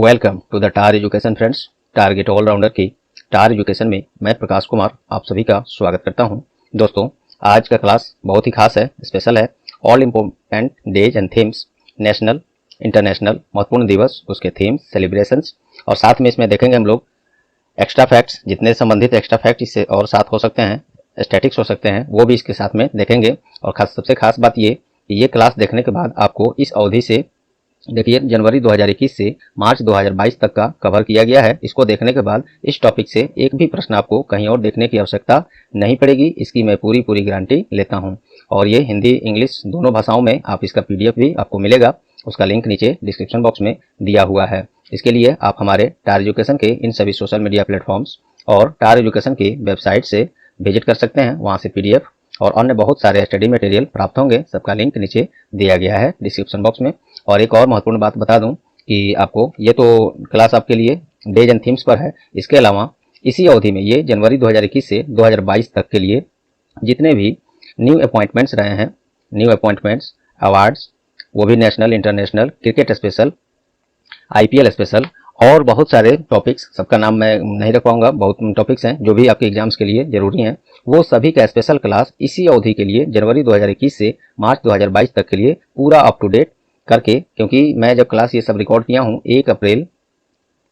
Welcome to the tar education friends. Target allrounder की tar education में मैं प्रकाश कुमार आप सभी का स्वागत करता हूं। दोस्तों, आज का क्लास बहुत ही खास है, स्पेशल है। All important days and themes, national international महत्वपूर्ण दिवस, उसके थीम्स, सेलिब्रेशंस, और साथ में इसमें देखेंगे हम लोग एक्स्ट्रा फैक्ट्स, जितने संबंधित एक्स्ट्रा फैक्ट इससे और साथ हो सकते हैं, स्टैटिक्स हो सकते हैं, वो भी इसके साथ में देखेंगे। और सबसे खास बात ये क्लास देखने के बाद आपको इस अवधि से देखिए जनवरी 2021 से मार्च 2022 तक का कवर किया गया है। इसको देखने के बाद इस टॉपिक से एक भी प्रश्न आपको कहीं और देखने की आवश्यकता नहीं पड़ेगी, इसकी मैं पूरी गारंटी लेता हूं। और ये हिंदी इंग्लिश दोनों भाषाओं में आप इसका पीडीएफ भी आपको मिलेगा, उसका लिंक नीचे डिस्क्रिप्शन बॉक्स में दिया हुआ है। इसके लिए आप हमारे टार एजुकेशन के इन सभी सोशल मीडिया प्लेटफॉर्म्स और टार एजुकेशन की वेबसाइट से विजिट कर सकते हैं, वहां से पीडीएफ और अन्य बहुत सारे स्टडी मटेरियल प्राप्त होंगे। सबका लिंक नीचे दिया गया है डिस्क्रिप्शन बॉक्स में। और एक और महत्वपूर्ण बात बता दूं कि आपको ये तो क्लास आपके लिए डेज एंड थीम्स पर है, इसके अलावा इसी अवधि में ये जनवरी 2021 से 2022 तक के लिए जितने भी न्यू अपॉइंटमेंट्स रहे हैं, न्यू अपॉइंटमेंट्स, अवार्ड्स, वो भी national international, cricket special, IPL special और बहुत सारे टॉपिक्स, सबका नाम मैं नहीं रख पाऊंगा, बहुत टॉपिक्स हैं जो भी आपके एग्जाम्स के लिए जरूरी हैं, वो सभी का स्पेशल क्लास इसी अवधि के लिए जनवरी 2021 से मार्च 2022 तक के लिए पूरा अप टू डेट करके, क्योंकि मैं जब क्लास ये सब रिकॉर्ड किया हूँ 1 अप्रैल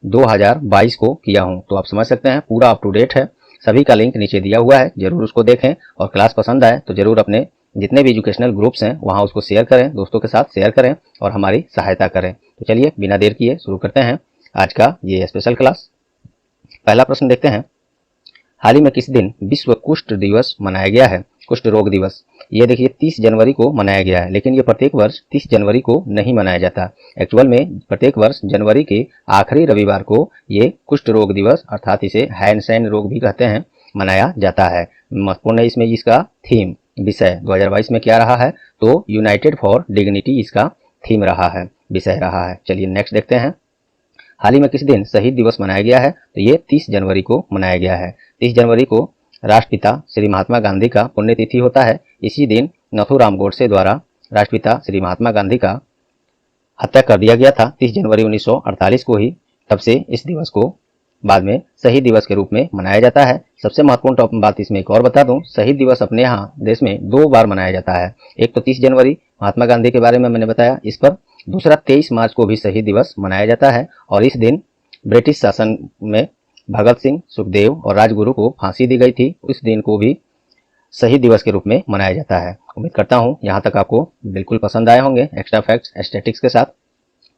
2022 को किया हूँ, तो आप समझ सकते हैं पूरा अप टू डेट है। सभी का लिंक नीचे दिया हुआ है, जरूर उसको देखें। और क्लास पसंद आए तो जरूर अपने जितने भी एजुकेशनल ग्रुप्स हैं वहां उसको शेयर करें, दोस्तों के साथ शेयर करें और हमारी सहायता करें। तो चलिए बिना देर किए शुरू करते हैं आज का ये स्पेशल क्लास। पहला प्रश्न देखते हैं, हाल ही में किस दिन विश्व कुष्ठ दिवस मनाया गया है? कुष्ठ रोग दिवस ये देखिए 30 जनवरी को मनाया गया है, लेकिन ये प्रत्येक वर्ष 30 जनवरी को नहीं मनाया जाता। एक्चुअल में प्रत्येक वर्ष जनवरी के आखिरी रविवार को ये कुष्ठ रोग दिवस, अर्थात इसे हैंडसेन रोग भी कहते हैं, मनाया जाता है। महत्वपूर्ण है इसमें इसका थीम, विषय 2022 में क्या रहा है, तो यूनाइटेड फॉर डिग्निटी इसका थीम रहा है, विषय रहा है। चलिए नेक्स्ट देखते हैं, हाल ही में किस दिन शहीद दिवस मनाया गया है? तो ये 30 जनवरी को मनाया गया है। 30 जनवरी को राष्ट्रपिता श्री महात्मा गांधी का पुण्यतिथि होता है। इसी दिन नथुराम गोडसे द्वारा राष्ट्रपिता श्री महात्मा गांधी का हत्या कर दिया गया था 30 जनवरी 1948 को ही। तब से इस दिवस को बाद में शहीद दिवस के रूप में मनाया जाता है। सबसे महत्वपूर्ण बात इसमें एक और बता दूं, शहीद दिवस अपने यहाँ देश में 2 बार मनाया जाता है। एक तो 30 जनवरी महात्मा गांधी के बारे में मैंने बताया इस पर, दूसरा 23 मार्च को भी शहीद दिवस मनाया जाता है। और इस दिन ब्रिटिश शासन में भगत सिंह, सुखदेव और राजगुरु को फांसी दी गई थी। इस दिन को भी शहीद दिवस के रूप में मनाया जाता है। उम्मीद करता हूँ यहाँ तक आपको बिल्कुल पसंद आए होंगे एक्स्ट्रा फैक्ट्स स्टैटिक्स के साथ।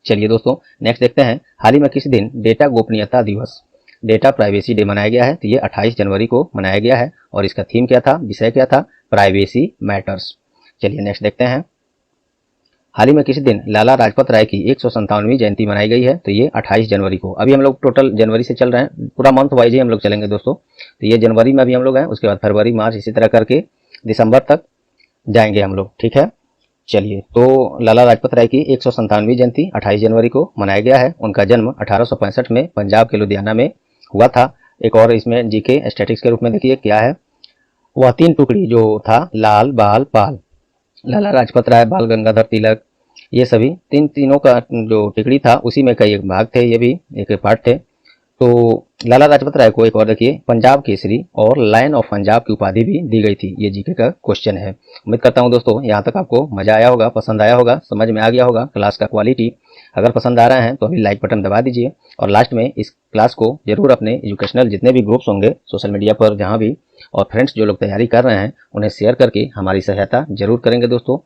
चलिए दोस्तों नेक्स्ट देखते हैं, हाल ही में किस दिन डेटा गोपनीयता दिवस, डेटा प्राइवेसी डे मनाया गया है? तो ये 28 जनवरी को मनाया गया है। और इसका थीम क्या था, विषय क्या था, प्राइवेसी मैटर्स। चलिए नेक्स्ट देखते हैं, हाल ही में किस दिन लाला लाजपत राय की 157वीं जयंती मनाई गई है? तो ये 28 जनवरी को। अभी हम लोग टोटल जनवरी से चल रहे हैं, पूरा मंथ वाइज ही हम लोग चलेंगे दोस्तों। तो ये जनवरी में अभी हम लोग हैं, उसके बाद फरवरी, मार्च, इसी तरह करके दिसंबर तक जाएंगे हम लोग, ठीक है। चलिए, तो लाला लाजपत राय की 157वीं जयंती 28 जनवरी को मनाया गया है। उनका जन्म 1865 में पंजाब के लुधियाना में हुआ था। एक और इसमें जीके स्टैटिक्स के रूप में देखिए क्या है, वह 3 टुकड़ी जो था, लाल, बाल, पाल, लाला लाजपत राय, बाल गंगाधर तिलक, ये सभी तीनों का जो टिकड़ी था उसी में कई एक भाग थे, ये भी एक पार्ट थे। तो लाला लाजपत राय को एक और देखिए पंजाब केसरी और लायन ऑफ पंजाब की उपाधि भी दी गई थी। ये जीके का क्वेश्चन है। उम्मीद करता हूं दोस्तों यहाँ तक आपको मजा आया होगा, पसंद आया होगा, समझ में आ गया होगा क्लास का क्वालिटी। अगर पसंद आ रहा है तो अभी लाइक बटन दबा दीजिए और लास्ट में इस क्लास को जरूर अपने एजुकेशनल जितने भी ग्रुप्स होंगे सोशल मीडिया पर जहाँ भी, और फ्रेंड्स जो लोग तैयारी कर रहे हैं उन्हें शेयर करके हमारी सहायता जरूर करेंगे दोस्तों।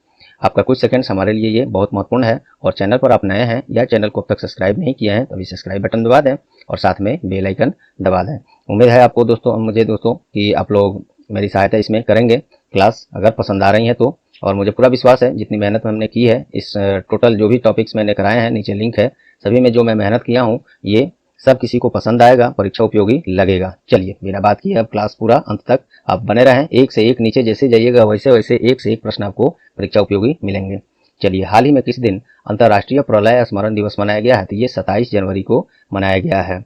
आपका कुछ सेकंड्स हमारे लिए ये बहुत महत्वपूर्ण है। और चैनल पर आप नए हैं या चैनल को अब तक सब्सक्राइब नहीं किया है तो अभी सब्सक्राइब बटन दबा दें और साथ में बेल आइकन दबा दें। उम्मीद है आपको दोस्तों, मुझे दोस्तों, कि आप लोग मेरी सहायता इसमें करेंगे क्लास अगर पसंद आ रही है तो। और मुझे पूरा विश्वास है जितनी मेहनत हमने की है, इस टोटल जो भी टॉपिक्स मैंने कराए हैं नीचे लिंक है, सभी में जो मैं मेहनत किया हूँ ये सब किसी को पसंद आएगा, परीक्षा उपयोगी लगेगा। चलिए बिना बात किए अब क्लास पूरा अंत तक आप बने रहें, एक से एक नीचे जैसे जाइएगा वैसे वैसे एक से एक प्रश्न आपको परीक्षा उपयोगी मिलेंगे। चलिए, हाल ही में किस दिन अंतर्राष्ट्रीय प्रलय स्मरण दिवस मनाया गया है? तो ये 27 जनवरी को मनाया गया है।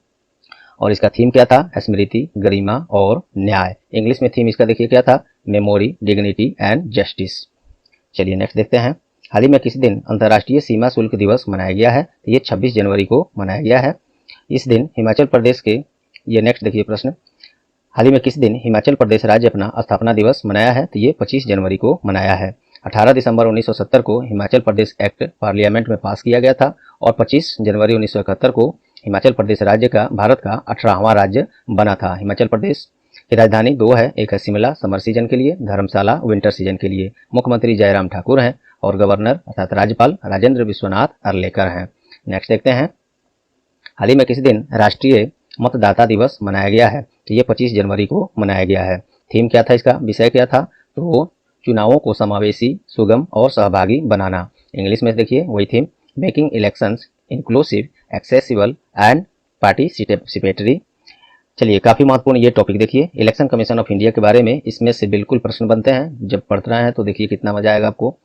और इसका थीम क्या था, स्मृति, गरिमा और न्याय। इंग्लिश में थीम इसका देखिए क्या था, मेमोरी, डिग्निटी एंड जस्टिस। चलिए नेक्स्ट देखते हैं, हाल ही में किस दिन अंतर्राष्ट्रीय सीमा शुल्क दिवस मनाया गया है? तो ये 26 जनवरी को मनाया गया है। इस दिन हिमाचल प्रदेश के, ये नेक्स्ट देखिए प्रश्न, हाल ही में किस दिन हिमाचल प्रदेश राज्य अपना स्थापना दिवस मनाया है? तो ये 25 जनवरी को मनाया है। 18 दिसंबर 1970 को हिमाचल प्रदेश एक्ट पार्लियामेंट में पास किया गया था और 25 जनवरी 1971 को हिमाचल प्रदेश राज्य का भारत का 18वां राज्य बना था। हिमाचल प्रदेश की राजधानी दो है, एक है शिमला समर सीजन के लिए, धर्मशाला विंटर सीजन के लिए। मुख्यमंत्री जयराम ठाकुर हैं और गवर्नर अर्थात राज्यपाल राजेंद्र विश्वनाथ अर्लेकर हैं। नेक्स्ट देखते हैं, हाल ही में किस दिन राष्ट्रीय मतदाता दिवस मनाया गया है? तो ये 25 जनवरी को मनाया गया है। थीम क्या था, इसका विषय क्या था? तो चुनावों को समावेशी, सुगम और सहभागी बनाना। इंग्लिश में देखिए वही theme, making elections inclusive, accessible and participatory. चलिए, काफी महत्वपूर्ण ये टॉपिक देखिए, इलेक्शन कमीशन ऑफ इंडिया के बारे में इसमें से बिल्कुल प्रश्न बनते हैं। जब पढ़ रहे हैं तो देखिए कितना मजा आएगा आपको।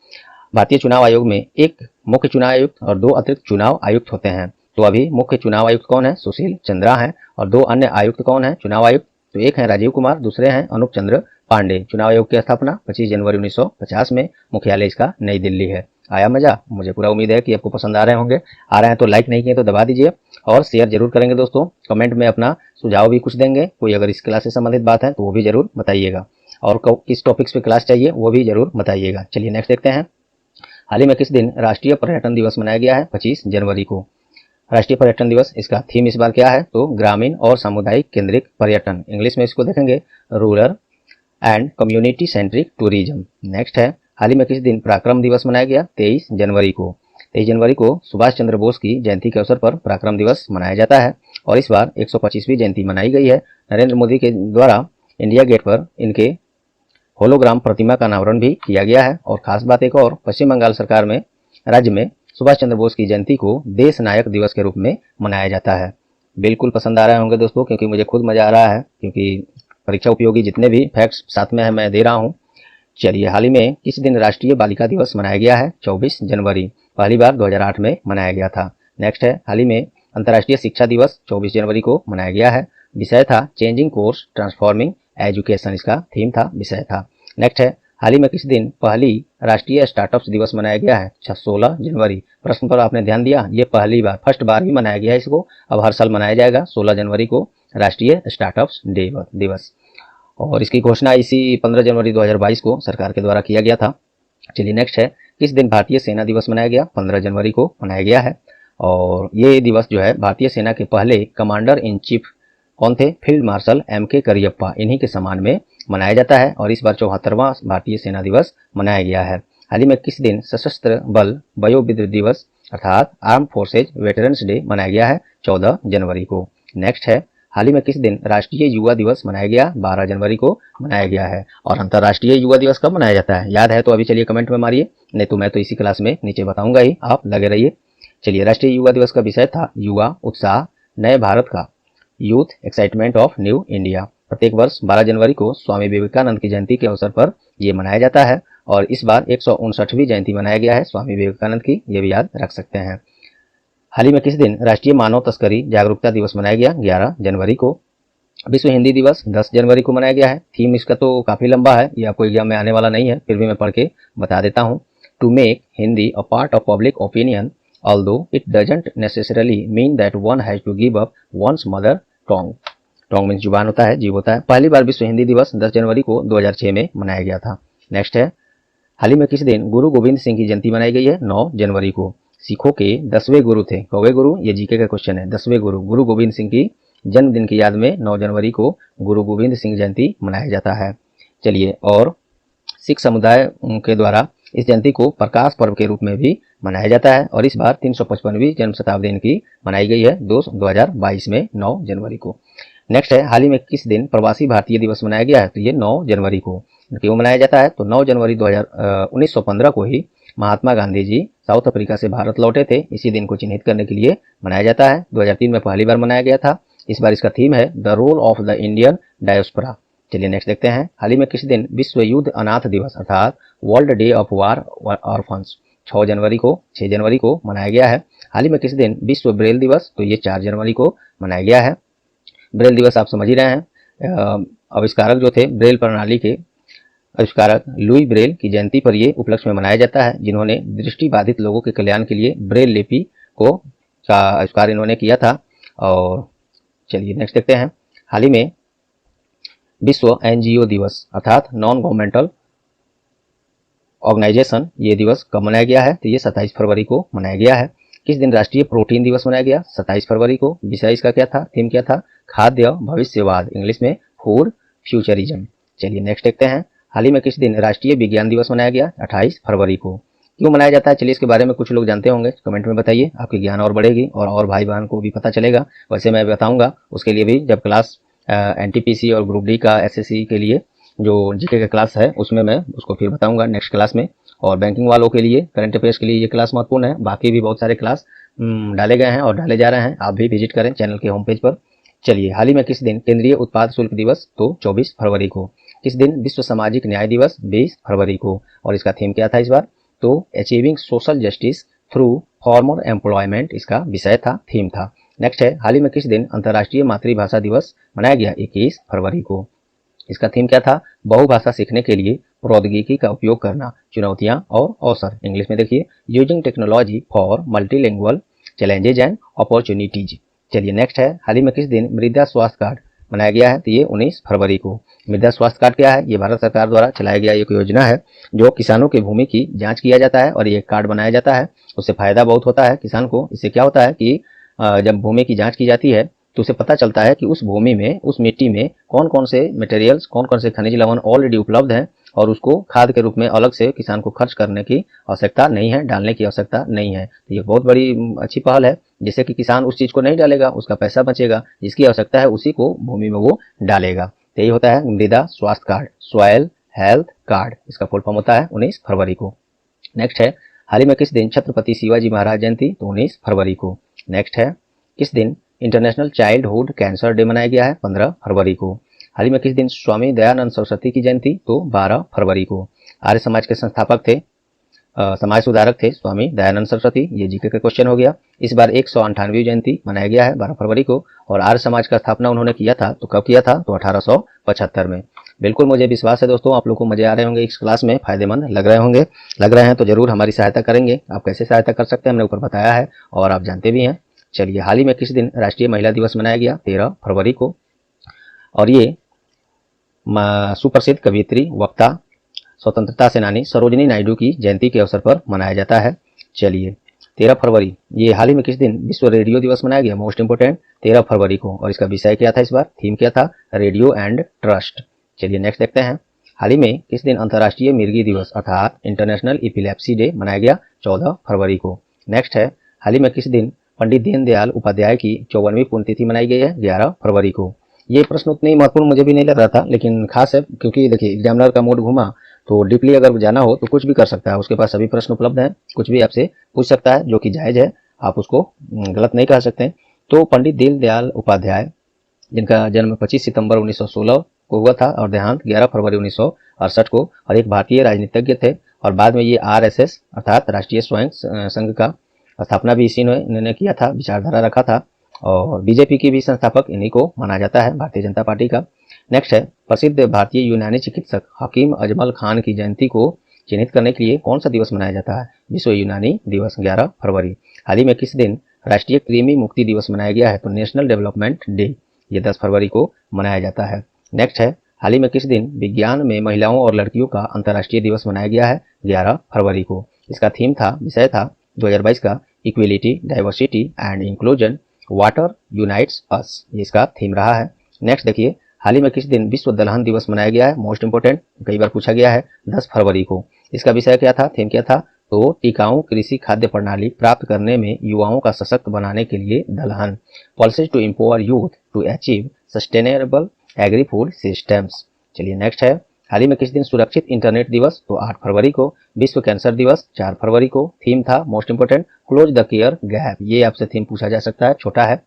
भारतीय चुनाव आयोग में एक मुख्य चुनाव आयुक्त और 2 अतिरिक्त चुनाव आयुक्त होते हैं। तो अभी मुख्य चुनाव आयुक्त कौन है? सुशील चंद्रा हैं। और 2 अन्य आयुक्त कौन है चुनाव आयुक्त? तो एक है राजीव कुमार, दूसरे हैं अनूप चंद्र पांडे। चुनाव आयोग की स्थापना 25 जनवरी 1950 में, मुख्यालय इसका नई दिल्ली है। आया मजा? मुझे पूरा उम्मीद है कि आपको पसंद आ रहे होंगे। आ रहे हैं तो लाइक नहीं किए तो दबा दीजिए और शेयर जरूर करेंगे दोस्तों। कमेंट में अपना सुझाव भी कुछ देंगे, कोई अगर इस क्लास से संबंधित बात है तो वो भी जरूर बताइएगा, और किस टॉपिक्स पे क्लास चाहिए वो भी जरूर बताइएगा। चलिए नेक्स्ट देखते हैं, हाल ही में किस दिन राष्ट्रीय पर्यटन दिवस मनाया गया है? 25 जनवरी को। राष्ट्रीय पर्यटन दिवस, इसका थीम इस बार क्या है? तो ग्रामीण और सामुदायिक केंद्रित पर्यटन। इंग्लिश में इसको देखेंगे rural and community centric tourism. Next है, हाल ही में किस दिन पराक्रम दिवस मनाया गया? 23 जनवरी को। 23 जनवरी को सुभाष चंद्र बोस की जयंती के अवसर पर पराक्रम दिवस मनाया जाता है और इस बार 125वीं जयंती मनाई गई है। नरेंद्र मोदी के द्वारा इंडिया गेट पर इनके होलोग्राम प्रतिमा का अनावरण भी किया गया है। और खास बात एक और, पश्चिम बंगाल सरकार में राज्य में सुभाष चंद्र बोस की जयंती को देश नायक दिवस के रूप में मनाया जाता है। बिल्कुल पसंद आ रहे होंगे दोस्तों, क्योंकि मुझे खुद मजा आ रहा है, क्योंकि परीक्षा उपयोगी जितने भी फैक्ट्स साथ में है मैं दे रहा हूँ। चलिए, हाल ही में किस दिन राष्ट्रीय बालिका दिवस मनाया गया है? 24 जनवरी। पहली बार 2008 में मनाया गया था। नेक्स्ट है, हाल ही में अंतर्राष्ट्रीय शिक्षा दिवस 24 जनवरी को मनाया गया है। विषय था चेंजिंग कोर्स ट्रांसफॉर्मिंग एजुकेशन, इसका थीम था, विषय था। नेक्स्ट है, हाल ही में किस दिन पहली राष्ट्रीय स्टार्टअप्स दिवस मनाया गया है? 16 जनवरी। प्रश्न पर आपने ध्यान दिया, ये पहली बार, फर्स्ट बार ही मनाया गया है इसको, अब हर साल मनाया जाएगा 16 जनवरी को राष्ट्रीय स्टार्टअप्स दिवस। और इसकी घोषणा इसी 15 जनवरी 2022 को सरकार के द्वारा किया गया था। चलिए नेक्स्ट है, किस दिन भारतीय सेना दिवस मनाया गया? 15 जनवरी को मनाया गया है। और ये दिवस जो है भारतीय सेना के पहले कमांडर इन चीफ कौन थे? फील्ड मार्शल MK करियप्पा, इन्हीं के सम्मान में मनाया जाता है और इस बार 74वां भारतीय सेना दिवस मनाया गया है। हाल ही में किस दिन सशस्त्र बल वयोवृद्ध दिवस अर्थात आर्म फोर्सेज वेटरन्स डे मनाया गया है? 14 जनवरी को। नेक्स्ट है, हाल ही में किस दिन राष्ट्रीय युवा दिवस मनाया गया? 12 जनवरी को मनाया गया है। और अंतर्राष्ट्रीय युवा दिवस कब मनाया जाता है, याद है तो अभी चलिए कमेंट में मारिए, नहीं तो मैं तो इसी क्लास में नीचे बताऊंगा ही, आप लगे रहिए। चलिए, राष्ट्रीय युवा दिवस का विषय था युवा उत्साह नए भारत का, youth excitement of new India. प्रत्येक वर्ष 12 जनवरी को स्वामी विवेकानंद की जयंती के अवसर पर यह मनाया जाता है और इस बार 159वीं जयंती मनाया गया है स्वामी विवेकानंद की, ये भी याद रख सकते हैं। हाल ही में किस दिन राष्ट्रीय मानव तस्करी जागरूकता दिवस मनाया गया? 11 जनवरी को। विश्व हिंदी दिवस 10 जनवरी को मनाया गया है। थीम इसका तो काफी लंबा है, ये आपको एग्जाम में आने वाला नहीं है, फिर भी मैं पढ़ के बता देता हूँ। To make Hindi a part of public opinion although it doesn't necessarily mean that one has to give up one's mother tongue। Tongue means जुबान होता है, जीव होता है। पहली बार विश्व हिंदी दिवस 10 जनवरी को 2006 में मनाया गया था। नेक्स्ट है, हाल ही में किस दिन गुरु गोविंद सिंह की जयंती मनाई गई है? 9 जनवरी को। सिखों के 10वें गुरु थे, कौवे गुरु, ये जीके का क्वेश्चन है। 10वें गुरु गुरु गोविंद सिंह की जन्मदिन की याद में 9 जनवरी को गुरु गोविंद सिंह जयंती मनाया जाता है। चलिए, और सिख समुदाय के द्वारा इस जयंती को प्रकाश पर्व के रूप में भी मनाया जाता है और इस बार 355वीं जन्म शताब्दी इनकी मनाई गई है 2022 में 9 जनवरी को। नेक्स्ट है, हाल ही में किस दिन प्रवासी भारतीय दिवस मनाया गया है? तो ये 9 जनवरी को। क्यों मनाया जाता है? तो 9 जनवरी 1915 को ही महात्मा गांधी जी साउथ अफ्रीका से भारत लौटे थे, इसी दिन को चिन्हित करने के लिए मनाया जाता है। 2003 में पहली बार मनाया गया था। इस बार इसका थीम है the role of the Indian diaspora. चलिए नेक्स्ट देखते हैं, हाल ही में किस दिन विश्व युद्ध अनाथ दिवस अर्थात world day of war orphans 6 जनवरी को मनाया गया है। हाल ही में किस दिन विश्व ब्रेल दिवस? तो ये 4 जनवरी को मनाया गया है। ब्रेल दिवस आप समझ ही रहे हैं, आविष्कारक जो थे ब्रेल प्रणाली के आविष्कारक लुई ब्रेल की जयंती पर ये उपलक्ष्य में मनाया जाता है, जिन्होंने दृष्टिबाधित लोगों के कल्याण के लिए ब्रेल लिपि को का आविष्कार इन्होंने किया था। और चलिए नेक्स्ट देखते हैं। हाल ही में विश्व एनजीओ दिवस अर्थात नॉन गवर्नमेंटल ऑर्गेनाइजेशन ये दिवस कब मनाया गया है? तो ये 27 फरवरी को मनाया गया है। किस दिन राष्ट्रीय प्रोटीन दिवस मनाया गया? 27 फरवरी को। विषय इसका क्या था? थीम क्या था? खाद्य भविष्यवाद, इंग्लिश में फूड फ्यूचरिज्म। चलिए नेक्स्ट देखते हैं। हाल ही में किस दिन राष्ट्रीय विज्ञान दिवस मनाया गया? 28 फरवरी को। क्यों मनाया जाता है? चलिए इसके बारे में कुछ लोग जानते होंगे, कमेंट में बताइए, आपकी ज्ञान और बढ़ेगी और भाई बहन को भी पता चलेगा। वैसे मैं बताऊंगा उसके लिए भी, जब क्लास एनटीपीसी और ग्रुप डी का एसएससी के लिए जो जीके का क्लास है उसमें मैं उसको फिर बताऊंगा नेक्स्ट क्लास में। और बैंकिंग वालों के लिए, करंट अफेयर्स के लिए ये क्लास महत्वपूर्ण है। बाकी भी बहुत सारे क्लास डाले गए हैं और डाले जा रहे हैं, आप भी विजिट करें चैनल के होम पेज पर। चलिए, हाल ही में किस दिन केंद्रीय उत्पाद शुल्क दिवस? तो 24 फरवरी को। किस दिन विश्व सामाजिक न्याय दिवस? 20 फरवरी को। और इसका थीम क्या था इस बार? तो achieving social justice through farmer employment इसका विषय था, थीम था। नेक्स्ट है, हाल ही में किस दिन अंतर्राष्ट्रीय मातृभाषा दिवस मनाया गया? 21 फरवरी को। इसका थीम क्या था? बहुभाषा सीखने के लिए प्रौद्योगिकी का उपयोग करना, चुनौतियां और अवसर। इंग्लिश में देखिए, using technology for multilingual challenges and opportunities. चलिए नेक्स्ट है, हाल ही में किस दिन मृदा स्वास्थ्य कार्ड मनाया गया है? तो ये 19 फरवरी को। मृदा स्वास्थ्य कार्ड क्या है? ये भारत सरकार द्वारा चलाया गया एक योजना है, जो किसानों की भूमि की जांच किया जाता है और ये कार्ड बनाया जाता है। उससे फायदा बहुत होता है किसान को। इससे क्या होता है कि जब भूमि की जांच की जाती है तो उसे पता चलता है कि उस भूमि में, उस मिट्टी में कौन कौन से मटेरियल्स, कौन कौन से खनिज लवण ऑलरेडी उपलब्ध हैं और उसको खाद के रूप में अलग से किसान को खर्च करने की आवश्यकता नहीं है, डालने की आवश्यकता नहीं है। तो ये बहुत बड़ी अच्छी पहल है, जिससे कि किसान उस चीज को नहीं डालेगा, उसका पैसा बचेगा, जिसकी आवश्यकता है उसी को भूमि में वो डालेगा। तो यही होता है मृदा स्वास्थ्य कार्ड, सॉयल हेल्थ कार्ड, इसका फुल फॉर्म होता है 19 फरवरी को। नेक्स्ट है, हाल ही में किस दिन छत्रपति शिवाजी महाराज जयंती? तो 19 फरवरी को। नेक्स्ट है, किस दिन इंटरनेशनल चाइल्डहुड कैंसर डे मनाया गया है? 15 फरवरी को। हाल ही में किस दिन स्वामी दयानंद सरस्वती की जयंती? तो 12 फरवरी को। आर्य समाज के संस्थापक थे, समाज सुधारक थे स्वामी दयानंद सरस्वती। ये जीके का क्वेश्चन हो गया। इस बार 198वीं जयंती मनाया गया है 12 फरवरी को। और आर्य समाज का स्थापना उन्होंने किया था, तो कब किया था? तो 1875 में। बिल्कुल मुझे विश्वास है दोस्तों, आप लोग को मजे आ रहे होंगे इस क्लास में, फायदेमंद लग रहे होंगे। लग रहे हैं तो जरूर हमारी सहायता करेंगे। आप कैसे सहायता कर सकते हैं हमने ऊपर बताया है और आप जानते भी हैं। चलिए, हाल ही में किस दिन राष्ट्रीय महिला दिवस मनाया गया? 13 फरवरी को। और ये सुप्रसिद्ध कवियत्री, वक्ता, स्वतंत्रता सेनानी सरोजिनी नायडू की जयंती के अवसर पर मनाया जाता है। चलिए, 13 फरवरी। ये हाल ही में किस दिन विश्व रेडियो दिवस मनाया गया? मोस्ट इंपोर्टेंट, 13 फरवरी को। और इसका विषय क्या था इस बार? थीम क्या था? Radio and trust. चलिए नेक्स्ट देखते हैं। हाल ही में किस दिन अंतर्राष्ट्रीय मिर्गी दिवस अर्थात इंटरनेशनल इपिलेप्सी डे मनाया गया? 14 फरवरी को। नेक्स्ट है, हाल ही में किस दिन पंडित दीनदयाल उपाध्याय की 54वीं पुण्यतिथि मनाई गई है? 11 फरवरी को। ये प्रश्न उतनी महत्वपूर्ण मुझे भी नहीं लग रहा था, लेकिन खास है क्योंकि देखिए एग्जामिनर का मूड घुमा तो डीपली अगर जाना हो तो कुछ भी कर सकता है, उसके पास सभी प्रश्न उपलब्ध हैं, कुछ भी आपसे पूछ सकता है, जो कि जायज है, आप उसको गलत नहीं कह सकते। तो पंडित दीनदयाल उपाध्याय, जिनका जन्म 25 सितंबर 1916 को हुआ था और देहांत 11 फरवरी 1968 को, और एक भारतीय राजनीतिज्ञ थे। और बाद में ये आरएसएस अर्थात राष्ट्रीय स्वयं संघ का स्थापना भी इसी ने किया था, विचारधारा रखा था। और बीजेपी की भी संस्थापक इन्हीं को माना जाता है, भारतीय जनता पार्टी का। नेक्स्ट है, प्रसिद्ध भारतीय यूनानी चिकित्सक हकीम अजमल खान की जयंती को चिन्हित करने के लिए कौन सा दिवस मनाया जाता है? विश्व यूनानी दिवस, 11 फरवरी। हाल ही में किस दिन राष्ट्रीय कृमि मुक्ति दिवस मनाया गया है? तो नेशनल डेवलपमेंट डे, ये 10 फरवरी को मनाया जाता है। नेक्स्ट है, हाल ही में किस दिन विज्ञान में महिलाओं और लड़कियों का अंतर्राष्ट्रीय दिवस मनाया गया है? 11 फरवरी को। इसका थीम था, विषय था 2022 का equality, diversity and inclusion, water unites us, ये इसका थीम रहा है। नेक्स्ट देखिए, हाल ही में किस दिन विश्व दलहन दिवस मनाया गया है? मोस्ट इंपोर्टेंट, कई बार पूछा गया है, 10 फरवरी को। इसका विषय क्या था, थीम क्या था? तो टिकाऊ कृषि खाद्य प्रणाली प्राप्त करने में युवाओं का सशक्त बनाने के लिए दलहन, policies to empower youth to achieve sustainable agri food systems. चलिए नेक्स्ट है, हाल ही में किस दिन सुरक्षित इंटरनेट दिवस? तो 8 फरवरी को। विश्व कैंसर दिवस 4 फरवरी को। थीम था, most important, close the care gap, ये आपसे थीम पूछा जा सकता है, छोटा है।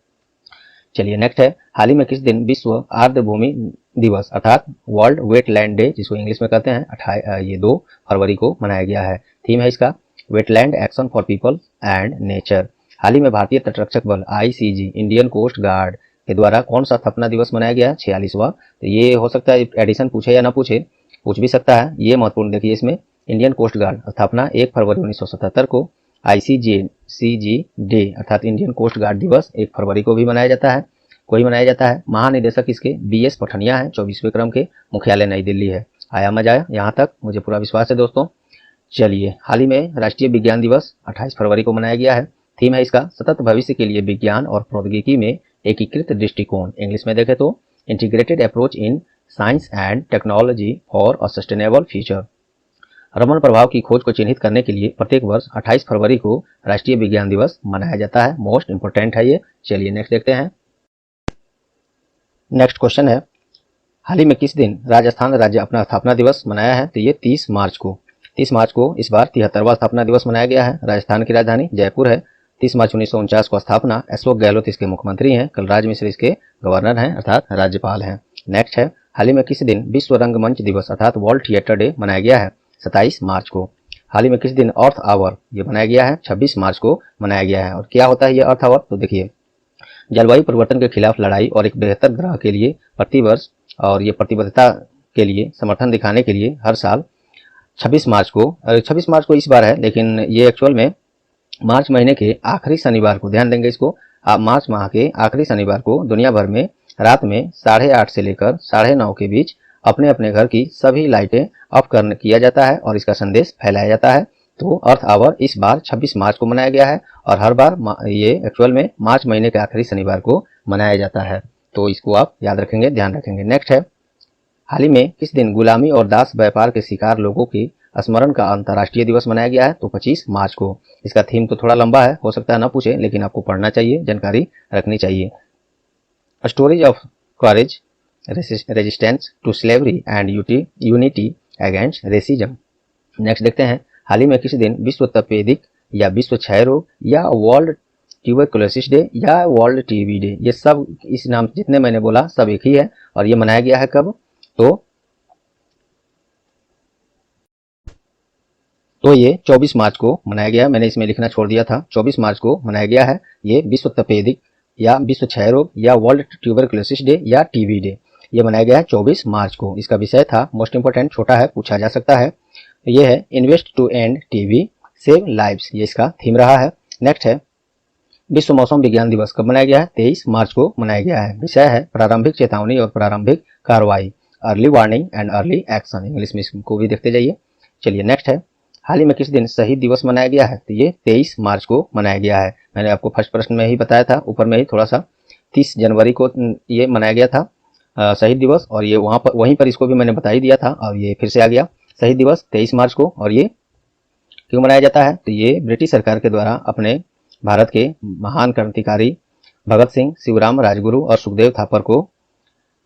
चलिए नेक्स्ट है, हाल ही में किस दिन विश्व आर्द्रभूमि दिवस अर्थात वर्ल्ड वेटलैंड डे, जिसको इंग्लिश में कहते हैं, ये 2 फरवरी को मनाया गया है। थीम है इसका wetland action for people and nature. हाल ही में भारतीय तटरक्षक बल आईसीजी, इंडियन कोस्ट गार्ड के द्वारा कौन सा स्थापना दिवस मनाया गया? 46वां। तो ये हो सकता है एडिशन पूछे या ना पूछे, पूछ भी सकता है। ये महत्वपूर्ण देखिए इसमें, इंडियन कोस्ट गार्ड स्थापना 1 फरवरी 1977 को, ICG डे अर्थात इंडियन कोस्ट गार्ड दिवस 1 फरवरी को भी मनाया जाता है, कोई मनाया जाता है। महानिदेशक इसके BS पठानिया है, 24वें क्रम के, मुख्यालय नई दिल्ली है। आया मजा आया यहाँ तक, मुझे पूरा विश्वास है दोस्तों। चलिए, हाल ही में राष्ट्रीय विज्ञान दिवस 28 फरवरी को मनाया गया है। थीम है इसका सतत भविष्य के लिए विज्ञान और प्रौद्योगिकी में एकीकृत दृष्टिकोण। इंग्लिश में देखें तो integrated approach in science and technology for a sustainable future. Raman प्रभाव की खोज को चिन्हित करने के लिए प्रत्येक वर्ष 28 फरवरी को राष्ट्रीय विज्ञान दिवस मनाया जाता है। मोस्ट इंपोर्टेंट है ये। चलिए नेक्स्ट देखते हैं। नेक्स्ट क्वेश्चन है, हाल ही में किस दिन राजस्थान राज्य अपना स्थापना दिवस मनाया है? तो ये 30 मार्च को। 30 मार्च को इस बार 73वां स्थापना दिवस मनाया गया है। राजस्थान की राजधानी जयपुर है। 30 मार्च 1949 को स्थापना। अशोक गहलोत इसके मुख्यमंत्री हैं, कलराज मिश्र इसके गवर्नर हैं अर्थात राज्यपाल हैं। नेक्स्ट है, हाल ही में किस दिन विश्व रंगमंच दिवस अर्थात वर्ल्ड थिएटर डे मनाया गया है? 27 मार्च को। हाल ही में किस दिन अर्थ आवर ये मनाया गया है? 26 मार्च को मनाया गया है। और क्या होता है ये अर्थ आवर? तो देखिए, जलवायु परिवर्तन के खिलाफ लड़ाई और एक बेहतर ग्रह के लिए प्रतिवर्ष और ये प्रतिबद्धता के लिए समर्थन दिखाने के लिए हर साल 26 मार्च को इस बार है, लेकिन ये एक्चुअल में मार्च महीने के आखिरी शनिवार को, ध्यान देंगे इसको, मार्च माह के आखिरी शनिवार को दुनिया भर में रात में 8:30 से लेकर 9:30 के बीच अपने अपने घर की सभी लाइटें ऑफ करने किया जाता है और इसका संदेश फैलाया जाता है। तो अर्थ आवर इस बार 26 मार्च को मनाया गया है और हर बार ये एक्चुअल में मार्च महीने के आखिरी शनिवार को मनाया जाता है। तो इसको आप याद रखेंगे, ध्यान रखेंगे। नेक्स्ट है, हाल ही में किस दिन गुलामी और दास व्यापार के शिकार लोगों की स्मरण का अंतर्राष्ट्रीय दिवस मनाया गया है? तो 25 मार्च को। इसका थीम तो थोड़ा लंबा है, हो सकता है ना पूछे, लेकिन आपको पढ़ना चाहिए, जानकारी रखनी चाहिए। Stories of courage, resistance to slavery and unity against racism. Next देखते हैं, हाल ही में किस दिन विश्व तपेदिक या विश्व क्षय रोग या वर्ल्ड ट्यूबरकुलोसिस डे या वर्ल्ड टीबी डे, ये सब इस नाम जितने मैंने बोला सब एक ही है और ये मनाया गया है कब? तो ये 24 मार्च को मनाया गया है। मैंने इसमें लिखना छोड़ दिया था, 24 मार्च को मनाया गया है ये विश्व तपेदिक या विश्व क्षय रोग या वर्ल्ड ट्यूबरकुलोसिस डे या टीबी डे, ये मनाया गया है 24 मार्च को। इसका विषय था, मोस्ट इंपोर्टेंट, छोटा है, पूछा जा सकता है। ये है invest to end TB save lives, ये इसका थीम रहा है। नेक्स्ट है, विश्व मौसम विज्ञान दिवस कब मनाया गया है? 23 मार्च को मनाया गया है। विषय है प्रारंभिक चेतावनी और प्रारंभिक कार्रवाई, early warning and early action. English में इसको भी देखते जाइए। चलिए नेक्स्ट है, हाल ही में किस दिन शहीद दिवस मनाया गया है? तो ये 23 मार्च को मनाया गया है। मैंने आपको फर्स्ट प्रश्न में ही बताया था, ऊपर में ही थोड़ा सा, 30 जनवरी को ये मनाया गया था शहीद दिवस, और ये वहीं पर इसको भी मैंने बता ही दिया था और ये फिर से आ गया शहीद दिवस 23 मार्च को। और ये क्यों मनाया जाता है? तो ये ब्रिटिश सरकार के द्वारा अपने भारत के महान क्रांतिकारी भगत सिंह, शिवराम राजगुरु और सुखदेव थापर को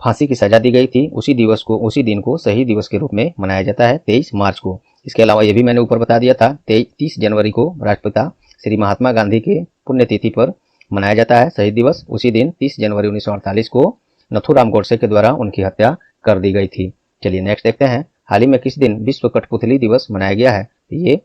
फांसी की सजा दी गई थी। उसी दिन को शहीद दिवस के रूप में मनाया जाता है 23 मार्च को। इसके अलावा ये भी मैंने ऊपर बता दिया था, 30 जनवरी को राष्ट्रपिता श्री महात्मा गांधी के पुण्यतिथि पर मनाया जाता है शहीद दिवस। उसी दिन 30 जनवरी 1948 को नथुराम गोडसे के द्वारा उनकी हत्या कर दी गई थी। चलिए नेक्स्ट देखते हैं, हाल ही में किस दिन विश्व कठपुतली दिवस मनाया गया है? ये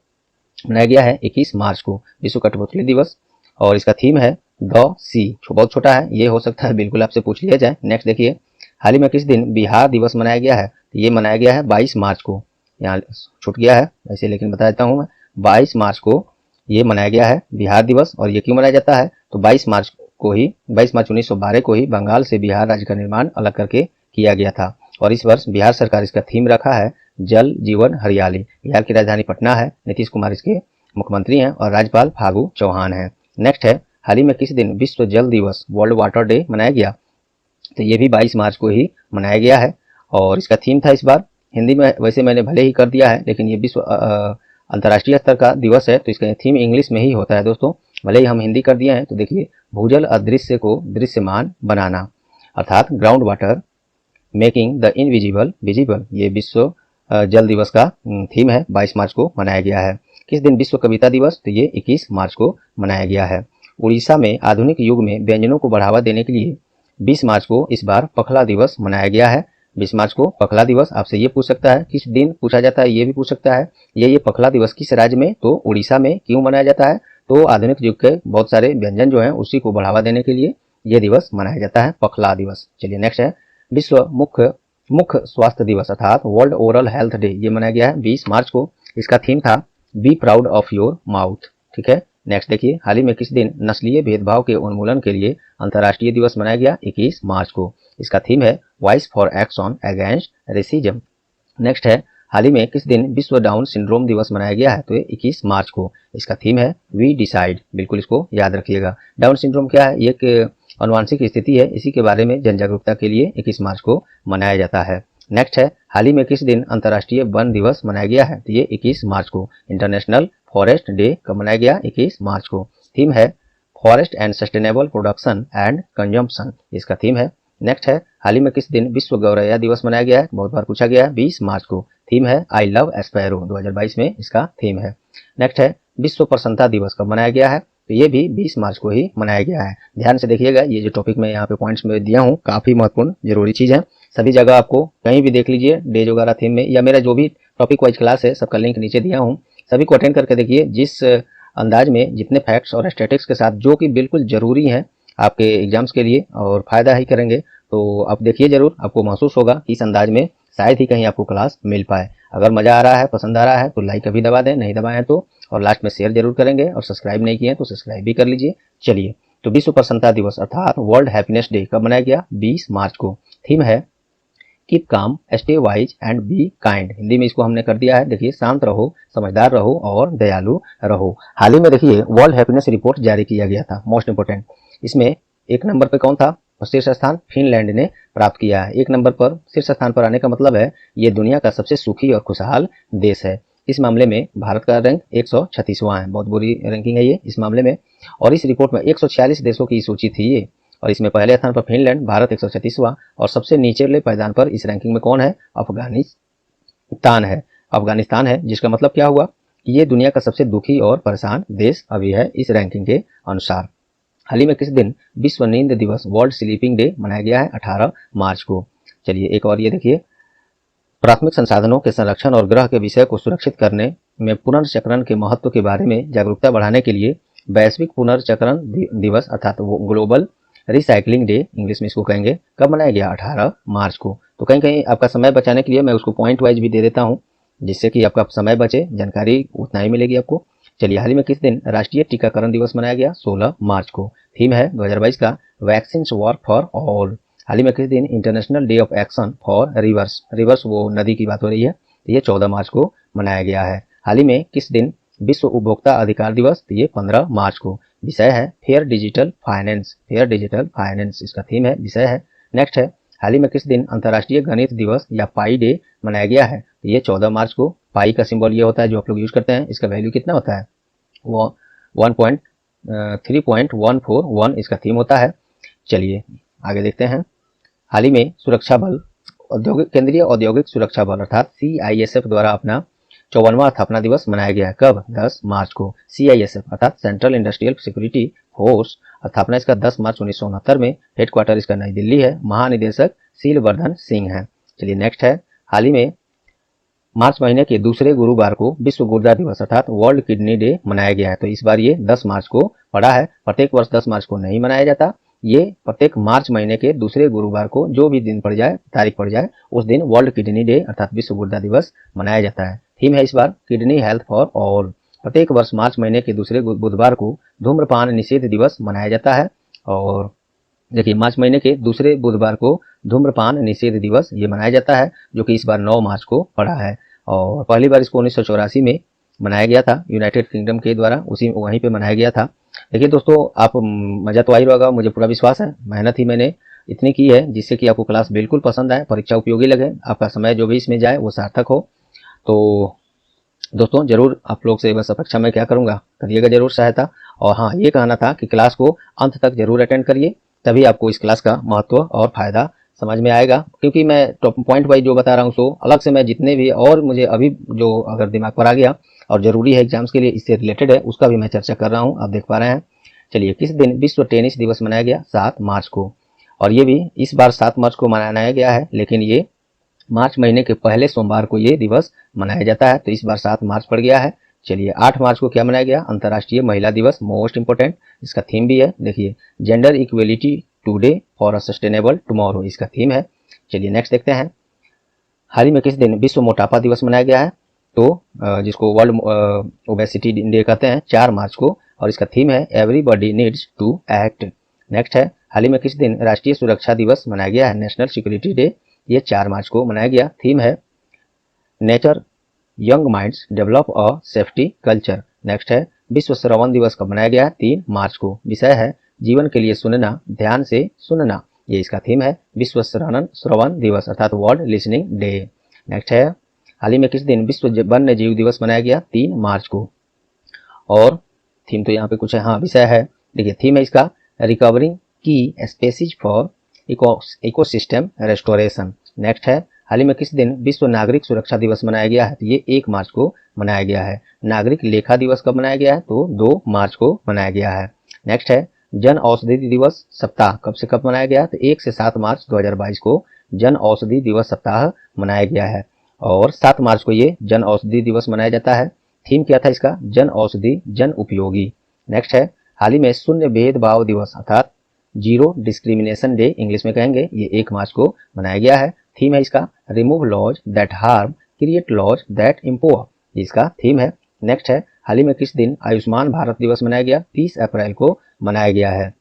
मनाया गया है 21 मार्च को, विश्व कठपुतली दिवस, और इसका थीम है द सी। बहुत छोटा है, ये हो सकता है बिल्कुल आपसे पूछ लिया जाए। नेक्स्ट देखिए, हाल ही में किस दिन बिहार दिवस मनाया गया है? ये मनाया गया है 22 मार्च को। यहाँ छूट गया है वैसे, लेकिन बता देता हूँ मैं, 22 मार्च को ये मनाया गया है बिहार दिवस। और ये क्यों मनाया जाता है? तो 22 मार्च 1912 को ही बंगाल से बिहार राज्य का निर्माण अलग करके किया गया था। और इस वर्ष बिहार सरकार इसका थीम रखा है जल जीवन हरियाली। बिहार की राजधानी पटना है, नीतीश कुमार इसके मुख्यमंत्री हैं और राज्यपाल फागू चौहान हैं। नेक्स्ट है, हाल ही में किस दिन विश्व जल दिवस वर्ल्ड वाटर डे मनाया गया? तो ये भी 22 मार्च को ही मनाया गया है और इसका थीम था इस बार, हिंदी में वैसे मैंने भले ही कर दिया है, लेकिन ये विश्व अंतर्राष्ट्रीय स्तर का दिवस है तो इसका थीम इंग्लिश में ही होता है दोस्तों, भले ही हम हिंदी कर दिए हैं। तो देखिए, भूजल अदृश्य को दृश्यमान बनाना अर्थात ground water making the invisible visible, ये विश्व जल दिवस का थीम है, 22 मार्च को मनाया गया है। किस दिन विश्व कविता दिवस? तो ये 21 मार्च को मनाया गया है। उड़ीसा में आधुनिक युग में व्यंजनों को बढ़ावा देने के लिए 20 मार्च को इस बार पखला दिवस मनाया गया है। 20 मार्च को पखला दिवस, आपसे ये पूछ सकता है किस दिन पूछा जाता है, ये भी पूछ सकता है। ये पखला दिवस किस राज्य में? तो उड़ीसा में। क्यों मनाया जाता है? तो आधुनिक युग के बहुत सारे व्यंजन जो हैं उसी को बढ़ावा देने के लिए ये दिवस मनाया जाता है, पखला दिवस। चलिए नेक्स्ट है, विश्व मुख्य स्वास्थ्य दिवस अर्थात वर्ल्ड ओरल हेल्थ डे ये मनाया गया है 20 मार्च को। इसका थीम था be proud of your mouth. ठीक है, नेक्स्ट देखिए, हाल ही में किस दिन नस्लीय भेदभाव के उन्मूलन के लिए अंतर्राष्ट्रीय दिवस मनाया गया? 21 मार्च को। इसका थीम है voice for action against racism. Next है, हाल ही में किस दिन विश्व डाउन सिंड्रोम दिवस मनाया गया है? तो ये 21 मार्च को। इसका थीम है वी डिसाइड। बिल्कुल इसको याद रखिएगा। डाउन सिंड्रोम क्या है? ये एक अनुवांशिक स्थिति है, इसी के बारे में जन जागरूकता के लिए 21 मार्च को मनाया जाता है। नेक्स्ट है, हाल ही में किस दिन अंतर्राष्ट्रीय वन दिवस मनाया गया है? तो ये 21 मार्च को। इंटरनेशनल फॉरेस्ट डे कब मनाया गया? 21 मार्च को। थीम है forest and sustainable production and consumption, इसका थीम है। नेक्स्ट है, हाल ही में किस दिन विश्व गौरैया दिवस मनाया गया है? बहुत बार पूछा गया है, 20 मार्च को। थीम है आई लव एस्पैरो, 2022 में इसका थीम है। नेक्स्ट है, विश्व प्रसन्नता दिवस कब मनाया गया है? तो ये भी 20 मार्च को ही मनाया गया है। ध्यान से देखिएगा, ये जो टॉपिक मैं यहाँ पे पॉइंट्स में दिया हूँ काफी महत्वपूर्ण जरूरी चीज है। सभी जगह आपको कहीं भी देख लीजिए डेज वगैरह थीम में, या मेरा जो भी टॉपिक वाइज क्लास है सबका लिंक नीचे दिया हूँ, सभी को अटेंड करके देखिए। जिस अंदाज में जितने फैक्ट्स और स्टैटिक्स के साथ जो कि बिल्कुल जरूरी है आपके एग्जाम्स के लिए और फायदा ही करेंगे, तो आप देखिए जरूर, आपको महसूस होगा कि इस अंदाज में शायद ही कहीं आपको क्लास मिल पाए। अगर मजा आ रहा है, पसंद आ रहा है तो लाइक अभी दबा दें, नहीं दबाए हैं तो, और लास्ट में शेयर जरूर करेंगे, और सब्सक्राइब नहीं किए हैं तो सब्सक्राइब भी कर लीजिए। चलिए, तो विश्व प्रसन्नता दिवस अर्थात वर्ल्ड हैप्पीनेस डे कब मनाया गया? 20 मार्च को। थीम है keep calm, stay wise and be kind. Hindi में इसको हमने कर दिया है, देखिए शांत रहो, समझदार रहो और दयालु रहो। हाल ही में देखिए वर्ल्ड हैप्पीनेस रिपोर्ट जारी किया गया था, मोस्ट इंपोर्टेंट। इसमें एक नंबर पे कौन था? शीर्ष स्थान फिनलैंड ने प्राप्त किया है। एक नंबर पर शीर्ष स्थान पर आने का मतलब है ये दुनिया का सबसे सुखी और खुशहाल देश है। इस मामले में भारत का रैंक 136वां है, बहुत बुरी रैंकिंग है ये इस मामले में। और इस रिपोर्ट में 146 देशों की सूची थी ये, और इसमें पहले स्थान पर फिनलैंड, भारत 136वां, और सबसे निचले पायदान पर इस रैंकिंग में कौन है? अफगानिस्तान है। अफगानिस्तान है, जिसका मतलब क्या हुआ? ये दुनिया का सबसे दुखी और परेशान देश अभी है इस रैंकिंग के अनुसार। हाल ही में किस दिन विश्व नींद दिवस वर्ल्ड स्लीपिंग डे मनाया गया है? 18 मार्च को। चलिए एक और ये देखिए, प्राथमिक संसाधनों के संरक्षण और ग्रह के विषय को सुरक्षित करने में पुनर्चक्रण के महत्व के बारे में जागरूकता बढ़ाने के लिए वैश्विक पुनर्चक्रण दिवस अर्थात ग्लोबल रिसाइकलिंग डे इंग्लिश में इसको कहेंगे, कब मनाया गया? 18 मार्च को। तो कहीं कहीं आपका समय बचाने के लिए मैं उसको पॉइंट वाइज भी दे देता हूँ, जिससे कि आपका समय बचे, जानकारी उतना ही मिलेगी आपको। चलिए, हाल ही में किस दिन राष्ट्रीय टीकाकरण दिवस मनाया गया? 16 मार्च को। थीम है 2022 का वैक्सीन वर्क फॉर ऑल। हाल ही में किस दिन international day of action for reverse, reverse वो नदी की बात हो रही है, तो ये 14 मार्च को मनाया गया है। हाल ही में किस दिन विश्व उपभोक्ता अधिकार दिवस? तो ये 15 मार्च को। विषय है fair digital finance, fair digital finance इसका थीम है, विषय है। नेक्स्ट है, हाल ही में किस दिन अंतर्राष्ट्रीय गणित दिवस या पाई डे मनाया गया है? तो ये 14 मार्च को। पाई का सिंबल ये होता है जो आप लोग यूज करते हैं, इसका वैल्यू कितना होता है? वो 3.14 इसका थीम होता है। चलिए आगे देखते हैं। हाल ही में सुरक्षा बल केंद्रीय औद्योगिक सुरक्षा बल अर्थात CISF द्वारा अपना 54वां स्थापना दिवस मनाया गया है, कब? 10 मार्च को। CISF अर्थात सेंट्रल इंडस्ट्रियल सिक्योरिटी फोर्स, स्थापना इसका 10 मार्च 1969 में, हेडक्वार्टर इसका नई दिल्ली है, महानिदेशक शीलवर्धन सिंह है। चलिए नेक्स्ट है, हाल ही में मार्च महीने के दूसरे गुरुवार को विश्व गुर्दा दिवस अर्थात वर्ल्ड किडनी डे मनाया गया है। तो इस बार ये 10 मार्च को पड़ा है, प्रत्येक वर्ष 10 मार्च को नहीं मनाया जाता, ये प्रत्येक मार्च महीने के दूसरे गुरुवार को जो भी दिन पड़ जाए, तारीख पड़ जाए, उस दिन वर्ल्ड किडनी डे अर्थात विश्व गुर्दा दिवस मनाया जाता है। थीम है इस बार किडनी हेल्थ फॉर ऑल। प्रत्येक वर्ष मार्च महीने के दूसरे बुधवार को धूम्रपान निषेध दिवस मनाया जाता है। और देखिए मार्च महीने के दूसरे बुधवार को धूम्रपान निषेध दिवस ये मनाया जाता है, जो कि इस बार 9 मार्च को पड़ा है। और पहली बार इसको 1984 में मनाया गया था यूनाइटेड किंगडम के द्वारा, उसी वहीं पे मनाया गया था। देखिए दोस्तों, आप मजा तो आ ही होगा, मुझे पूरा विश्वास है। मेहनत ही मैंने इतनी की है जिससे कि आपको क्लास बिल्कुल पसंद आए, परीक्षा उपयोगी लगे, आपका समय जो भी इसमें जाए वो सार्थक हो। तो दोस्तों जरूर आप लोग से बस अपेक्षा मैं क्या करूंगा, करिएगा जरूर सहायता। और हाँ, ये कहना था कि क्लास को अंत तक जरूर अटेंड करिए, तभी आपको इस क्लास का महत्व और फायदा समझ में आएगा। क्योंकि मैं टॉप पॉइंट वाइज जो बता रहा हूँ, सो अलग से मैं जितने भी और मुझे अभी जो अगर दिमाग पर आ गया और जरूरी है एग्जाम्स के लिए, इससे रिलेटेड है, उसका भी मैं चर्चा कर रहा हूँ, आप देख पा रहे हैं। चलिए, किस दिन विश्व टेनिस दिवस मनाया गया? 7 मार्च को। और ये भी इस बार 7 मार्च को मनाया गया है, लेकिन ये मार्च महीने के पहले सोमवार को ये दिवस मनाया जाता है, तो इस बार 7 मार्च पड़ गया है। चलिए 8 मार्च को क्या मनाया गया? अंतर्राष्ट्रीय महिला दिवस, मोस्ट इंपोर्टेंट, इसका थीम भी है, देखिए gender equality today for a sustainable tomorrow इसका थीम है। चलिए नेक्स्ट देखते हैं। हाल ही में किस दिन विश्व मोटापा दिवस मनाया गया है? तो जिसको वर्ल्ड ओबेसिटी डे कहते हैं, 4 मार्च को, और इसका थीम है everybody needs to act. Next है, हाल ही में किस दिन राष्ट्रीय सुरक्षा दिवस मनाया गया है? नेशनल सिक्योरिटी डे, ये 4 मार्च को मनाया गया। थीम है nature young minds develop a safety culture. Next है, विश्व श्रवण दिवस कब मनाया गया है? 3 मार्च को। विषय है जीवन के लिए सुनना, ध्यान से सुनना, ये इसका थीम है विश्व श्रवण दिवस अर्थात वर्ल्ड लिसनिंग डे। नेक्स्ट है, हाल ही में किस दिन विश्व वन्य जीव दिवस मनाया गया? 3 मार्च को। और थीम तो यहाँ पे कुछ है, हाँ विषय है, देखिए थीम है इसका रिकवरिंग की species for ecosystem restoration. Next है, हाल ही में किस दिन विश्व नागरिक सुरक्षा दिवस मनाया गया है? तो ये 1 मार्च को मनाया गया है। नागरिक लेखा दिवस कब मनाया गया है? तो 2 मार्च को मनाया गया है। नेक्स्ट है, जन औषधि दिवस सप्ताह कब से कब मनाया गया? तो 1 से 7 मार्च 2022 को जन औषधि दिवस सप्ताह मनाया गया है, और 7 मार्च को ये जन औषधि दिवस मनाया जाता है। थीम क्या था इसका? जन औषधि जन उपयोगी। नेक्स्ट है, हाल ही में शून्य भेदभाव दिवस अर्थात जीरो डिस्क्रिमिनेशन डे इंग्लिश में कहेंगे, ये 1 मार्च को मनाया गया है। थीम है इसका remove laws that harm, create laws that empower, इसका थीम है। नेक्स्ट है, हाल ही में किस दिन आयुष्मान भारत दिवस मनाया गया? 30 अप्रैल को मनाया गया है,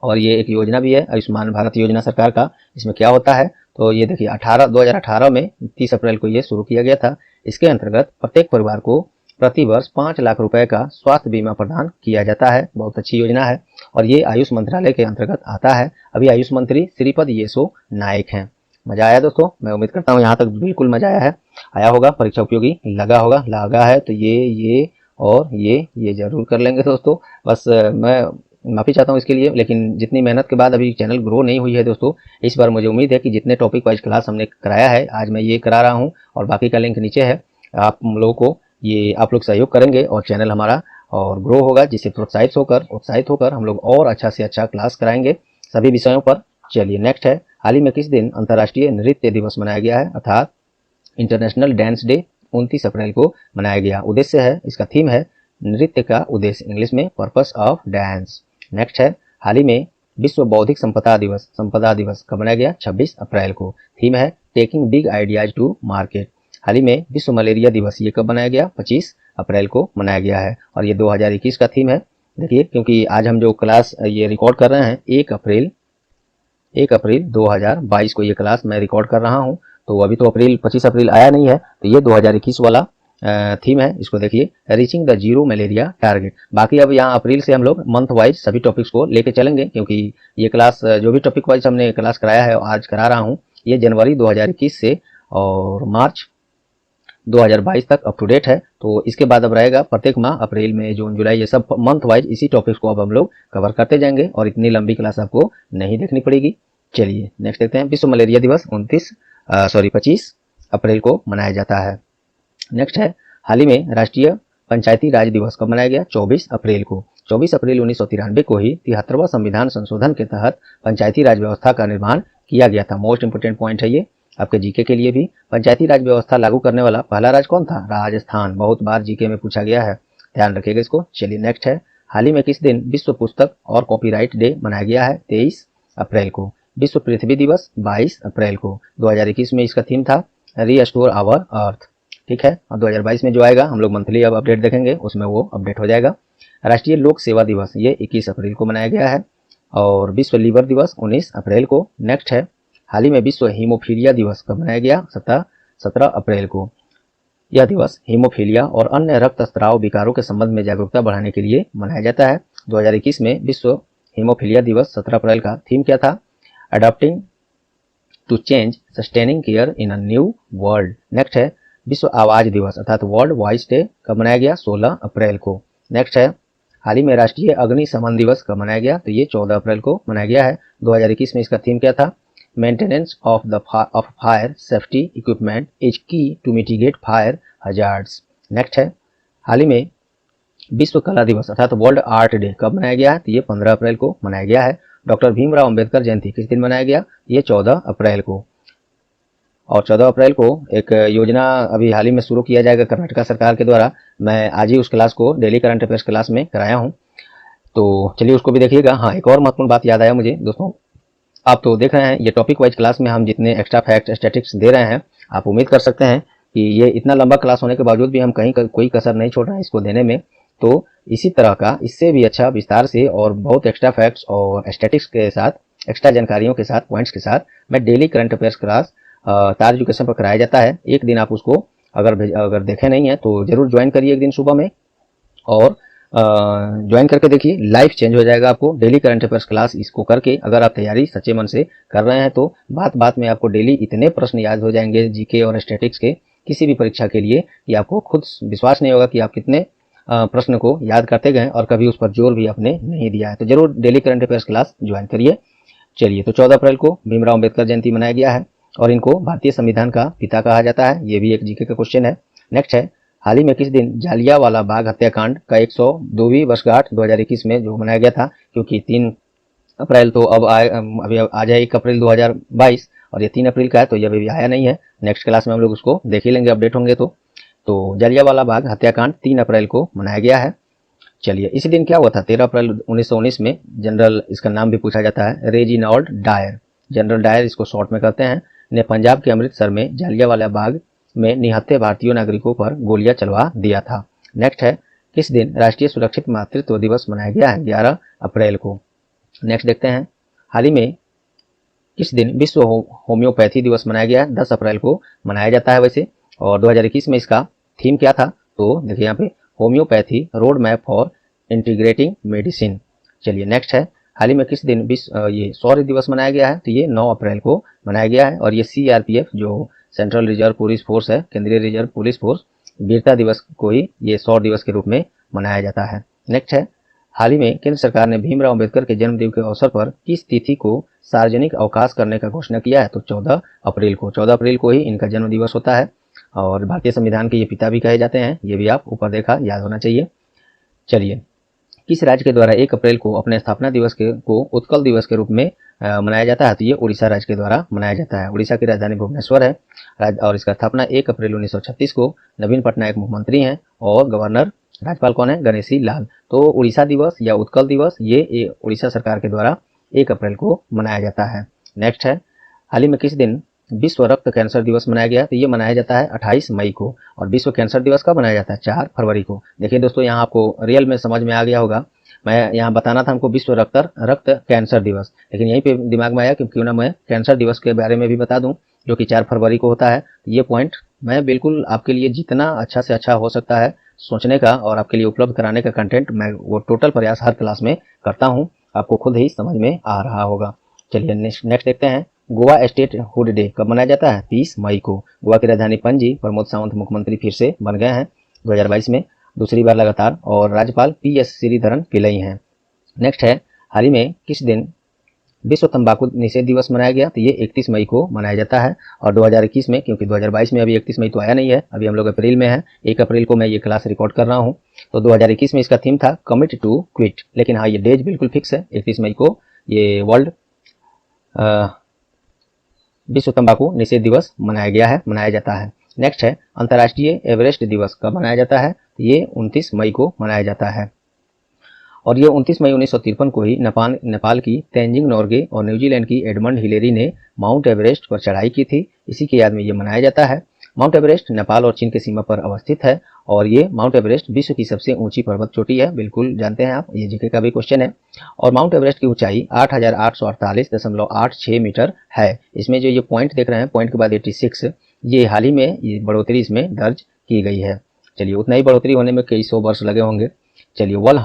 और ये एक योजना भी है आयुष्मान भारत योजना सरकार का। इसमें क्या होता है? तो ये देखिए 2018 में 30 अप्रैल को ये शुरू किया गया था। इसके अंतर्गत प्रत्येक परिवार को प्रति वर्ष 5 लाख रुपए का स्वास्थ्य बीमा प्रदान किया जाता है। बहुत अच्छी योजना है, और ये आयुष मंत्रालय के अंतर्गत आता है। अभी आयुष मंत्री श्रीपद येसो नाइक हैं। मजा आया दोस्तों? मैं उम्मीद करता हूँ यहाँ तक बिल्कुल मजा आया है, आया होगा, परीक्षा उपयोगी लगा होगा। लगा है तो ये और ये जरूर कर लेंगे दोस्तों। बस मैं माफ़ी चाहता हूँ इसके लिए, लेकिन जितनी मेहनत के बाद अभी चैनल ग्रो नहीं हुई है दोस्तों। इस बार मुझे उम्मीद है कि जितने टॉपिक वाइज क्लास हमने कराया है, आज मैं ये करा रहा हूँ, और बाकी का लिंक नीचे है। आप लोगों को ये आप लोग सहयोग करेंगे और चैनल हमारा और ग्रो होगा, जिससे उत्साहित होकर हम लोग और अच्छा से अच्छा क्लास कराएंगे सभी विषयों पर। चलिए नेक्स्ट है, हाल ही में किस दिन अंतर्राष्ट्रीय नृत्य दिवस मनाया गया है? अर्थात इंटरनेशनल डांस डे 29 अप्रैल को मनाया गया। उद्देश्य है, इसका थीम है नृत्य का उद्देश्य, इंग्लिश में पर्पस ऑफ डांस। नेक्स्ट है, हाल ही में विश्व बौद्धिक संपदा दिवस कब मनाया गया? 26 अप्रैल को। थीम है taking big ideas to market. हाल ही में विश्व मलेरिया दिवस ये कब मनाया गया? 25 अप्रैल को मनाया गया है, और ये 2021 का थीम है। देखिए, क्योंकि आज हम जो क्लास ये रिकॉर्ड कर रहे हैं 1 अप्रैल 2022 को ये क्लास मैं रिकॉर्ड कर रहा हूँ, तो अभी तो 25 अप्रैल आया नहीं है, तो ये 2021 वाला थीम है। इसको देखिए, reaching the zero malaria target. बाकी अब यहाँ अप्रैल से हम लोग मंथ वाइज सभी टॉपिक्स को लेके चलेंगे, क्योंकि ये क्लास जो भी टॉपिक वाइज हमने क्लास कराया है और आज करा रहा हूँ, ये जनवरी 2021 से और मार्च 2022 तक अप टू डेट है। तो इसके बाद अब रहेगा प्रत्येक माह, अप्रैल मई जून जुलाई, ये सब मंथ वाइज इसी टॉपिक्स को अब हम लोग कवर करते जाएंगे, और इतनी लंबी क्लास आपको नहीं देखनी पड़ेगी। चलिए नेक्स्ट देखते हैं, विश्व मलेरिया दिवस 25 अप्रैल को मनाया जाता है। नेक्स्ट है, हाल ही में राष्ट्रीय पंचायती राज दिवस कब मनाया गया? 24 अप्रैल को। 24 अप्रैल 1993 को ही 73वां संविधान संशोधन के तहत पंचायती राज व्यवस्था का निर्माण किया गया था। मोस्ट इंपोर्टेंट पॉइंट है ये आपके जीके के लिए भी। पंचायती राज व्यवस्था लागू करने वाला पहला राज्य कौन था? राजस्थान। बहुत बार जीके में पूछा गया है, ध्यान रखिएगा इसको। चलिए नेक्स्ट है, हाल ही में किस दिन विश्व पुस्तक और कॉपीराइट डे मनाया गया है? 23 अप्रैल को। विश्व पृथ्वी दिवस 22 अप्रैल को। 2021 में इसका थीम था रीस्टोर आवर अर्थ, ठीक है। और 2022 में जो आएगा, हम लोग मंथली अब अपडेट देखेंगे, उसमें वो अपडेट हो जाएगा। राष्ट्रीय लोक सेवा दिवस ये 21 अप्रैल को मनाया गया है, और विश्व लीवर दिवस 19 अप्रैल को। नेक्स्ट है, हाल ही में विश्व हीमोफीलिया दिवस कब मनाया गया? 17 अप्रैल को। यह दिवस हीमोफीलिया और अन्य रक्तस्राव विकारों के संबंध में जागरूकता बढ़ाने के लिए मनाया जाता है। 2021 में विश्व हीमोफीलिया दिवस 17 अप्रैल का थीम क्या था? Adopting to change sustaining care in a new world. Next है, विश्व आवाज दिवस अर्थात वर्ल्ड वॉइस डे कब मनाया गया? 16 अप्रैल को। नेक्स्ट है, हाल ही में राष्ट्रीय अग्निशमन दिवस कब मनाया गया? तो ये 14 अप्रैल को मनाया गया है। 2021 में इसका थीम क्या था? Maintenance of fire safety equipment is key to mitigate fire hazards. Next है, हाल ही में विश्व कला दिवस अर्थात वर्ल्ड आर्ट डे कब मनाया गया है? तो ये 15 अप्रैल को मनाया गया है। डॉक्टर भीमराव अंबेडकर जयंती किस दिन मनाया गया? ये 14 अप्रैल को। और 14 अप्रैल को एक योजना अभी हाल ही में शुरू किया जाएगा कर्नाटक सरकार के द्वारा। मैं आज ही उस क्लास को डेली करंट अफेयर्स क्लास में कराया हूँ, तो चलिए उसको भी देखिएगा। हाँ, एक और महत्वपूर्ण बात याद आया मुझे दोस्तों, आप तो देख रहे हैं ये टॉपिक वाइज क्लास में हम जितने एक्स्ट्रा फैक्ट स्टैटिक्स दे रहे हैं, आप उम्मीद कर सकते हैं कि ये इतना लंबा क्लास होने के बावजूद भी हम कहीं कोई कसर नहीं छोड़ रहे हैं इसको देने में। तो इसी तरह का इससे भी अच्छा विस्तार से और बहुत एक्स्ट्रा फैक्ट्स और स्टैटिक्स के साथ, एक्स्ट्रा जानकारियों के साथ, पॉइंट्स के साथ मैं डेली करंट अफेयर्स क्लास तार एजुकेशन पर कराया जाता है। एक दिन आप उसको अगर देखे नहीं है तो जरूर ज्वाइन करिए एक दिन सुबह में, और ज्वाइन करके देखिए, लाइफ चेंज हो जाएगा आपको। डेली करंट अफेयर्स क्लास इसको करके अगर आप तैयारी सच्चे मन से कर रहे हैं तो बात बात में आपको डेली इतने प्रश्न याद हो जाएंगे जीके और स्टैटिक्स के किसी भी परीक्षा के लिए कि आपको खुद विश्वास नहीं होगा कि आप कितने प्रश्न को याद करते गए और कभी उस पर जोर भी आपने नहीं दिया है। तो जरूर daily current affairs class join करिए। चलिए, तो 14 अप्रैल को भीमराव अंबेडकर जयंती मनाया गया है और इनको भारतीय संविधान का पिता कहा जाता है। ये भी एक जीके का क्वेश्चन है। नेक्स्ट है, हाल ही में किस दिन जालियांवाला बाग हत्याकांड का 102वीं वर्षगांठ 2021 में जो मनाया गया था, क्योंकि 3 अप्रैल तो अभी आ जाए 1 अप्रैल 2022 और ये 3 अप्रैल का है तो ये अभी आया नहीं है। नेक्स्ट क्लास में हम लोग उसको देख ही लेंगे, अपडेट होंगे तो जालियांवाला बाग हत्याकांड 3 अप्रैल को मनाया गया है। चलिए, इसी दिन क्या हुआ था 13 अप्रैल 1919 में, जनरल, इसका नाम भी पूछा जाता है रेजिनाल्ड डायर, जनरल डायर इसको शॉर्ट में कहते हैं, ने पंजाब के अमृतसर में जालियांवाला बाग में निहत्थे भारतीय नागरिकों पर गोलियां चलवा दिया था। नेक्स्ट है, किस दिन राष्ट्रीय सुरक्षित मातृत्व दिवस मनाया गया है? 11 अप्रैल को। नेक्स्ट देखते हैं, हाल ही में किस दिन विश्व होम्योपैथी दिवस मनाया गया है? 10 अप्रैल को मनाया जाता है वैसे, और 2021 में इसका थीम क्या था? तो देखिए यहाँ पे homeopathy road map for integrating medicine. चलिए, नेक्स्ट है, हाल ही में किस दिन ये शौर्य दिवस मनाया गया है? तो ये 9 अप्रैल को मनाया गया है और ये सीआरपीएफ जो सेंट्रल रिजर्व पुलिस फोर्स है, केंद्रीय रिजर्व पुलिस फोर्स, वीरता दिवस को ही ये शौर्य दिवस के रूप में मनाया जाता है। नेक्स्ट है, हाल ही में केंद्र सरकार ने भीमराव अंबेडकर के जन्मदिन के अवसर पर किस तिथि को सार्वजनिक अवकाश करने का घोषणा किया है? तो 14 अप्रैल को। 14 अप्रैल को ही इनका जन्म दिवस होता है और भारतीय संविधान के ये पिता भी कहे जाते हैं। ये भी आप ऊपर देखा, याद होना चाहिए। चलिए, किस राज्य के द्वारा 1 अप्रैल को अपने स्थापना दिवस को उत्कल दिवस के रूप में मनाया जाता है? तो ये उड़ीसा राज्य के द्वारा मनाया जाता है। उड़ीसा की राजधानी भुवनेश्वर है और इसका स्थापना 1 अप्रैल 1936 को नवीन पटनायक मुख्यमंत्री हैं और गवर्नर राज्यपाल कौन है? गणेशी लाल। तो उड़ीसा दिवस या उत्कल दिवस ये उड़ीसा सरकार के द्वारा 1 अप्रैल को मनाया जाता है। नेक्स्ट है, हाल ही में किस दिन विश्व रक्त कैंसर दिवस मनाया गया? तो ये मनाया जाता है 28 मई को। और विश्व कैंसर दिवस कब मनाया जाता है? 4 फरवरी को। देखिए दोस्तों, यहाँ आपको रियल में समझ में आ गया होगा। मैं यहाँ बताना था हमको विश्व रक्त कैंसर दिवस, लेकिन यहीं पे दिमाग में आया कि क्यों ना मैं कैंसर दिवस के बारे में भी बता दूं, जो कि 4 फरवरी को होता है। ये पॉइंट मैं बिल्कुल आपके लिए जितना अच्छा से अच्छा हो सकता है सोचने का और आपके लिए उपलब्ध कराने का कंटेंट मैं वो टोटल प्रयास हर क्लास में करता हूँ, आपको खुद ही समझ में आ रहा होगा। चलिए, नेक्स्ट देखते हैं, गोवा स्टेट हुड डे कब मनाया जाता है? 30 मई को। गोवा की राजधानी पणजी, प्रमोद सावंत मुख्यमंत्री फिर से बन गए हैं 2022 में, दूसरी बार लगातार, और राज्यपाल PS श्रीधरन पिल्लई हैं। नेक्स्ट है, हाल ही में किस दिन विश्व तंबाकू निषेध दिवस मनाया गया? तो ये 31 मई को मनाया जाता है। और 2021 में, क्योंकि 2022 में अभी 31 मई तो आया नहीं है, अभी हम लोग अप्रैल में है, 1 अप्रैल को मैं ये क्लास रिकॉर्ड कर रहा हूँ, तो 2021 में इसका थीम था कमिट टू क्विट। लेकिन हाँ, ये डेज बिल्कुल फिक्स है, 31 मई को ये वर्ल्ड विश्व तंबाकू निषेध दिवस मनाया जाता है। नेक्स्ट है, अंतर्राष्ट्रीय एवरेस्ट दिवस कब मनाया जाता है? ये 29 मई को मनाया जाता है और ये 29 मई 1953 को ही नेपाल की तेंजिंग नोर्गे और न्यूजीलैंड की एडमंड हिलेरी ने माउंट एवरेस्ट पर चढ़ाई की थी। इसी की याद में ये मनाया जाता है। माउंट एवरेस्ट नेपाल और चीन की सीमा पर अवस्थित है और ये माउंट एवरेस्ट विश्व की सबसे ऊंची पर्वत चोटी है, बिल्कुल जानते हैं आप, ये जीके का भी क्वेश्चन है। और माउंट एवरेस्ट की ऊंचाई 8848.86 मीटर है। इसमें जो ये पॉइंट देख रहे हैं, पॉइंट के बाद 86, ये हाल ही में ये बढ़ोतरी इसमें दर्ज की गई है। चलिए, उतना ही बढ़ोतरी होने में कई सौ वर्ष लगे होंगे। चलिए, वर्ल्ड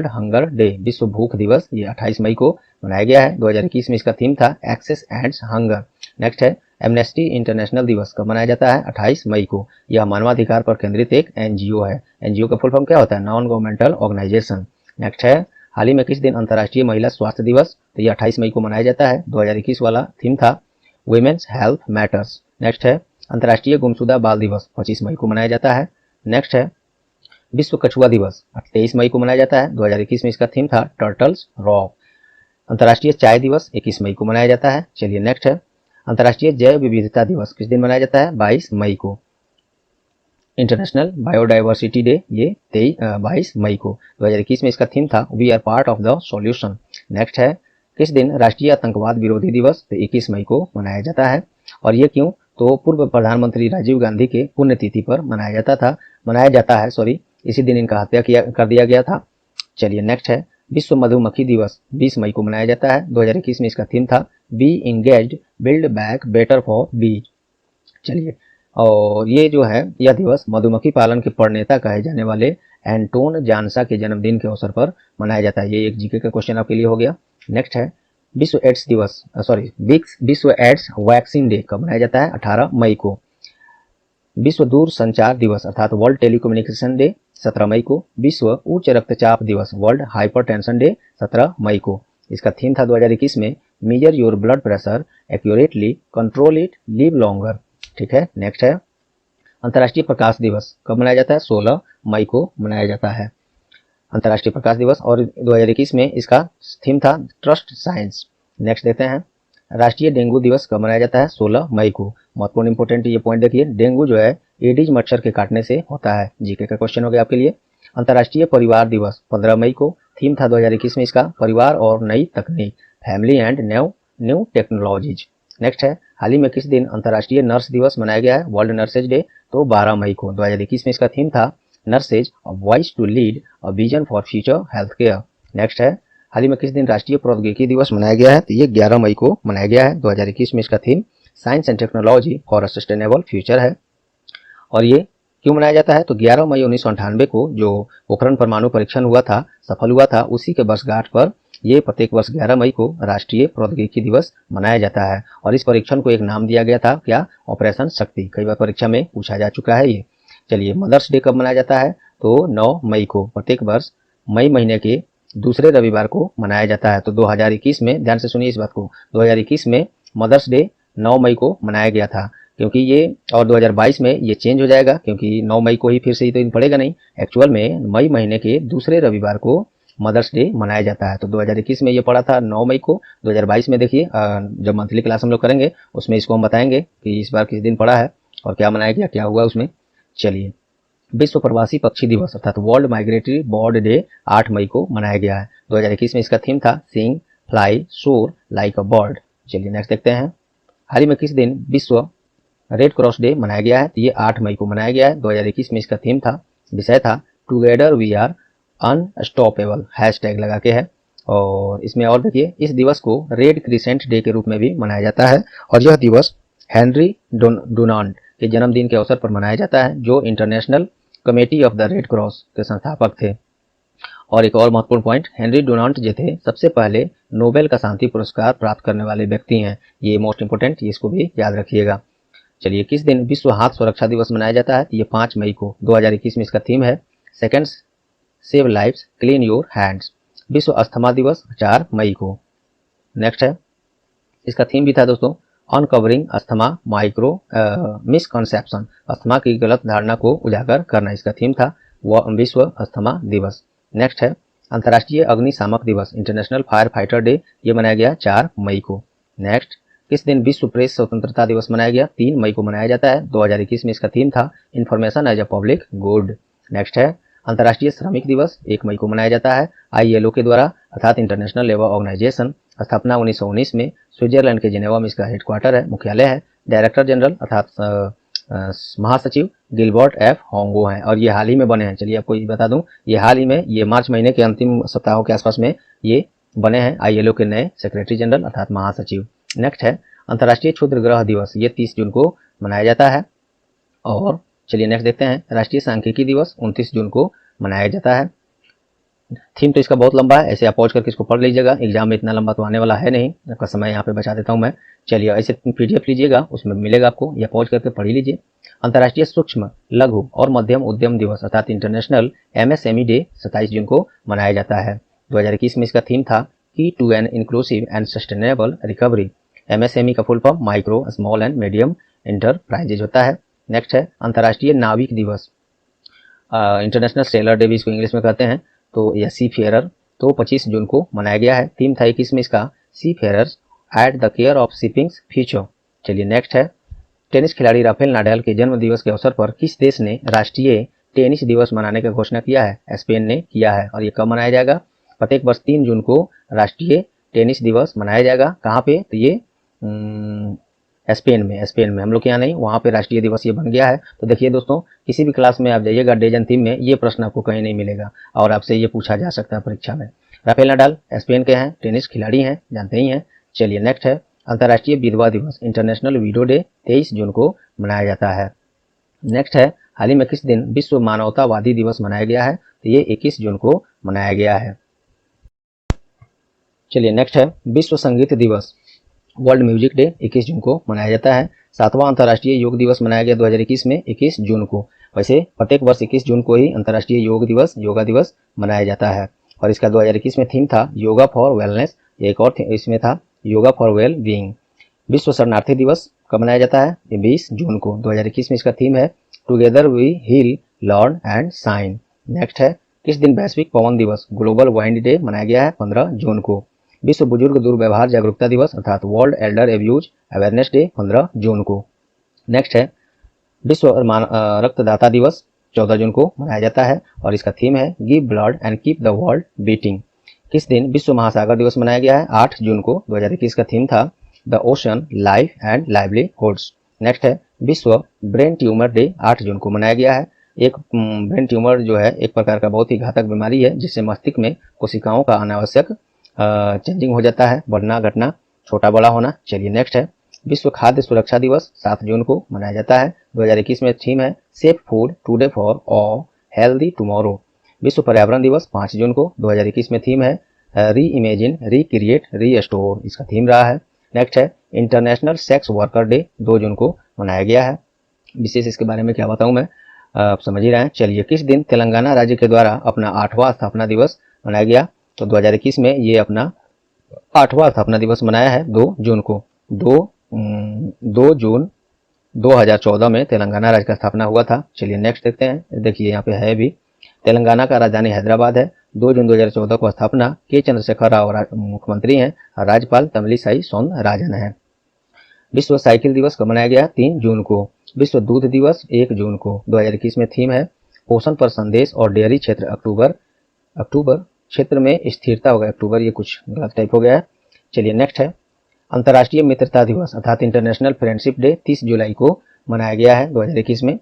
हंगर डे विश्व भूख दिवस, ये 28 मई को मनाया गया है। 2021 में इसका थीम था एक्सेस एंड्स हंगर। नेक्स्ट है, एमनेस्टी इंटरनेशनल दिवस कब मनाया जाता है? 28 मई को। यह मानवाधिकार पर केंद्रित एक NGO है। NGO का फुल फॉर्म क्या होता है? Non governmental organisation. नेक्स्ट है, हाल ही में किस दिन अंतर्राष्ट्रीय महिला स्वास्थ्य दिवस? तो ये 28 मई को मनाया जाता है। 2021 वाला थीम था वुमेन्स हेल्थ मैटर्स। नेक्स्ट है, अंतर्राष्ट्रीय गुमशुदा बाल दिवस 25 मई को मनाया जाता है। नेक्स्ट है, विश्व कछुआ दिवस 23 मई को मनाया जाता है। 2021 में इसका थीम था टर्टल्स रॉक। अंतर्राष्ट्रीय चाय दिवस 21 मई को मनाया जाता है। चलिए, नेक्स्ट है, अंतर्राष्ट्रीय जैव विविधता दिवस किस दिन मनाया जाता है? 22 मई को। इंटरनेशनल बायोडाइवर्सिटी डे ये 22 मई को। 2021 में इसका थीम था we are part of the solution. Next है, किस दिन राष्ट्रीय आतंकवाद विरोधी दिवस? तो 21 मई को मनाया जाता है। और ये क्यों? तो पूर्व प्रधानमंत्री राजीव गांधी के पुण्यतिथि पर मनाया जाता है इसी दिन इनका हत्या कर दिया गया था। चलिए नेक्स्ट है विश्व मधुमक्खी दिवस 20 मई को मनाया जाता है। 2021 में इसका थीम था be engaged build back better for bees. चलिए, और ये जो है यह दिवस मधुमक्खी पालन के प्रणेता कहे जाने वाले एंटोन जानसा के जन्मदिन के अवसर पर मनाया जाता है। ये एक जीके का क्वेश्चन आपके लिए हो गया। नेक्स्ट है विश्व एड्स वैक्सीन डे कब मनाया जाता है? 18 मई को। विश्व दूर संचार दिवस अर्थात वर्ल्ड टेलीकम्युनिकेशन डे 17 मई को। विश्व उच्च रक्तचाप दिवस वर्ल्ड हाइपरटेंशन डे 17 मई को। इसका थीम था 2021 में major your blood pressure accurately, control it, live longer. ठीक है, नेक्स्ट है अंतर्राष्ट्रीय प्रकाश दिवस कब मनाया जाता है? 16 मई को मनाया जाता है अंतर्राष्ट्रीय प्रकाश दिवस, और 2021 में इसका थीम था ट्रस्ट साइंस। नेक्स्ट देखते हैं राष्ट्रीय डेंगू दिवस कब मनाया जाता है? 16 मई को। महत्वपूर्ण इंपोर्टेंट ये पॉइंट देखिए, डेंगू जो है एडिज मच्छर के काटने से होता है। जीके का क्वेश्चन हो गया आपके लिए। अंतर्राष्ट्रीय परिवार दिवस 15 मई को। थीम था 2021 में इसका परिवार और नई तकनीक, family and new technologies. Next है हाल ही में किस दिन अंतर्राष्ट्रीय नर्स दिवस मनाया गया है? वर्ल्ड नर्सेज डे, तो 12 मई को। 2021 में इसका थीम था nurses a voice to lead a vision for future health care. Next है हाल ही में किस दिन राष्ट्रीय प्रौद्योगिकी दिवस मनाया गया है? तो ये 11 मई को मनाया गया है। 2021 में इसका theme science and technology for a sustainable future है। और ये क्यों मनाया जाता है? तो 11 मई 1998 को जो पोखरण परमाणु परीक्षण हुआ था, सफल हुआ था, उसी के वर्षगांठ पर ये प्रत्येक वर्ष 11 मई को राष्ट्रीय प्रौद्योगिकी दिवस मनाया जाता है। और इस परीक्षण को एक नाम दिया गया था, क्या? ऑपरेशन शक्ति। कई बार परीक्षा में पूछा जा चुका है ये। चलिए मदर्स डे कब मनाया जाता है? तो 9 मई को। प्रत्येक वर्ष मई महीने के दूसरे रविवार को मनाया जाता है। तो 2021 में, ध्यान से सुनिए इस बात को, 2021 में मदर्स डे 9 मई को मनाया गया था, क्योंकि ये, और 2022 में ये चेंज हो जाएगा, क्योंकि 9 मई को ही फिर से ही तो दिन पड़ेगा नहीं। एक्चुअल में मई महीने के दूसरे रविवार को मदर्स डे मनाया जाता है। तो 2021 में ये पड़ा था 9 मई को। 2022 में देखिए जब मंथली क्लास हम लोग करेंगे उसमें इसको हम बताएंगे कि इस बार किस दिन पड़ा है और क्या मनाया गया, क्या हुआ उसमें। चलिए विश्व प्रवासी पक्षी दिवस अर्थात वर्ल्ड माइग्रेटरी बर्ड डे 8 मई को मनाया गया है। 2021 में इसका थीम था सिंग फ्लाई सोर लाइक अ बर्ड। चलिए नेक्स्ट देखते हैं हाल ही में किस दिन विश्व रेड क्रॉस डे मनाया गया है? तो ये 8 मई को मनाया गया है। 2021 में इसका थीम था, विषय था together we are unstoppable, hashtag लगा के है। और इसमें और देखिए इस दिवस को रेड क्रिसेंट डे के रूप में भी मनाया जाता है, और यह दिवस हेनरी डुनांट के जन्मदिन के अवसर पर मनाया जाता है, जो international committee of the red cross के संस्थापक थे। और एक और महत्वपूर्ण पॉइंट, हेनरी डुनांट जो थे सबसे पहले नोबेल का शांति पुरस्कार प्राप्त करने वाले व्यक्ति हैं। ये मोस्ट इंपोर्टेंट, इसको भी याद रखिएगा। चलिए किस दिन विश्व हाथ सुरक्षा दिवस मनाया जाता है? ये 5 मई को। 2021 में इसका थीम है seconds save lives clean your hands. विश्व अस्थमा दिवस 4 मई को। नेक्स्ट है इसका थीम भी था दोस्तों uncovering asthma micro misconception, asthma की गलत धारणा को उजागर करना, इसका थीम था विश्व अस्थमा दिवस। नेक्स्ट है अंतर्राष्ट्रीय अग्निशामक दिवस इंटरनेशनल फायर फाइटर डे, ये मनाया गया 4 मई को। नेक्स्ट किस दिन विश्व प्रेस स्वतंत्रता दिवस मनाया गया? 3 मई को मनाया जाता है। 2021 में इसका थीम था information as a public good. Next है अंतर्राष्ट्रीय श्रमिक दिवस 1 मई को मनाया जाता है। ILO के द्वारा अर्थात इंटरनेशनल लेबर ऑर्गेनाइजेशन, स्थापना 1919 में, स्विट्जरलैंड के जिनेवा में इसका हेडक्वार्टर है, मुख्यालय है। डायरेक्टर जनरल अर्थात महासचिव गिलबर्ट F होंगो हैं, और ये हाल ही में बने हैं। चलिए आपको ये बता दूं, ये हाल ही में, ये मार्च महीने के अंतिम सप्ताहों के आसपास में ये बने हैं ILO के नए सेक्रेटरी जनरल अर्थात महासचिव। नेक्स्ट है अंतर्राष्ट्रीय क्षुद्र ग्रह दिवस, ये 30 जून को मनाया जाता है। और चलिए नेक्स्ट देखते हैं राष्ट्रीय सांख्यिकी दिवस 29 जून को मनाया जाता है। थीम तो इसका बहुत लंबा है, ऐसे आप पहुंच करके इसको पढ़ लीजिएगा, एग्जाम में इतना लंबा तो आने वाला है नहीं, आपका समय यहाँ पे बचा देता हूँ मैं। चलिए ऐसे PDF लीजिएगा, उसमें मिलेगा आपको, या पहुंच करके पढ़ लीजिए। अंतर्राष्ट्रीय सूक्ष्म लघु और मध्यम उद्यम दिवस अर्थात इंटरनेशनल MSME डे 27 जून को मनाया जाता है। 2021 में इसका थीम था key to an inclusive and sustainable recovery. MSME का full form micro small and medium enterprises होता है। नेक्स्ट है अंतर्राष्ट्रीय नाविक दिवस, इंटरनेशनल सेलर डे भी इसको इंग्लिश में कहते हैं, तो यह सी फेयरर, तो 25 जून को मनाया गया है। थीम था 21 में इसका seafarers at the care of shipping's future. चलिए नेक्स्ट है टेनिस खिलाड़ी राफेल नाडाल के जन्म दिवस के अवसर पर किस देश ने राष्ट्रीय टेनिस दिवस मनाने का घोषणा किया है? स्पेन ने किया है। और ये कब मनाया जाएगा? प्रत्येक वर्ष 3 जून को राष्ट्रीय टेनिस दिवस मनाया जाएगा। कहाँ पे? तो ये स्पेन में हम लोग के यहाँ नहीं, वहाँ पे राष्ट्रीय दिवस ये बन गया है। तो देखिए दोस्तों, किसी भी क्लास में आप जाइएगा डेज एंड थीम में, ये प्रश्न आपको कहीं नहीं मिलेगा और आपसे ये पूछा जा सकता है परीक्षा में। राफेल नडाल स्पेन के हैं, टेनिस खिलाड़ी हैं, जानते ही हैं। चलिए नेक्स्ट है अंतर्राष्ट्रीय विधवा दिवस, इंटरनेशनल विडो डे 23 जून को मनाया जाता है। नेक्स्ट है हाल ही में किस दिन विश्व मानवतावादी दिवस मनाया गया है, तो ये 21 जून को मनाया गया है। चलिए नेक्स्ट है विश्व संगीत दिवस, वर्ल्ड म्यूजिक डे 21 जून को मनाया जाता है। 7वां अंतर्राष्ट्रीय योग दिवस मनाया गया 2021 में 21 जून को। वैसे प्रत्येक वर्ष 21 जून को ही अंतर्राष्ट्रीय योग दिवस, योगा दिवस मनाया जाता है। और इसका 2021 में थीम था योगा फॉर वेलनेस, एक और इसमें था योगा फॉर वेल बीइंग। विश्व शरणार्थी दिवस कब मनाया जाता है, ये 20 जून को। 2021 में इसका थीम है together we heal learn and shine. Next है किस दिन वैश्विक पवन दिवस, ग्लोबल वाइंड डे मनाया गया है 15 जून को। विश्व बुजुर्ग दुर्व्यवहार जागरूकता दिवस अर्थात world Elder abuse awareness day 15 जून को। नेक्स्ट है विश्व रक्तदाता दिवस 14 जून को मनाया जाता है और इसका थीम है give blood and keep the world beating. किस दिन विश्व महासागर दिवस मनाया गया है, 8 जून को। 2021 का थीम था the ocean life and livelihoods. Next है विश्व ब्रेन ट्यूमर डे 8 जून को मनाया गया है। एक ब्रेन ट्यूमर जो है एक प्रकार का बहुत ही घातक बीमारी है जिससे मस्तिष्क में कोशिकाओं का अनावश्यक चेंजिंग हो जाता है, बढ़ना घटना, छोटा बड़ा होना। चलिए नेक्स्ट है विश्व खाद्य सुरक्षा दिवस 7 जून को मनाया जाता है। 2021 में थीम है safe food today for a healthy tomorrow. विश्व पर्यावरण दिवस 5 जून को। 2021 में थीम है री इमेजिन रिक्रिएट रीस्टोर, इसका थीम रहा है। नेक्स्ट है इंटरनेशनल सेक्स वर्कर डे 2 जून को मनाया गया है। विशेष इसके बारे में क्या बताऊं मैं, आप समझ ही रहे हैं। चलिए किस दिन तेलंगाना राज्य के द्वारा अपना 8वां स्थापना दिवस मनाया गया, तो 2021 में ये अपना 8वां स्थापना दिवस मनाया है 2 जून को। 2 जून 2014 में तेलंगाना राज्य का स्थापना हुआ था। चलिए नेक्स्ट देखते हैं, देखिए यहाँ पे है भी, तेलंगाना का राजधानी हैदराबाद है। 2 जून 2014 को स्थापना के चंद्रशेखर राव मुख्यमंत्री हैं, राज्यपाल तमिलिसाई सौंदरराजन है। विश्व साइकिल दिवस कब मनाया गया, 3 जून को। विश्व दूध दिवस 1 जून को। 2021 में थीम है पोषण पर संदेश और डेयरी क्षेत्र अक्टूबर क्षेत्र में स्थिरता हो गया, अक्टूबर ये कुछ गलत टाइप हो गया है। चलिए नेक्स्ट है अंतर्राष्ट्रीय मित्रता दिवस अर्थात इंटरनेशनल फ्रेंडशिप डे 30 जुलाई को मनाया गया है 2021 में।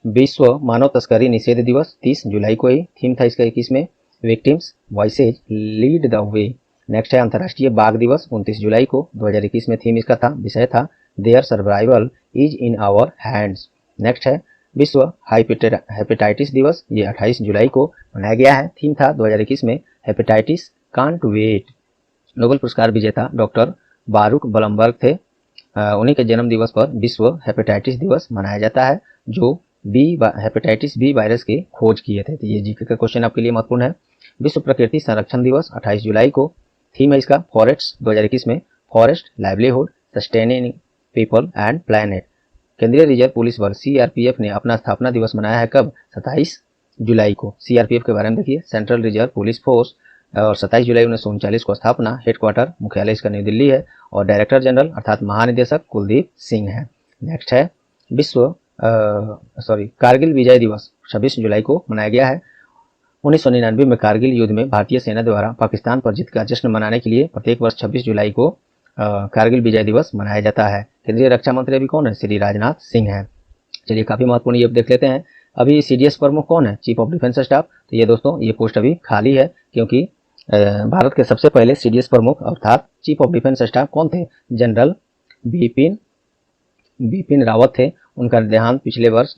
विश्व मानव तस्करी निषेध दिवस 30 जुलाई को ही, थीम था इसका 21 में victims voices lead the way. Next है अंतर्राष्ट्रीय बाघ दिवस 29 जुलाई को। 2021 में थीम इसका था, विषय था their survival is in our hands. Next है विश्व हेपेटाइटिस दिवस, ये 28 जुलाई को मनाया गया है। थीम था 2021 में हेपेटाइटिस कांट वेट। नोबेल पुरस्कार विजेता डॉक्टर बारूक बलमबर्ग थे, उन्हीं के जन्म दिवस पर विश्व हेपेटाइटिस दिवस मनाया जाता है, जो हेपेटाइटिस बी वायरस की खोज किए थे। तो ये जीके का क्वेश्चन आपके लिए महत्वपूर्ण है। विश्व प्रकृति संरक्षण दिवस 28 जुलाई को। थीम है इसका फॉरेस्ट, 2021 में forest livelihood sustaining people and planet. केंद्रीय रिजर्व पुलिस बल सीआरपीएफ ने अपना स्थापना दिवस मनाया है कब, 27 जुलाई को। सीआरपीएफ के बारे में देखिए, सेंट्रल रिजर्व पुलिस फोर्स, और 27 जुलाई 1939 को स्थापना, हेडक्वार्टर मुख्यालय इसका नई दिल्ली है और डायरेक्टर जनरल अर्थात महानिदेशक कुलदीप सिंह है। नेक्स्ट है कारगिल विजय दिवस 26 जुलाई को मनाया गया है। 1999 में कारगिल युद्ध में भारतीय सेना द्वारा पाकिस्तान पर जीत का जश्न मनाने के लिए प्रत्येक वर्ष 26 जुलाई को कारगिल विजय दिवस मनाया जाता है। केंद्रीय रक्षा मंत्री अभी कौन है, श्री राजनाथ सिंह है। चलिए काफी महत्वपूर्ण ये देख लेते हैं। अभी सीडीएस प्रमुख कौन है, चीफ ऑफ डिफेंस स्टाफ। तो ये दोस्तों ये पोस्ट अभी खाली है, क्योंकि भारत के सबसे पहले सीडीएस प्रमुख अर्थात चीफ ऑफ डिफेंस स्टाफ कौन थे, जनरल बिपिन रावत थे। उनका देहांत पिछले वर्ष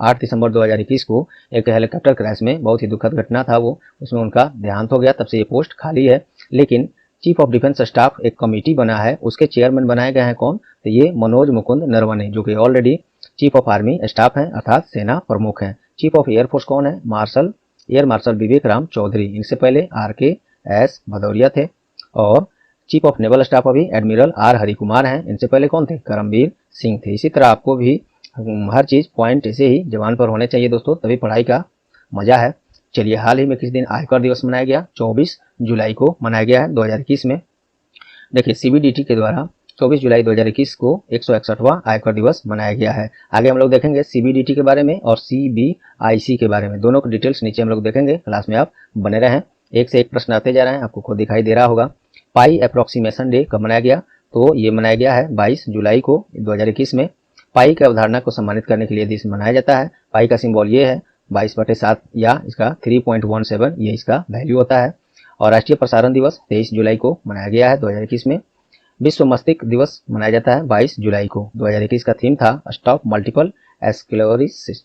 8 दिसंबर 2021 को एक हेलीकॉप्टर क्रैश में, बहुत ही दुखद घटना था वो, उसमें उनका देहांत हो गया, तब से ये पोस्ट खाली है। लेकिन चीफ ऑफ डिफेंस स्टाफ एक कमेटी बना है, उसके चेयरमैन बनाए गए हैं कौन, तो ये मनोज मुकुंद नरवणे, जो कि already chief of army staff हैं अर्थात सेना प्रमुख हैं। चीफ ऑफ एयरफोर्स कौन है, एयर मार्शल विवेक राम चौधरी, इनसे पहले RKS भदौरिया थे। और चीफ ऑफ नेवल स्टाफ अभी एडमिरल R हरिकुमार हैं, इनसे पहले कौन थे, करमबीर सिंह थे। इसी तरह आपको भी हर चीज पॉइंट ऐसे ही जवान पर होने चाहिए दोस्तों, तभी पढ़ाई का मजा है। चलिए हाल ही में किस दिन आयकर दिवस मनाया गया, 24 जुलाई को मनाया गया है 2021 में। देखिए CBDT के द्वारा 24 जुलाई 2021 को 161वां आयकर दिवस मनाया गया है। आगे हम लोग देखेंगे CBDT के बारे में और CBIC के बारे में, दोनों की डिटेल्स नीचे हम लोग देखेंगे। क्लास में आप बने रहें, एक से एक प्रश्न आते जा रहे हैं, आपको खुद दिखाई दे रहा होगा। पाई अप्रोक्सीमेशन डे कब मनाया गया, तो ये मनाया गया है 22 जुलाई को 2021 में। पाई की अवधारणा को सम्मानित करने के लिए दिवस मनाया जाता है। पाई का सिंबल ये है 22/7 या इसका 3.17 ये इसका वैल्यू होता है। और राष्ट्रीय प्रसारण दिवस 23 जुलाई को मनाया गया है 2021 में। विश्व मस्तिष्क दिवस मनाया जाता है 22 जुलाई को। 2021 का थीम था स्टॉप मल्टीपल स्क्लेरोसिस।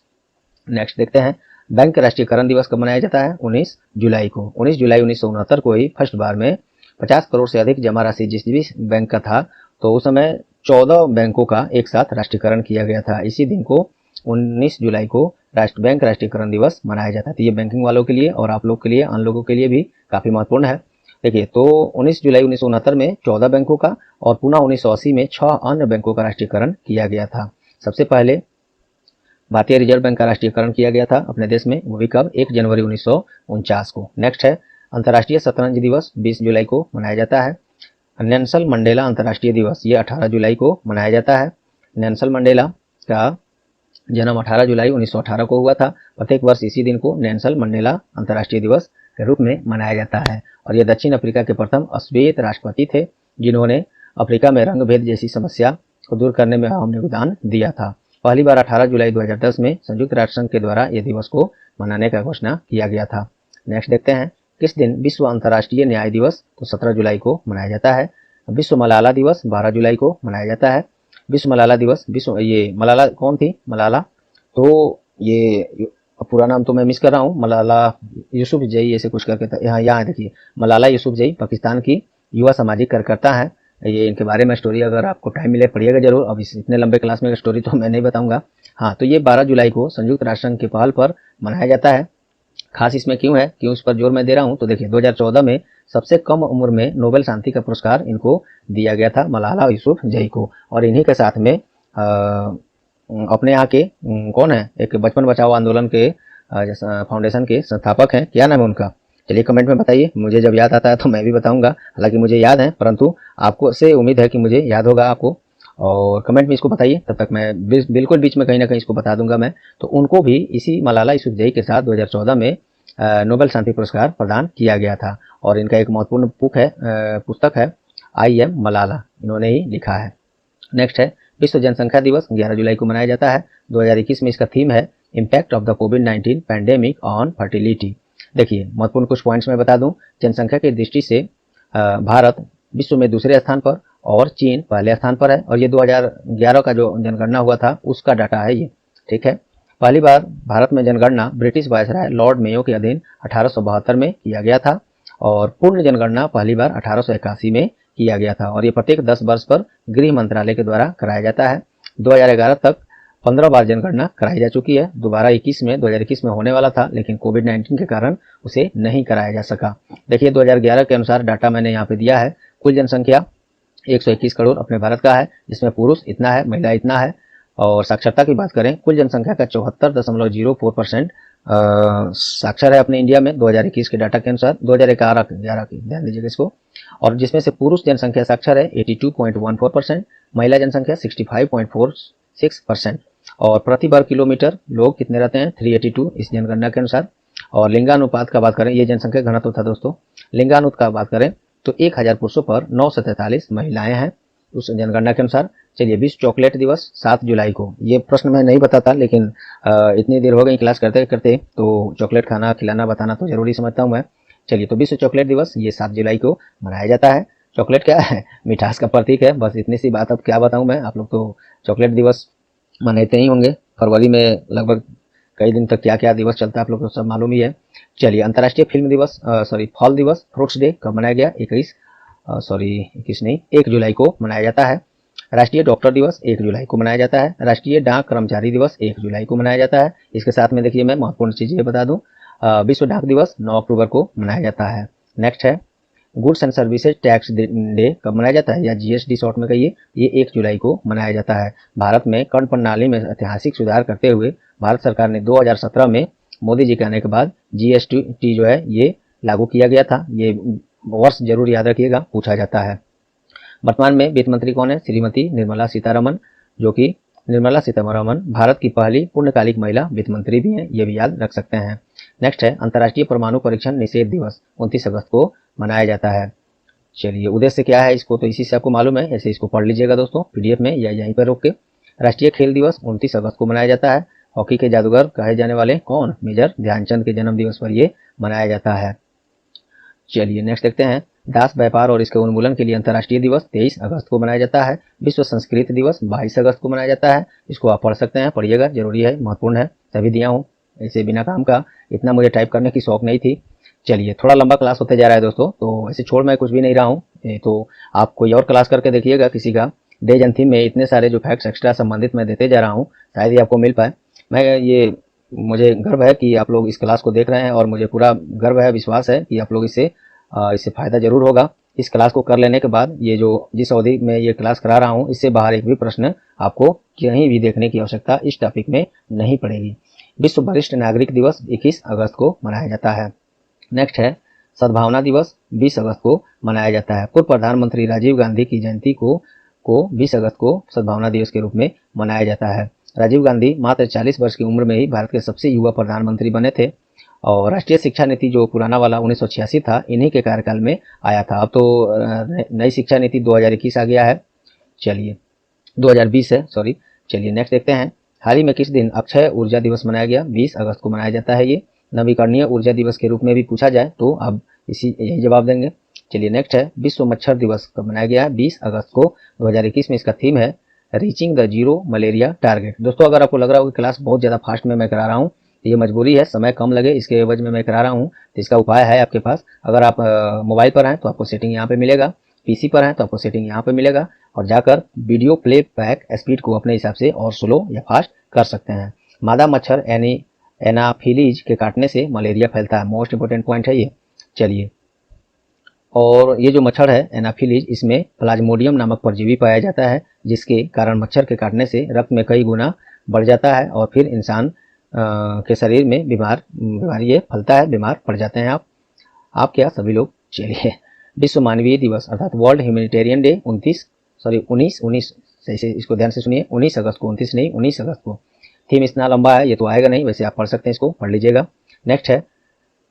नेक्स्ट देखते हैं बैंक राष्ट्रीयकरण दिवस कब मनाया जाता है? 19 जुलाई को। 19 जुलाई 1969 को ही फर्स्ट बार में 50 करोड़ से अधिक जमा राशि जिस भी बैंक का था, तो उस समय 14 बैंकों का एक साथ राष्ट्रीयकरण किया गया था। इसी दिन को 19 जुलाई को बैंक राष्ट्रीयकरण दिवस मनाया जाता है। तो ये बैंकिंग वालों के लिए और आप लोग के लिए, अन्य लोगों के लिए भी काफी महत्वपूर्ण है। देखिए, तो 19 जुलाई 1969 में 14 बैंकों का और पुनः 1980 में 6 अन्य बैंकों का राष्ट्रीयकरण किया गया था। सबसे पहले भारतीय रिजर्व बैंक का राष्ट्रीयकरण किया गया था अपने देश में, वो भी कब? 1 जनवरी 1949 को। नेक्स्ट है अंतर्राष्ट्रीय शतरंज दिवस 20 जुलाई को मनाया जाता है। नेल्सन मंडेला अंतर्राष्ट्रीय दिवस ये 18 जुलाई को मनाया जाता है। नेल्सन मंडेला का जन्म 18 जुलाई 1918 को हुआ था। प्रत्येक वर्ष इसी दिन को नेल्सन मंडेला अंतर्राष्ट्रीय दिवस के रूप में मनाया जाता है। और ये दक्षिण अफ्रीका के प्रथम श्वेत राष्ट्रपति थे जिन्होंने अफ्रीका में रंग भेद जैसी समस्या को दूर करने में अहम योगदान दिया था। पहली बार 18 जुलाई 2010 में संयुक्त राष्ट्र संघ के द्वारा यह दिवस को मनाने का घोषणा किया गया था। नेक्स्ट देखते हैं किस दिन विश्व अंतर्राष्ट्रीय न्याय दिवस? तो 17 जुलाई को मनाया जाता है। विश्व मलाला दिवस 12 जुलाई को मनाया जाता है। विश्व मलाला दिवस, ये मलाला कौन थी? मलाला, तो ये पूरा नाम तो मैं मिस कर रहा हूँ, मलाला यूसुफजई ऐसे कुछ करके था। यहाँ देखिए, मलाला यूसुफजई पाकिस्तान की युवा सामाजिक कार्यकर्ता है। ये इनके बारे में स्टोरी अगर आपको टाइम मिले पढ़िएगा जरूर। अब इतने लंबे क्लास में स्टोरी तो मैं नहीं बताऊंगा। हाँ, तो ये 12 जुलाई को संयुक्त राष्ट्र संघ के पहल पर मनाया जाता है। खास इसमें क्यों है, क्यों इस पर जोर मैं दे रहा हूँ? तो देखिए, 2014 में सबसे कम उम्र में नोबेल शांति का पुरस्कार इनको दिया गया था, मलाला यूसुफजई को। और इन्हीं के साथ में अपने यहाँ के कौन है, एक बचपन बचाओ आंदोलन के फाउंडेशन के संस्थापक हैं, क्या नाम है उनका? चलिए कमेंट में बताइए, मुझे जब याद आता है तो मैं भी बताऊंगा। हालांकि मुझे याद है, परंतु आपको से उम्मीद है कि मुझे याद होगा आपको। और कमेंट में इसको बताइए, तब तक मैं बिल्कुल बीच में कहीं ना कहीं इसको बता दूंगा मैं। तो उनको भी इसी मलाला यूसुफजई के साथ 2014 में नोबेल शांति पुरस्कार प्रदान किया गया था। और इनका एक महत्वपूर्ण पुस्तक है आई एम मलाला, इन्होंने ही लिखा है। नेक्स्ट है विश्व जनसंख्या दिवस 11 जुलाई को मनाया जाता है। 2021 में इसका थीम है impact of the covid pandemic on fertility. देखिए, महत्वपूर्ण कुछ पॉइंट्स मैं बता दूं। जनसंख्या की दृष्टि से भारत विश्व में दूसरे स्थान पर और चीन पहले स्थान पर है। और ये 2011 का जो जनगणना हुआ था उसका डाटा है ये, ठीक है। पहली बार भारत में जनगणना ब्रिटिश वायसराय लॉर्ड मेयो के अधीन 1872 में किया गया था। और पूर्ण जनगणना पहली बार 1881 में किया गया था। और ये प्रत्येक 10 वर्ष पर गृह मंत्रालय के द्वारा कराया जाता है। 2011 तक 15 बार जनगणना कराई जा चुकी है। दोबारा 2021 में होने वाला था, लेकिन कोविड-19 के कारण उसे नहीं कराया जा सका। देखिए, 2011 के अनुसार डाटा मैंने यहाँ पे दिया है। कुल जनसंख्या 121 करोड़ अपने भारत का है, जिसमें पुरुष इतना है, महिला इतना है। और साक्षरता की बात करें, कुल जनसंख्या का 74.04% साक्षर है अपने इंडिया में 2021 के डाटा के अनुसार। 2011 की ध्यान दीजिएगा इसको। और जिसमें से पुरुष जनसंख्या साक्षर है 82.14%, महिला जनसंख्या 65.46%। और प्रति वर्ग किलोमीटर लोग कितने रहते हैं? 382 इस जनगणना के अनुसार। और लिंगानुपात का बात करें, ये जनसंख्या घनत्व था दोस्तों। लिंगानुपात का बात करें तो 1000 पुरुषों पर 943 महिलाएं हैं उस जनगणना के अनुसार। चलिए, विश्व चॉकलेट दिवस 7 जुलाई को। ये प्रश्न मैं नहीं बताता, लेकिन इतनी देर हो गई क्लास करते करते, तो चॉकलेट खाना खिलाना बताना तो जरूरी समझता हूँ मैं। चलिए, तो विश्व चॉकलेट दिवस ये 7 जुलाई को मनाया जाता है। चॉकलेट क्या है? मिठास का प्रतीक है। बस इतनी सी बात, अब क्या बताऊँ मैं। आप लोग तो चॉकलेट दिवस मनाते ही होंगे। फरवरी में लगभग कई दिन तक क्या क्या दिवस चलता है आप लोग को सब मालूम ही है। चलिए, अंतर्राष्ट्रीय फिल्म दिवस फल दिवस फ्रूट्स डे कब मनाया गया? 1 जुलाई को मनाया जाता है। राष्ट्रीय डॉक्टर दिवस 1 जुलाई को मनाया जाता है। राष्ट्रीय डाक कर्मचारी दिवस 1 जुलाई को मनाया जाता है। इसके साथ में देखिए, मैं महत्वपूर्ण चीज ये बता दूं, विश्व डाक दिवस 9 अक्टूबर को मनाया जाता है। नेक्स्ट है goods and services tax day कब मनाया जाता है, या जीएसटी शॉर्ट में कहिए, ये 1 जुलाई को मनाया जाता है। भारत में कर प्रणाली में ऐतिहासिक सुधार करते हुए भारत सरकार ने 2017 में मोदी जी के आने के बाद जीएसटी जो है ये लागू किया गया था। ये वर्ष जरूर याद रखिएगा, पूछा जाता है। वर्तमान में वित्त मंत्री कौन है? श्रीमती निर्मला सीतारमण, जो कि निर्मला सीतारमण भारत की पहली पूर्णकालिक महिला वित्त मंत्री भी हैं, ये भी याद रख सकते हैं। नेक्स्ट है अंतर्राष्ट्रीय परमाणु परीक्षण निषेध दिवस 29 अगस्त को मनाया जाता है। चलिए उद्देश्य क्या है इसको तो इसी से आपको मालूम है, ऐसे इसको पढ़ लीजिएगा दोस्तों पीडीएफ में या यहीं पर रोक के। राष्ट्रीय खेल दिवस 29 अगस्त को मनाया जाता है। हॉकी के जादूगर कहे जाने वाले कौन? मेजर ध्यानचंद के जन्म दिवस पर ये मनाया जाता है। चलिए नेक्स्ट देखते हैं। दास व्यापार और इसके उन्मूलन के लिए अंतर्राष्ट्रीय दिवस 23 अगस्त को मनाया जाता है। विश्व संस्कृत दिवस 22 अगस्त को मनाया जाता है। इसको आप पढ़ सकते हैं, पढ़िएगा, जरूरी है, महत्वपूर्ण है, तभी दिया हूँ। ऐसे बिना काम का इतना मुझे टाइप करने की शौक नहीं थी। चलिए थोड़ा लंबा क्लास होते जा रहा है दोस्तों, तो ऐसे छोड़ मैं कुछ भी नहीं रहा हूँ। तो आप कोई और क्लास करके देखिएगा किसी का। डेज एंड थीम में इतने सारे जो फैक्ट्स एक्स्ट्रा संबंधित मैं देते जा रहा हूँ, शायद ही आपको मिल पाए। मुझे गर्व है कि आप लोग इस क्लास को देख रहे हैं और मुझे पूरा गर्व है, विश्वास है कि आप लोग इससे फ़ायदा जरूर होगा। इस क्लास को कर लेने के बाद ये जो जिस अवधि में ये क्लास करा रहा हूँ, इससे बाहर एक भी प्रश्न आपको कहीं भी देखने की आवश्यकता इस टॉपिक में नहीं पड़ेगी। विश्व वरिष्ठ नागरिक दिवस 21 अगस्त को मनाया जाता है। नेक्स्ट है सद्भावना दिवस 20 अगस्त को मनाया जाता है। पूर्व प्रधानमंत्री राजीव गांधी की जयंती को 20 अगस्त को सद्भावना दिवस के रूप में मनाया जाता है। राजीव गांधी मात्र 40 वर्ष की उम्र में ही भारत के सबसे युवा प्रधानमंत्री बने थे और राष्ट्रीय शिक्षा नीति जो पुराना वाला 1986 था, इन्हीं के कार्यकाल में आया था। अब तो नई शिक्षा नीति 2021 आ गया है। चलिए 2020 है, सॉरी। चलिए नेक्स्ट देखते हैं। हाल ही में किस दिन अक्षय ऊर्जा दिवस मनाया गया? 20 अगस्त को मनाया जाता है। ये नवीकरणीय ऊर्जा दिवस के रूप में भी पूछा जाए तो आप यही जवाब देंगे। चलिए नेक्स्ट है विश्व मच्छर दिवस कब मनाया गया है? 20 अगस्त को 2021 में। इसका थीम है reaching the zero malaria target. दोस्तों अगर आपको लग रहा हो कि क्लास बहुत ज़्यादा फास्ट में मैं करा रहा हूँ, ये मजबूरी है, समय कम लगे इसके एवज में मैं करा रहा हूँ, तो इसका उपाय है आपके पास। अगर आप मोबाइल पर हैं तो आपको सेटिंग यहाँ पे मिलेगा, पीसी पर हैं तो आपको सेटिंग यहाँ पे मिलेगा, और जाकर वीडियो प्ले बैक स्पीड को अपने हिसाब से और स्लो या फास्ट कर सकते हैं। मादा मच्छर एनाफिलीज के काटने से मलेरिया फैलता है, मोस्ट इंपोर्टेंट पॉइंट है ये। चलिए, और ये जो मच्छर है एनाफिलीज, इसमें प्लाज्मोडियम नामक परजीवी पाया जाता है, जिसके कारण मच्छर के काटने से रक्त में कई गुना बढ़ जाता है और फिर इंसान के शरीर में बीमारी ये फैलता है, बीमार पड़ जाते हैं आप क्या सभी लोग। चलिए विश्व मानवीय दिवस अर्थात वर्ल्ड ह्यूमैनिटेरियन डे 19 से इसको ध्यान से सुनिए, 19 अगस्त को, 29 नहीं 19 अगस्त को। थीम इतना लंबा है, ये तो आएगा नहीं, वैसे आप पढ़ सकते हैं, इसको पढ़ लीजिएगा। नेक्स्ट है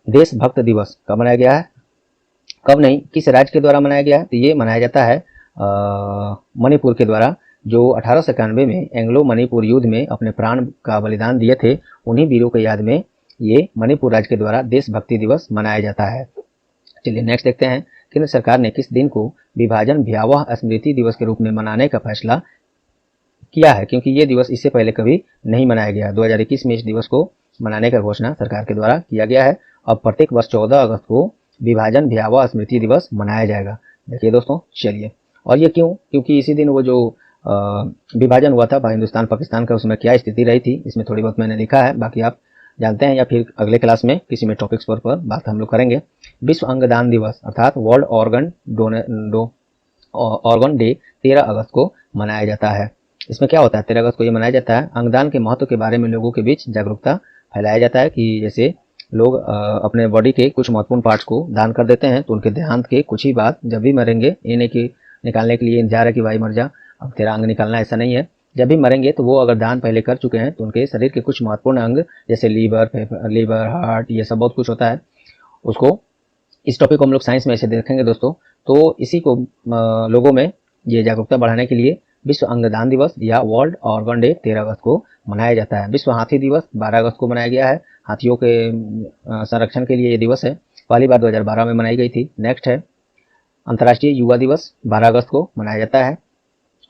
देशभक्त दिवस कब मनाया गया है? कब नहीं, किस राज्य के द्वारा मनाया गया है? तो ये मनाया जाता है मणिपुर के द्वारा, जो 1891 में एंग्लो मणिपुर युद्ध में अपने प्राण का बलिदान दिए थे। उन्हीं वीरों की याद में ये मणिपुर राज्य के द्वारा देशभक्ति दिवस मनाया जाता है। चलिए नेक्स्ट देखते हैं। केंद्र सरकार ने किस दिन को विभाजन भयावह स्मृति दिवस के रूप में मनाने का फैसला किया है? क्योंकि ये दिवस इससे पहले कभी नहीं मनाया गया। 2021 में इस दिवस को मनाने का घोषणा सरकार के द्वारा किया गया है। अब प्रत्येक वर्ष 14 अगस्त को विभाजन भयावह स्मृति दिवस मनाया जाएगा। देखिए दोस्तों, चलिए, और ये क्यों? क्योंकि इसी दिन वो जो विभाजन हुआ था हिंदुस्तान पाकिस्तान का, उसमें क्या स्थिति रही थी, इसमें थोड़ी बहुत मैंने लिखा है, बाकी आप जानते हैं या फिर अगले क्लास में किसी में टॉपिक्स पर बात हम लोग करेंगे। विश्व अंगदान दिवस अर्थात वर्ल्ड ऑर्गन डे 13 अगस्त को मनाया जाता है। इसमें क्या होता है? 13 अगस्त को ये मनाया जाता है, अंगदान के महत्व के बारे में लोगों के बीच जागरूकता फैलाया जाता है कि जैसे लोग अपने बॉडी के कुछ महत्वपूर्ण पार्ट्स को दान कर देते हैं, तो उनके देहांत के कुछ ही बाद जब भी मरेंगे, इन्हें की निकालने के लिए इंतजार है कि भाई मर जा, अब तेरा अंग निकालना, ऐसा नहीं है। जब भी मरेंगे तो वो अगर दान पहले कर चुके हैं तो उनके शरीर के कुछ महत्वपूर्ण अंग जैसे लीवर, हार्ट, ये सब बहुत कुछ होता है, उसको, इस टॉपिक को हम लोग साइंस में ऐसे देखेंगे दोस्तों। तो इसी को लोगों में ये जागरूकता बढ़ाने के लिए विश्व अंगदान दिवस या वर्ल्ड ऑर्गन डे 13 अगस्त को मनाया जाता है। विश्व हाथी दिवस 12 अगस्त को मनाया गया है। हाथियों के संरक्षण के लिए ये दिवस है, पहली बार 2012 में मनाई गई थी। नेक्स्ट है अंतर्राष्ट्रीय युवा दिवस 12 अगस्त को मनाया जाता है,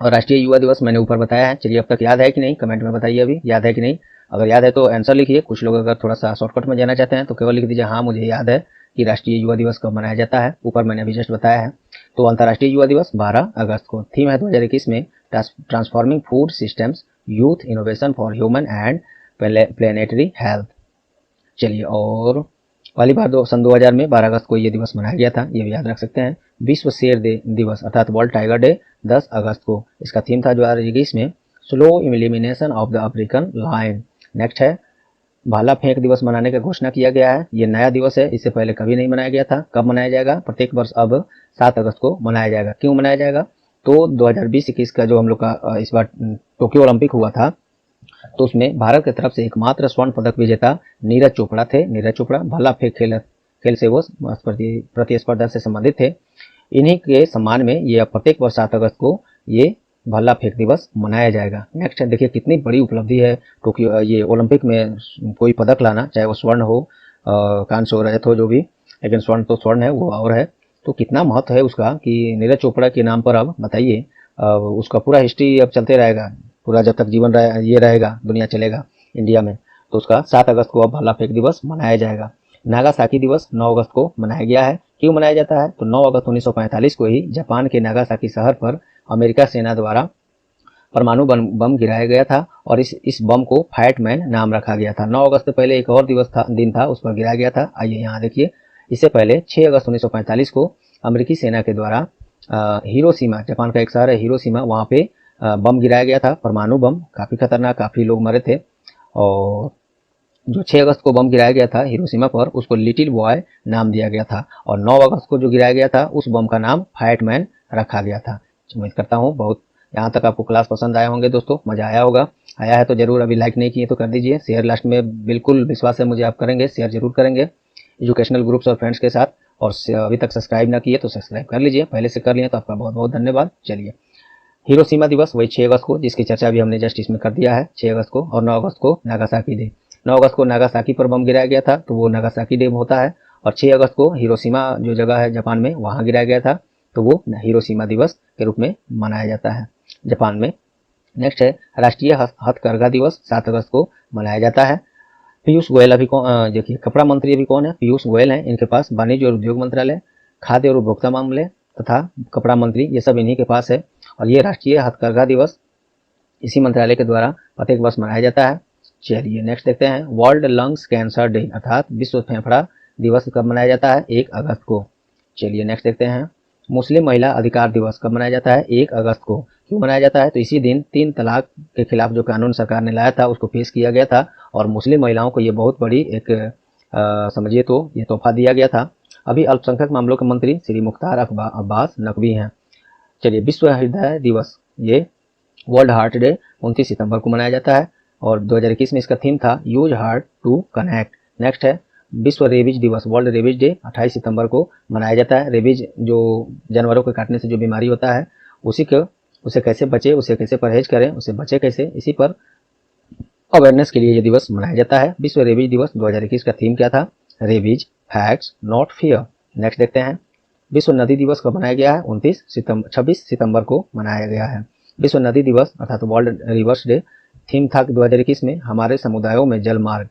और राष्ट्रीय युवा दिवस मैंने ऊपर बताया है। चलिए अब तक याद है कि नहीं, कमेंट में बताइए अभी याद है कि नहीं। अगर याद है तो आंसर लिखिए। कुछ लोग अगर थोड़ा सा शॉर्टकट में जाना चाहते हैं तो केवल लिख दीजिए हाँ मुझे याद है कि राष्ट्रीय युवा दिवस कब मनाया जाता है, ऊपर मैंने अभी जस्ट बताया है। तो अंतर्राष्ट्रीय युवा दिवस 12 अगस्त को। थीम है 2021 में transforming food systems, youth innovation for human and planetary health. चलिए, और पहली बार सन 2000 में 12 अगस्त को ये दिवस मनाया गया था, ये भी याद रख सकते हैं। विश्व शेर दिवस अर्थात वर्ल्ड टाइगर डे 10 अगस्त को। इसका थीम था 2021 में slow elimination of the African lion. Next है भाला फेंक दिवस मनाने का घोषणा किया गया है। ये नया दिवस है, इससे पहले कभी नहीं मनाया गया था। कब मनाया जाएगा? प्रत्येक वर्ष अब 7 अगस्त को मनाया जाएगा। क्यों मनाया जाएगा? तो 2020-21 का जो हम लोग का इस बार टोक्यो ओलंपिक हुआ था, तो उसमें भारत की तरफ से एकमात्र स्वर्ण पदक विजेता नीरज चोपड़ा थे। नीरज चोपड़ा भाला फेंक खेल से वो प्रतिस्पर्धा से संबंधित थे। इन्हीं के सम्मान में ये प्रत्येक वर्ष 7 अगस्त को ये भाला फेंक दिवस मनाया जाएगा। नेक्स्ट है, देखिए कितनी बड़ी उपलब्धि है टोक्यो ये ओलंपिक में कोई पदक लाना, चाहे वो स्वर्ण हो, कांस्य हो, रजत हो, जो भी, लेकिन स्वर्ण तो स्वर्ण है, वो और है। तो कितना महत्व है उसका कि नीरज चोपड़ा के नाम पर अब बताइए उसका पूरा हिस्ट्री अब चलते रहेगा, पूरा जब तक जीवन ये रहेगा, दुनिया चलेगा इंडिया में। तो उसका 7 अगस्त को अब भाला फेंक दिवस मनाया जाएगा। नागासाकी दिवस 9 अगस्त को मनाया गया है। क्यों मनाया जाता है? तो 9 अगस्त 1945 को ही जापान के नागासाकी शहर पर अमेरिका सेना द्वारा परमाणु बम गिराया गया था और इस बम को फाइट मैन नाम रखा गया था। 9 अगस्त से पहले एक और दिन था, उस पर गिराया गया था। आइए यहाँ देखिए, इससे पहले 6 अगस्त 1945 को अमेरिकी सेना के द्वारा हिरोशिमा, जापान का एक शहर है हिरोशिमा, वहाँ पे बम गिराया गया था, परमाणु बम, काफ़ी खतरनाक, काफ़ी लोग मरे थे। और जो 6 अगस्त को बम गिराया गया था हिरोशिमा पर, उसको लिटिल बॉय नाम दिया गया था। और 9 अगस्त को जो गिराया गया था, उस बम का नाम फाइट मैन रखा गया था। उम्मीद करता हूँ बहुत यहाँ तक आपको क्लास पसंद आया होंगे दोस्तों, मज़ा आया होगा। आया है तो जरूर, अभी लाइक नहीं किए तो कर दीजिए, शेयर लास्ट में बिल्कुल विश्वास है मुझे आप करेंगे, शेयर जरूर करेंगे एजुकेशनल ग्रुप्स और फ्रेंड्स के साथ। और अभी तक सब्सक्राइब ना किए तो सब्सक्राइब कर लीजिए, पहले से कर लिए तो आपका बहुत बहुत धन्यवाद। चलिए, हिरोशिमा दिवस वही 6 अगस्त को, जिसकी चर्चा भी हमने जस्ट इसमें कर दिया है, 6 अगस्त को। और 9 अगस्त को नागासाकी डे, 9 अगस्त को नागासाकी पर बम गिराया गया था, तो वो नागासाकी डे होता है। और 6 अगस्त को हिरोशिमा जो जगह है जापान में, वहाँ गिराया गया था, तो वो हिरोशिमा दिवस के रूप में मनाया जाता है जापान में। नेक्स्ट है राष्ट्रीय हथकरघा दिवस, 7 अगस्त को मनाया जाता है। पीयूष गोयल अभी कौन, देखिए कपड़ा मंत्री अभी कौन है? पीयूष गोयल हैं। इनके पास वाणिज्य और उद्योग मंत्रालय, खाद्य और उपभोक्ता मामले तथा कपड़ा मंत्री, ये सब इन्हीं के पास है। और ये राष्ट्रीय हथकरघा दिवस इसी मंत्रालय के द्वारा प्रत्येक वर्ष मनाया जाता है। चलिए नेक्स्ट देखते हैं, वर्ल्ड लंग्स कैंसर डे अर्थात विश्व फेफड़ा दिवस कब मनाया जाता है? 1 अगस्त को। चलिए नेक्स्ट देखते हैं, मुस्लिम महिला अधिकार दिवस कब मनाया जाता है? 1 अगस्त को। क्यों मनाया जाता है? तो इसी दिन 3 तलाक के खिलाफ जो कानून सरकार ने लाया था, उसको पेश किया गया था और मुस्लिम महिलाओं को ये बहुत बड़ी एक समझिए तो ये तोहफा दिया गया था। अभी अल्पसंख्यक मामलों के मंत्री श्री मुख्तार अब्बास नकवी हैं। चलिए, विश्व हृदय दिवस, ये वर्ल्ड हार्ट डे 29 सितंबर को मनाया जाता है और 2021 में इसका थीम था use heart to connect. Next है विश्व रेबीज दिवस, वर्ल्ड रेबीज डे 28 सितंबर को मनाया जाता है। रेबीज जो जानवरों के काटने से जो बीमारी होता है, उसे कैसे बचे, उसे कैसे परहेज करें, उसे बचे कैसे, इसी पर अवेयरनेस के लिए ये दिवस मनाया जाता है। विश्व रेबीज दिवस 2021 का थीम क्या था? Rabies, facts not fear. Next देखते हैं, विश्व नदी दिवस कब मनाया गया है? 26 सितंबर को मनाया गया है। विश्व नदी दिवस अर्थात वर्ल्ड रिवर्स डे थीम था 2021 में हमारे समुदायों में जल मार्ग,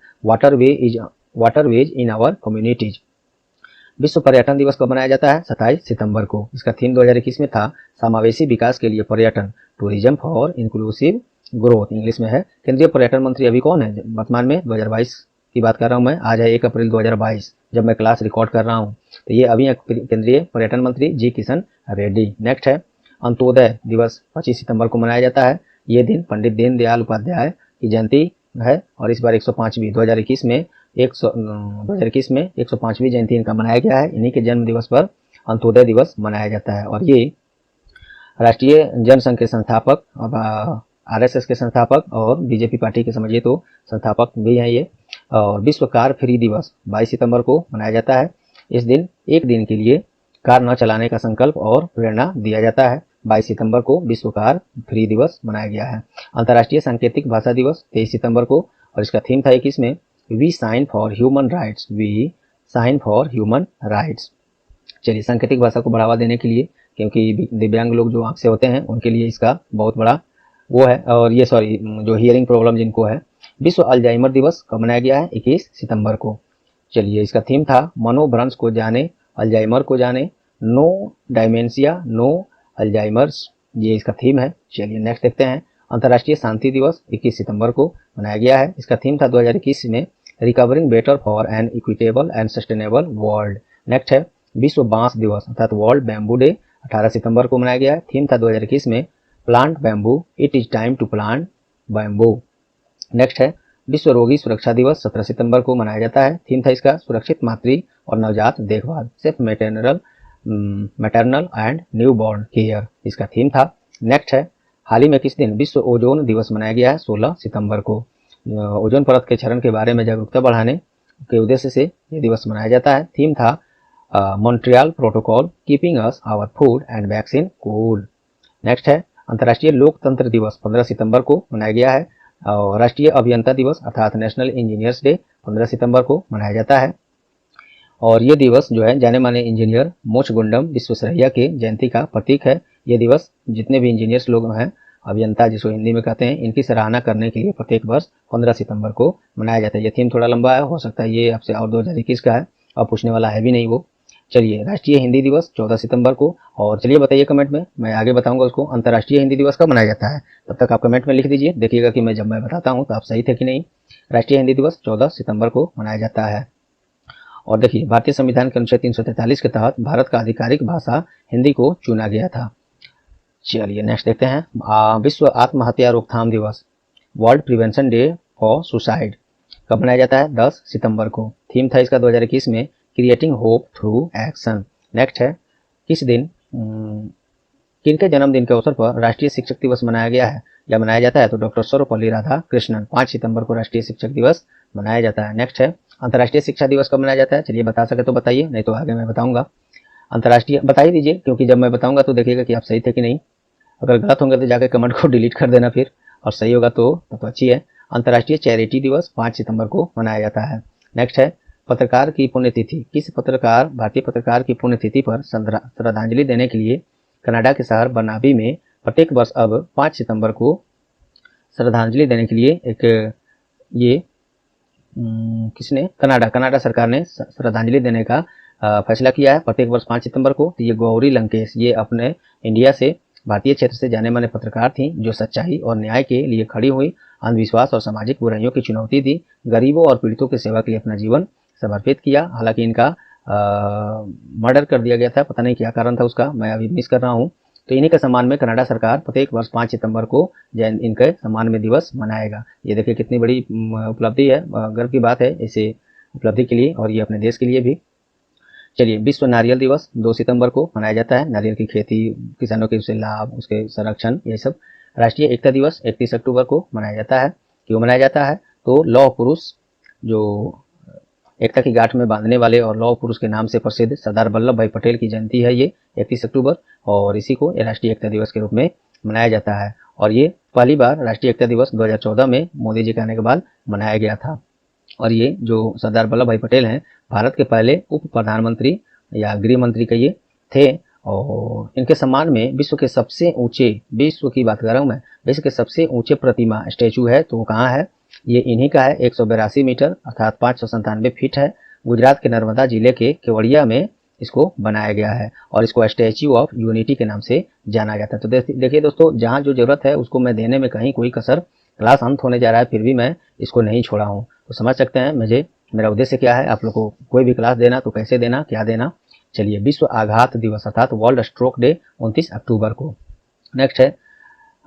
वाटरवेज इन आवर कम्युनिटीज। विश्व पर्यटन दिवस कब मनाया जाता है? 27 सितंबर को। इसका थीम 2021 में था समावेशी विकास के लिए पर्यटन, tourism for inclusive growth, English में है। केंद्रीय पर्यटन मंत्री अभी कौन है वर्तमान में? 2022 की बात कर रहा हूँ मैं, आज है 1 अप्रैल 2022 जब मैं क्लास रिकॉर्ड कर रहा हूँ, तो ये अभी केंद्रीय पर्यटन मंत्री जी किशन रेड्डी। नेक्स्ट है अंत्योदय दिवस, 25 सितंबर को मनाया जाता है। ये दिन पंडित दीनदयाल उपाध्याय की जयंती है और इस बार 105वीं 2021 में 105वीं जयंती इनका मनाया गया है। इन्हीं के जन्म दिवस पर अंत्योदय दिवस मनाया जाता है। और ये राष्ट्रीय जनसंघ के संस्थापक, आरएसएस के संस्थापक और बीजेपी पार्टी के समझिए तो संस्थापक भी हैं ये। और विश्व कार फ्री दिवस 22 सितंबर को मनाया जाता है। इस दिन एक दिन के लिए कार न चलाने का संकल्प और प्रेरणा दिया जाता है। 22 सितंबर को विश्व कार फ्री दिवस मनाया गया है। अंतर्राष्ट्रीय सांकेतिक भाषा दिवस 23 सितंबर को और इसका थीम था 21 में we sign for human rights, we sign for human rights. चलिए, सांकेतिक भाषा को बढ़ावा देने के लिए, क्योंकि दिव्यांग लोग जो आंख से होते हैं उनके लिए इसका बहुत बड़ा वो है, और ये जो हियरिंग प्रॉब्लम जिनको है। विश्व अल्जाइमर दिवस कब मनाया गया है? 21 सितंबर को। चलिए, इसका थीम था मनोभ्रंश को जाने, अल्जाइमर को जाने, नो डायमेंशिया नो अल्जाइमर्स, ये इसका थीम है। चलिए नेक्स्ट देखते हैं, अंतर्राष्ट्रीय शांति दिवस 21 सितंबर को मनाया गया है। इसका थीम था 2021 में recovering better for an equitable and sustainable world. Next है विश्व बांस दिवस अर्थात वर्ल्ड बैम्बू डे, 18 सितंबर को मनाया गया है। थीम था 2021 में plant bamboo, it is time to plant bamboo. Next है विश्व रोगी सुरक्षा दिवस, 17 सितंबर को मनाया जाता है। थीम था इसका सुरक्षित मातृ और नवजात देखभाल, safe maternal and new born care, इसका थीम था। नेक्स्ट है हाल ही में किस दिन विश्व ओजोन दिवस मनाया गया है? 16 सितंबर को। ओजोन परत के क्षरण के बारे में जागरूकता बढ़ाने के उद्देश्य से यह दिवस मनाया जाता है। थीम था Montreal protocol keeping us our food and vaccine cool. Next है अंतर्राष्ट्रीय लोकतंत्र दिवस 15 सितंबर को मनाया गया है। और राष्ट्रीय अभियंता दिवस अर्थात नेशनल इंजीनियर्स डे 15 सितंबर को मनाया जाता है। और ये दिवस जो है जाने माने इंजीनियर मोक्षगुंडम विश्वेश्वरैया के जयंती का प्रतीक है। ये दिवस जितने भी इंजीनियर्स लोग हैं, अभियंता जिसको हिंदी में कहते हैं, इनकी सराहना करने के लिए प्रत्येक वर्ष 15 सितंबर को मनाया जाता है। ये थीम थोड़ा लंबा है, हो सकता है ये आपसे और 2021 का है और पूछने वाला है भी नहीं वो। चलिए, राष्ट्रीय हिंदी दिवस 14 सितंबर को। और चलिए बताइए कमेंट में, मैं आगे बताऊंगा उसको। अंतर्राष्ट्रीय हिंदी दिवस कब मनाया जाता है, तब तक आप कमेंट में लिख दीजिए। देखिएगा कि जब मैं बताता हूँ तो आप सही थे कि नहीं। राष्ट्रीय हिंदी दिवस 14 सितंबर को मनाया जाता है। और देखिए, भारतीय संविधान के अनुच्छेद 343 के तहत भारत का आधिकारिक भाषा हिंदी को चुना गया था। चलिए नेक्स्ट देखते हैं। विश्व आत्महत्या रोकथाम दिवस world prevention day for suicide कब मनाया जाता है? 10 सितंबर को। थीम था इसका 2021 में creating hope through action. Next है किस दिन किनके जन्मदिन के अवसर पर राष्ट्रीय शिक्षक दिवस मनाया गया है या मनाया जाता है? तो डॉक्टर सर्वपल्ली राधाकृष्णन 5 सितंबर को राष्ट्रीय शिक्षक दिवस मनाया जाता है। नेक्स्ट है अंतर्राष्ट्रीय शिक्षा दिवस कब मनाया जाता है? चलिए बता सके तो बताइए, नहीं तो आगे मैं बताऊंगा। अंतर्राष्ट्रीय बता ही दीजिए, क्योंकि जब मैं बताऊंगा तो देखिएगा कि आप सही थे कि नहीं। अगर गलत होंगे तो जाकर कमेंट को डिलीट कर देना फिर, और सही होगा तो अच्छी है। अंतर्राष्ट्रीय चैरिटी दिवस 5 सितंबर को मनाया जाता है। नेक्स्ट है पत्रकार की पुण्यतिथि। किस पत्रकार भारतीय पत्रकार की पुण्यतिथि पर श्रद्धांजलि देने के लिए कनाडा के शहर बर्नाबी में प्रत्येक वर्ष अब 5 सितंबर को श्रद्धांजलि देने के लिए एक ये किसने कनाडा सरकार ने श्रद्धांजलि देने का फैसला किया है प्रत्येक वर्ष 5 सितंबर को। तो ये गौरी लंकेश, ये अपने इंडिया से भारतीय क्षेत्र से जाने माने पत्रकार थी जो सच्चाई और न्याय के लिए खड़ी हुई, अंधविश्वास और सामाजिक बुराइयों की चुनौती दी, गरीबों और पीड़ितों की सेवा के लिए अपना जीवन समर्पित किया। हालांकि इनका मर्डर कर दिया गया था, पता नहीं क्या कारण था उसका, मैं अभी मिस कर रहा हूँ। तो इन्हीं के सम्मान में कनाडा सरकार प्रत्येक वर्ष 5 सितंबर को इनके सम्मान में दिवस मनाएगा। ये देखिए कितनी बड़ी उपलब्धि है, गर्व की बात है इसे उपलब्धि के लिए और ये अपने देश के लिए भी। चलिए, विश्व नारियल दिवस 2 सितंबर को मनाया जाता है। नारियल की खेती, किसानों के उससे लाभ, उसके संरक्षण, ये सब। राष्ट्रीय एकता दिवस 31 अक्टूबर को मनाया जाता है। क्यों मनाया जाता है? तो लौह पुरुष जो एकता की गांठ में बांधने वाले और लौह पुरुष के नाम से प्रसिद्ध सरदार वल्लभ भाई पटेल की जयंती है ये 31 अक्टूबर, और इसी को राष्ट्रीय एकता दिवस के रूप में मनाया जाता है। और ये पहली बार राष्ट्रीय एकता दिवस 2014 में मोदी जी के आने के बाद मनाया गया था। और ये जो सरदार वल्लभ भाई पटेल हैं, भारत के पहले उप प्रधानमंत्री या गृह मंत्री कहिए थे। और इनके सम्मान में विश्व के सबसे ऊंचे, विश्व की बात कर रहा हूँ मैं, विश्व के सबसे ऊंचे प्रतिमा स्टैचू है तो वो कहाँ है? ये इन्हीं का है। 182 मीटर अर्थात 597 फीट है। गुजरात के नर्मदा जिले के केवड़िया में इसको बनाया गया है और इसको स्टैच्यू ऑफ यूनिटी के नाम से जाना जाता है। तो देखिए दोस्तों, जहाँ जो जरूरत है उसको मैं देने में कहीं कोई कसर, क्लास अंत होने जा रहा है फिर भी मैं इसको नहीं छोड़ा हूँ। तो समझ सकते हैं मेरा उद्देश्य क्या है, आप लोग को कोई भी क्लास देना तो कैसे देना, क्या देना। चलिए, विश्व आघात दिवस अर्थात वर्ल्ड स्ट्रोक डे 29 अक्टूबर को। नेक्स्ट है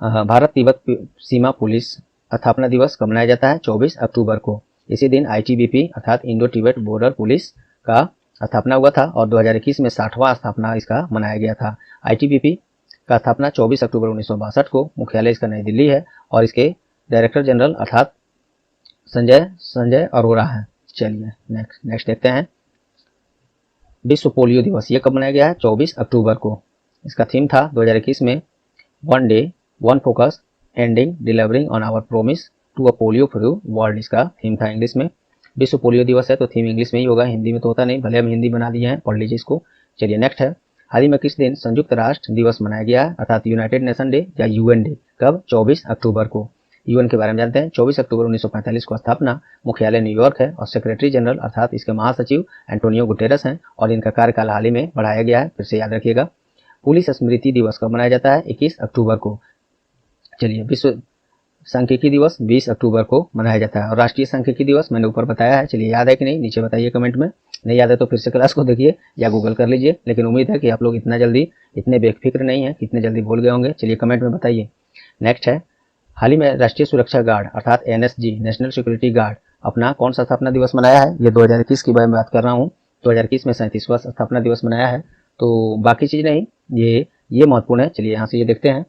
भारत तिब्बत सीमा पुलिस स्थापना दिवस कब मनाया जाता है? 24 अक्टूबर को। इसी दिन ITBP अर्थात इंडो तिब्बत बॉर्डर पुलिस का स्थापना हुआ था और 2021 में 60वां स्थापना इसका मनाया गया था। ITBP का स्थापना 24 अक्टूबर 1962 को, मुख्यालय इसका नई दिल्ली है और इसके डायरेक्टर जनरल अर्थात संजय अरोरा है। चलिए नेक्स्ट देखते हैं। विश्व पोलियो दिवस ये कब मनाया गया है? 24 अक्टूबर को। इसका थीम था 2021 में one day one focus ending delivering on our promise to a polio free world, इसका थीम था इंग्लिश में। विश्व पोलियो दिवस है तो थीम इंग्लिश में ही होगा, हिंदी में तो होता नहीं, भले हम हिंदी बना दिए हैं, पढ़ लीजिए इसको। चलिए नेक्स्ट है हाल ही में किस दिन संयुक्त राष्ट्र दिवस मनाया गया है अर्थात यूनाइटेड नेशन डे या UN डे? कब? 24 अक्टूबर को। UN के बारे में जानते हैं। 24 अक्टूबर 1945 को स्थापना, मुख्यालय न्यूयॉर्क है और सेक्रेटरी जनरल अर्थात इसके महासचिव एंटोनियो गुटेरस हैं और इनका कार्यकाल हाल ही में बढ़ाया गया है, फिर से याद रखिएगा। पुलिस स्मृति दिवस कब मनाया जाता है? 21 अक्टूबर को। चलिए, विश्व सांख्यिकी दिवस 20 अक्टूबर को मनाया जाता है और राष्ट्रीय सांख्यिकी दिवस मैंने ऊपर बताया है। चलिए, याद है कि नहीं, नीचे बताइए कमेंट में। नहीं याद है तो फिर से क्लास को देखिए या गूगल कर लीजिए, लेकिन उम्मीद है कि आप लोग इतने बेफिक्र नहीं है, इतने जल्दी भूल गए होंगे। चलिए कमेंट में बताइए। नेक्स्ट है हाल ही में राष्ट्रीय सुरक्षा गार्ड अर्थात NSG नेशनल सिक्योरिटी गार्ड अपना कौन सा स्थापना दिवस मनाया है? ये 2021 की बात कर रहा हूँ। 2021 में 37वां स्थापना दिवस मनाया है। तो बाकी चीज नहीं, ये महत्वपूर्ण है। चलिए यहाँ से ये देखते हैं।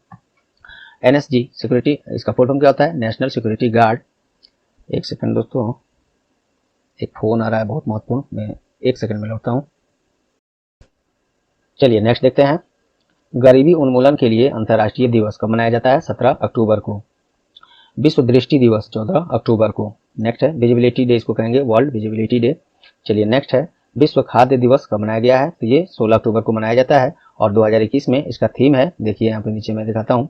NSG सिक्योरिटी, इसका फुल फॉर्म क्या होता है? National security guard. एक सेकंड दोस्तों, एक फोन आ रहा है बहुत महत्वपूर्ण, मैं एक सेकंड में लौटता हूँ। चलिए नेक्स्ट देखते हैं। गरीबी उन्मूलन के लिए अंतर्राष्ट्रीय दिवस कब मनाया जाता है? 17 अक्टूबर को। विश्व दृष्टि दिवस 14 अक्टूबर को। नेक्स्ट है विजिबिलिटी डे, इसको कहेंगे वर्ल्ड विजिबिलिटी डे। चलिए नेक्स्ट है विश्व खाद्य दिवस कब मनाया गया है? तो ये 16 अक्टूबर को मनाया जाता है और 2021 में इसका थीम है, देखिए यहाँ पे नीचे मैं दिखाता हूँ,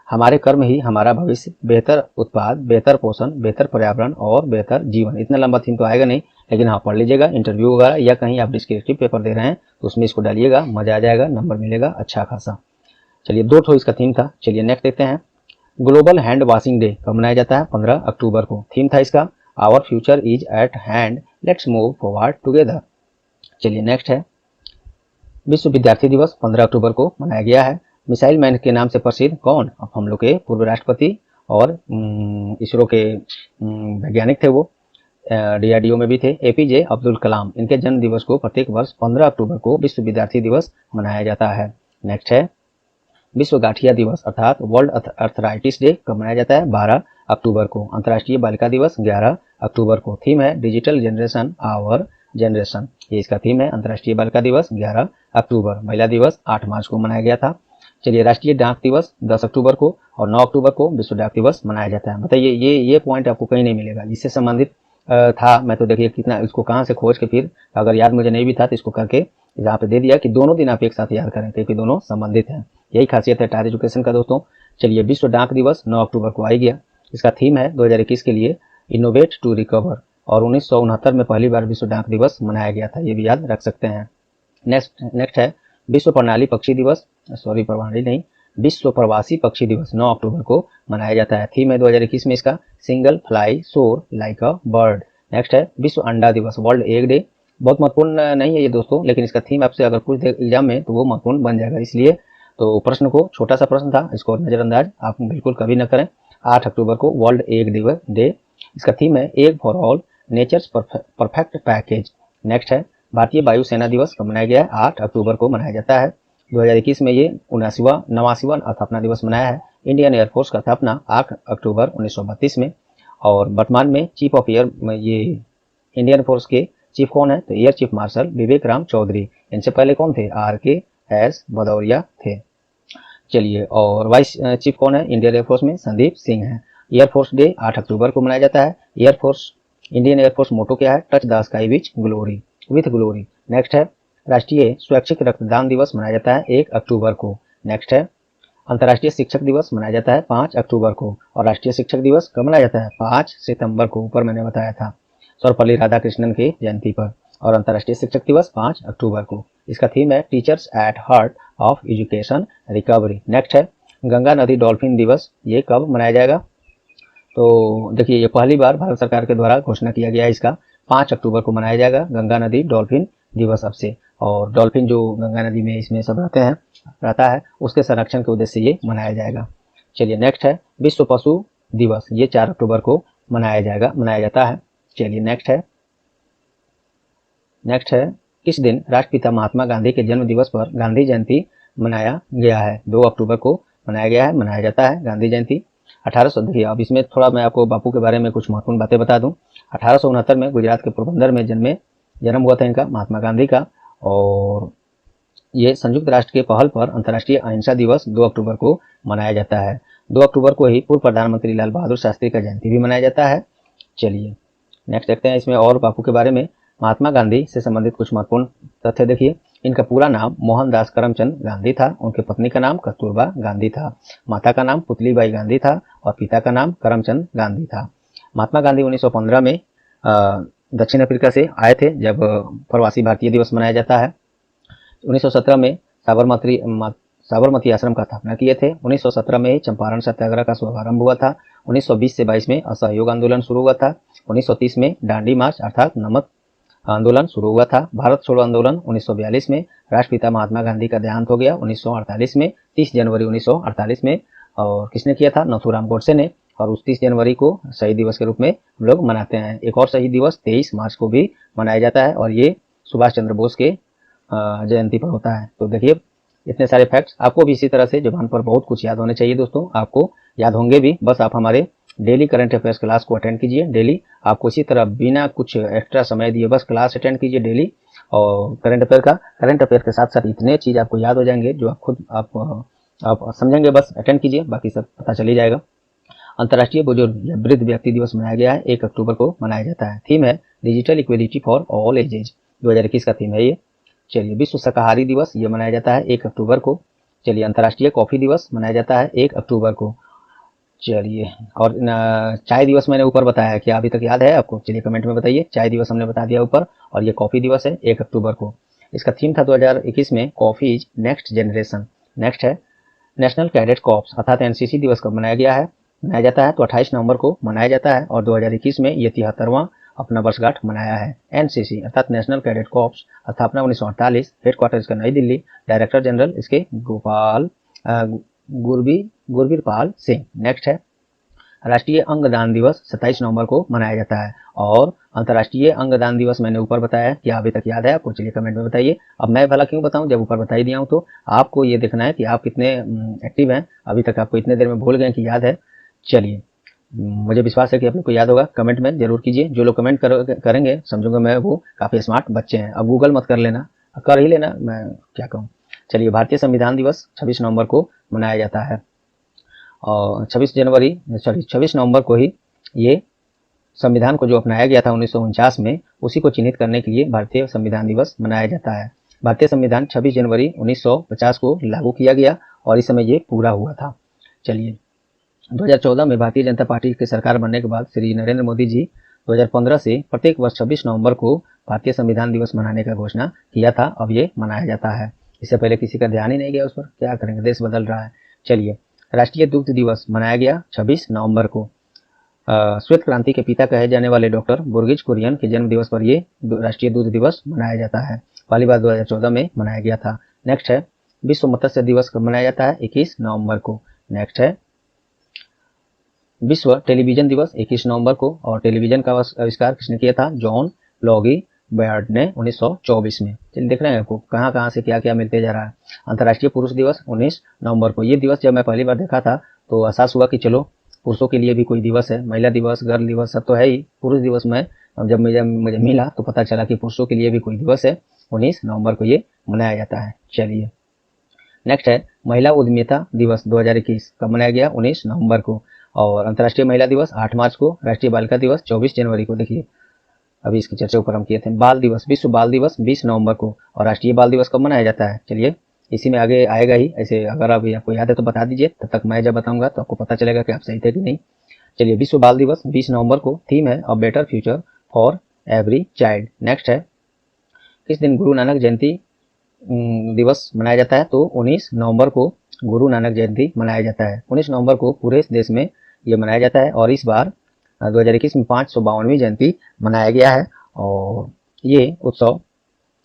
हमारे कर्म ही हमारा भविष्य, बेहतर उत्पाद, बेहतर पोषण, बेहतर पर्यावरण और बेहतर जीवन। इतना लंबा थीम तो आएगा नहीं, लेकिन हाँ पढ़ लीजिएगा, इंटरव्यू वगैरह या कहीं आप डिस्क्रिप्टिव पेपर दे रहे हैं तो उसमें इसको डालिएगा, मजा आ जाएगा, नंबर मिलेगा अच्छा खासा। चलिए 2 ठो इसका थीम था। चलिए नेक्स्ट देखते हैं। ग्लोबल हैंड वॉशिंग डे कब मनाया जाता है? 15 अक्टूबर को। थीम था इसका our future is at hand, let's move forward together. चलिए नेक्स्ट है विश्व विद्यार्थी दिवस 15 अक्टूबर को मनाया गया है। मिसाइल मैन के नाम से प्रसिद्ध कौन? अब हम लोग के पूर्व राष्ट्रपति और इसरो के वैज्ञानिक थे, वो DRDO में भी थे, APJ अब्दुल कलाम। इनके जन्म दिवस को प्रत्येक वर्ष 15 अक्टूबर को विश्व विद्यार्थी दिवस मनाया जाता है। नेक्स्ट है विश्व गठिया दिवस अर्थात वर्ल्ड अर्थराइटिस डे कब मनाया जाता है? 12 अक्टूबर को। अंतर्राष्ट्रीय बालिका दिवस 11 अक्टूबर को। थीम है डिजिटल जनरेशन आवर जनरेशन, ये इसका थीम है। अंतर्राष्ट्रीय बालिका दिवस 11 अक्टूबर। महिला दिवस 8 मार्च को मनाया गया था। चलिए राष्ट्रीय डाक दिवस 10 अक्टूबर को और 9 अक्टूबर को विश्व डाक दिवस मनाया जाता है। बताइए ये पॉइंट आपको कहीं नहीं मिलेगा, इससे संबंधित था। मैं तो देखिए कितना इसको कहाँ से खोज के, फिर अगर याद मुझे नहीं भी था तो इसको करके यहाँ पे दे दिया कि दोनों दिन आप एक साथ याद करें क्योंकि दोनों संबंधित हैं। यही खासियत है टायर एजुकेशन का दोस्तों। चलिए विश्व डाक दिवस 9 अक्टूबर को आ गया। इसका थीम है 2021 के लिए इनोवेट टू रिकवर और 1969 में पहली बार विश्व डाक दिवस मनाया गया था, ये भी याद रख सकते हैं। नेक्स्ट है विश्व प्रणाली पक्षी दिवस, सॉरी प्रणाली नहीं, विश्व प्रवासी पक्षी दिवस 9 अक्टूबर को मनाया जाता है। थीम है 2021 में इसका सिंगल फ्लाई सोर लाइक अ बर्ड। नेक्स्ट है विश्व अंडा दिवस वर्ल्ड एग डे। बहुत महत्वपूर्ण नहीं है ये दोस्तों, लेकिन इसका थीम आपसे अगर पूछ दे एग्जाम में तो वो महत्वपूर्ण बन जाएगा, इसलिए तो प्रश्न को, छोटा सा प्रश्न था, इसको नजरअंदाज आप बिल्कुल कभी न करें। 8 अक्टूबर को वर्ल्ड एग दिवस डे। इसका थीम है egg for all nature's perfect package. Next है भारतीय वायुसेना दिवस कब मनाया गया है? 8 अक्टूबर को मनाया जाता है। 2021 में ये 89वां स्थापना दिवस मनाया है। इंडियन एयरफोर्स का स्थापना 8 अक्टूबर 1932 में। और वर्तमान में चीफ ऑफ एयर, ये इंडियन फोर्स के चीफ कौन है? तो एयर चीफ मार्शल विवेक राम चौधरी। इनसे पहले कौन थे? RKS भदौरिया थे। चलिए और वाइस चीफ कौन है इंडियन एयरफोर्स में? संदीप सिंह है। एयरफोर्स डे 8 अक्टूबर को मनाया जाता है। एयरफोर्स, इंडियन एयरफोर्स मोटो क्या है? Touch the sky with glory. Next है राष्ट्रीय स्वैच्छिक रक्तदान दिवस मनाया जाता है 1 अक्टूबर को। नेक्स्ट है अंतर्राष्ट्रीय शिक्षक दिवस मनाया जाता है 5 अक्टूबर को। और राष्ट्रीय शिक्षक दिवस कब मनाया जाता है? 5 सितंबर को, ऊपर मैंने बताया था, सर्वपल्ली राधाकृष्णन की जयंती पर। और अंतर्राष्ट्रीय शिक्षक दिवस 5 अक्टूबर को। इसका थीम है teachers at heart of education recovery. Next है गंगा नदी डॉल्फिन दिवस, ये कब मनाया जाएगा? तो देखिए ये पहली बार भारत सरकार के द्वारा घोषणा किया गया है, इसका 5 अक्टूबर को मनाया जाएगा गंगा नदी डॉल्फिन दिवस अब से। और डॉल्फिन जो गंगा नदी में इसमें सब रहता है उसके संरक्षण के उद्देश्य से ये मनाया जाएगा। चलिए नेक्स्ट है विश्व पशु दिवस, ये 4 अक्टूबर को मनाया जाता है। चलिए नेक्स्ट है किस दिन राष्ट्रपिता महात्मा गांधी के जन्म दिवस पर गांधी जयंती मनाया गया है? 2 अक्टूबर को मनाया जाता है गांधी जयंती। 1800, देखिए अब इसमें थोड़ा मैं आपको बापू के बारे में कुछ महत्वपूर्ण बातें बता दूं। 1869 में गुजरात के पोरबंदर में जन्म हुआ था इनका, महात्मा गांधी का। और ये संयुक्त राष्ट्र के पहल पर अंतर्राष्ट्रीय अहिंसा दिवस 2 अक्टूबर को मनाया जाता है। 2 अक्टूबर को ही पूर्व प्रधानमंत्री लाल बहादुर शास्त्री का जयंती भी मनाया जाता है। चलिए नेक्स्ट देखते हैं इसमें और बापू के बारे में। महात्मा गांधी से संबंधित कुछ महत्वपूर्ण तथ्य देखिए। इनका पूरा नाम मोहनदास करमचंद गांधी था। उनके पत्नी का नाम कस्तूरबा गांधी था। माता का नाम पुतलीबाई गांधी था और पिता का नाम करमचंद गांधी था। महात्मा गांधी 1915 में दक्षिण अफ्रीका से आए थे जब प्रवासी भारतीय दिवस मनाया जाता है। 1917 में साबरमती आश्रम का स्थापना किए थे। 1917 में चंपारण सत्याग्रह का शुभारंभ हुआ था। 1920 से 22 में असहयोग आंदोलन शुरू हुआ था। 1930 में दांडी मार्च अर्थात नमक आंदोलन शुरू हुआ था। भारत छोड़ो आंदोलन 1942 में। राष्ट्रपिता महात्मा गांधी का देहांत हो गया 1948 में, 30 जनवरी 1948 में। और किसने किया था? नथुराम गोडसे ने। और उस 30 जनवरी को शहीद दिवस के रूप में हम लोग मनाते हैं। एक और शहीद दिवस 23 मार्च को भी मनाया जाता है और ये सुभाष चंद्र बोस के जयंती पर होता है। तो देखिए इतने सारे फैक्ट्स आपको भी इसी तरह से जुबान पर बहुत कुछ याद होने चाहिए दोस्तों, आपको याद होंगे भी। बस आप हमारे डेली करंट अफेयर्स क्लास को अटेंड कीजिए। डेली आपको इसी तरह बिना कुछ एक्स्ट्रा समय दिए बस क्लास अटेंड कीजिए डेली, और करंट अफेयर के साथ साथ इतने चीज़ आपको याद हो जाएंगे जो आप खुद आप समझेंगे, बस अटेंड कीजिए, बाकी सब पता चल ही जाएगा। अंतर्राष्ट्रीय बुजुर्ग या वृद्ध व्यक्ति दिवस मनाया गया है, 1 अक्टूबर को मनाया जाता है। थीम है digital equality for all edges, 2021 का थीम है ये। चलिए, विश्व शाकाहारी दिवस ये मनाया जाता है 1 अक्टूबर को। चलिए, अंतर्राष्ट्रीय कॉफी दिवस मनाया जाता है 1 अक्टूबर को। चलिए, और चाय दिवस मैंने ऊपर बताया, क्या अभी तक याद है आपको? चलिए कमेंट में बताइए। चाय दिवस हमने बता दिया ऊपर, और ये कॉफी दिवस है 1 अक्टूबर को। इसका थीम था 2021 में coffee is next generation. Next है नेशनल कैडेट कॉर्प्स अर्थात एनसीसी दिवस कब मनाया गया है, मनाया जाता है तो 28 नवंबर को मनाया जाता है, और 2021 में ये 73वां अपना वर्षगांठ मनाया है। एनसीसी अर्थात नेशनल कैडेट कॉर्प्स, स्थापना 1948, हेडक्वार्टर इसका नई दिल्ली, डायरेक्टर जनरल इसके गुरबीरपाल सिंह। नेक्स्ट है राष्ट्रीय अंगदान दिवस 27 नवंबर को मनाया जाता है, और अंतर्राष्ट्रीय अंगदान दिवस मैंने ऊपर बताया, क्या अभी तक याद है आपको? चलिए कमेंट में बताइए। अब मैं भला क्यों बताऊं, जब ऊपर बता ही दिया हूं तो आपको ये देखना है कि आप कितने एक्टिव हैं, अभी तक आपको इतने देर में भूल गए कि याद है। चलिए, मुझे विश्वास है कि आप लोग को याद होगा, कमेंट में जरूर कीजिए। जो लोग कमेंट करेंगे समझूंगा मैं वो काफ़ी स्मार्ट बच्चे हैं। अब गूगल मत कर लेना, कर ही लेना, मैं क्या कहूँ। चलिए, भारतीय संविधान दिवस 26 नवंबर को मनाया जाता है, और 26 नवंबर को ही ये संविधान को जो अपनाया गया था 1949 में, उसी को चिन्हित करने के लिए भारतीय संविधान दिवस मनाया जाता है। भारतीय संविधान 26 जनवरी 1950 को लागू किया गया, और इस समय ये पूरा हुआ था। चलिए, 2014 में भारतीय जनता पार्टी की सरकार बनने के बाद श्री नरेंद्र मोदी जी 2015 से प्रत्येक वर्ष 26 नवंबर को भारतीय संविधान दिवस मनाने का घोषणा किया था। अब ये मनाया जाता है, इससे पहले किसी का ध्यान ही नहीं गया उस पर, क्या करेंगे, देश बदल रहा है। चलिए, राष्ट्रीय दुग्ध दिवस मनाया गया 26 नवंबर को। श्वेत क्रांति के पिता कहे जाने वाले डॉक्टर बुर्गिज कुरियन के जन्म दिवस पर ये राष्ट्रीय दूध दिवस मनाया जाता है। पहली बार 2014 में मनाया गया था। नेक्स्ट है विश्व मत्स्य दिवस कब मनाया जाता है? 21 नवंबर को। नेक्स्ट है विश्व टेलीविजन दिवस 21 नवंबर को, और टेलीविजन का आविष्कार किसने किया था? जॉन लॉगी बर्ड ने 1924 में। चलिए, देख रहे हैं आपको कहाँ कहाँ से क्या क्या मिलते जा रहा है। अंतर्राष्ट्रीय पुरुष दिवस 19 नवंबर को। ये दिवस जब मैं पहली बार देखा था तो एहसास हुआ कि चलो पुरुषों के लिए भी कोई दिवस है, महिला दिवस, गर्ल दिवस सब तो है ही। पुरुष दिवस में जब मुझे मिला तो पता चला कि पुरुषों के लिए भी कोई दिवस है, 19 नवंबर को ये मनाया जाता है। चलिए, नेक्स्ट है महिला उद्यमिता दिवस 2021 कब मनाया गया? 19 नवंबर को। और अंतर्राष्ट्रीय महिला दिवस 8 मार्च को। राष्ट्रीय बालिका दिवस 24 जनवरी को। देखिए, अभी इसकी चर्चा ऊपर हम किए थे। बाल दिवस, विश्व बाल दिवस 20 नवंबर को, और राष्ट्रीय बाल दिवस कब मनाया जाता है? चलिए, इसी में आगे आएगा ही, ऐसे अगर अभी आपको याद है तो बता दीजिए, तब तक मैं जब बताऊंगा तो आपको पता चलेगा कि आप सही थे कि नहीं। चलिए, विश्व बाल दिवस 20 नवंबर को। थीम है a better future for every child. Next है किस दिन गुरु नानक जयंती दिवस मनाया जाता है? तो 19 नवंबर को गुरु नानक जयंती मनाया जाता है। 19 नवंबर को पूरे देश में ये मनाया जाता है, और इस बार 2021 में 552वीं जयंती मनाया गया है, और ये उत्सव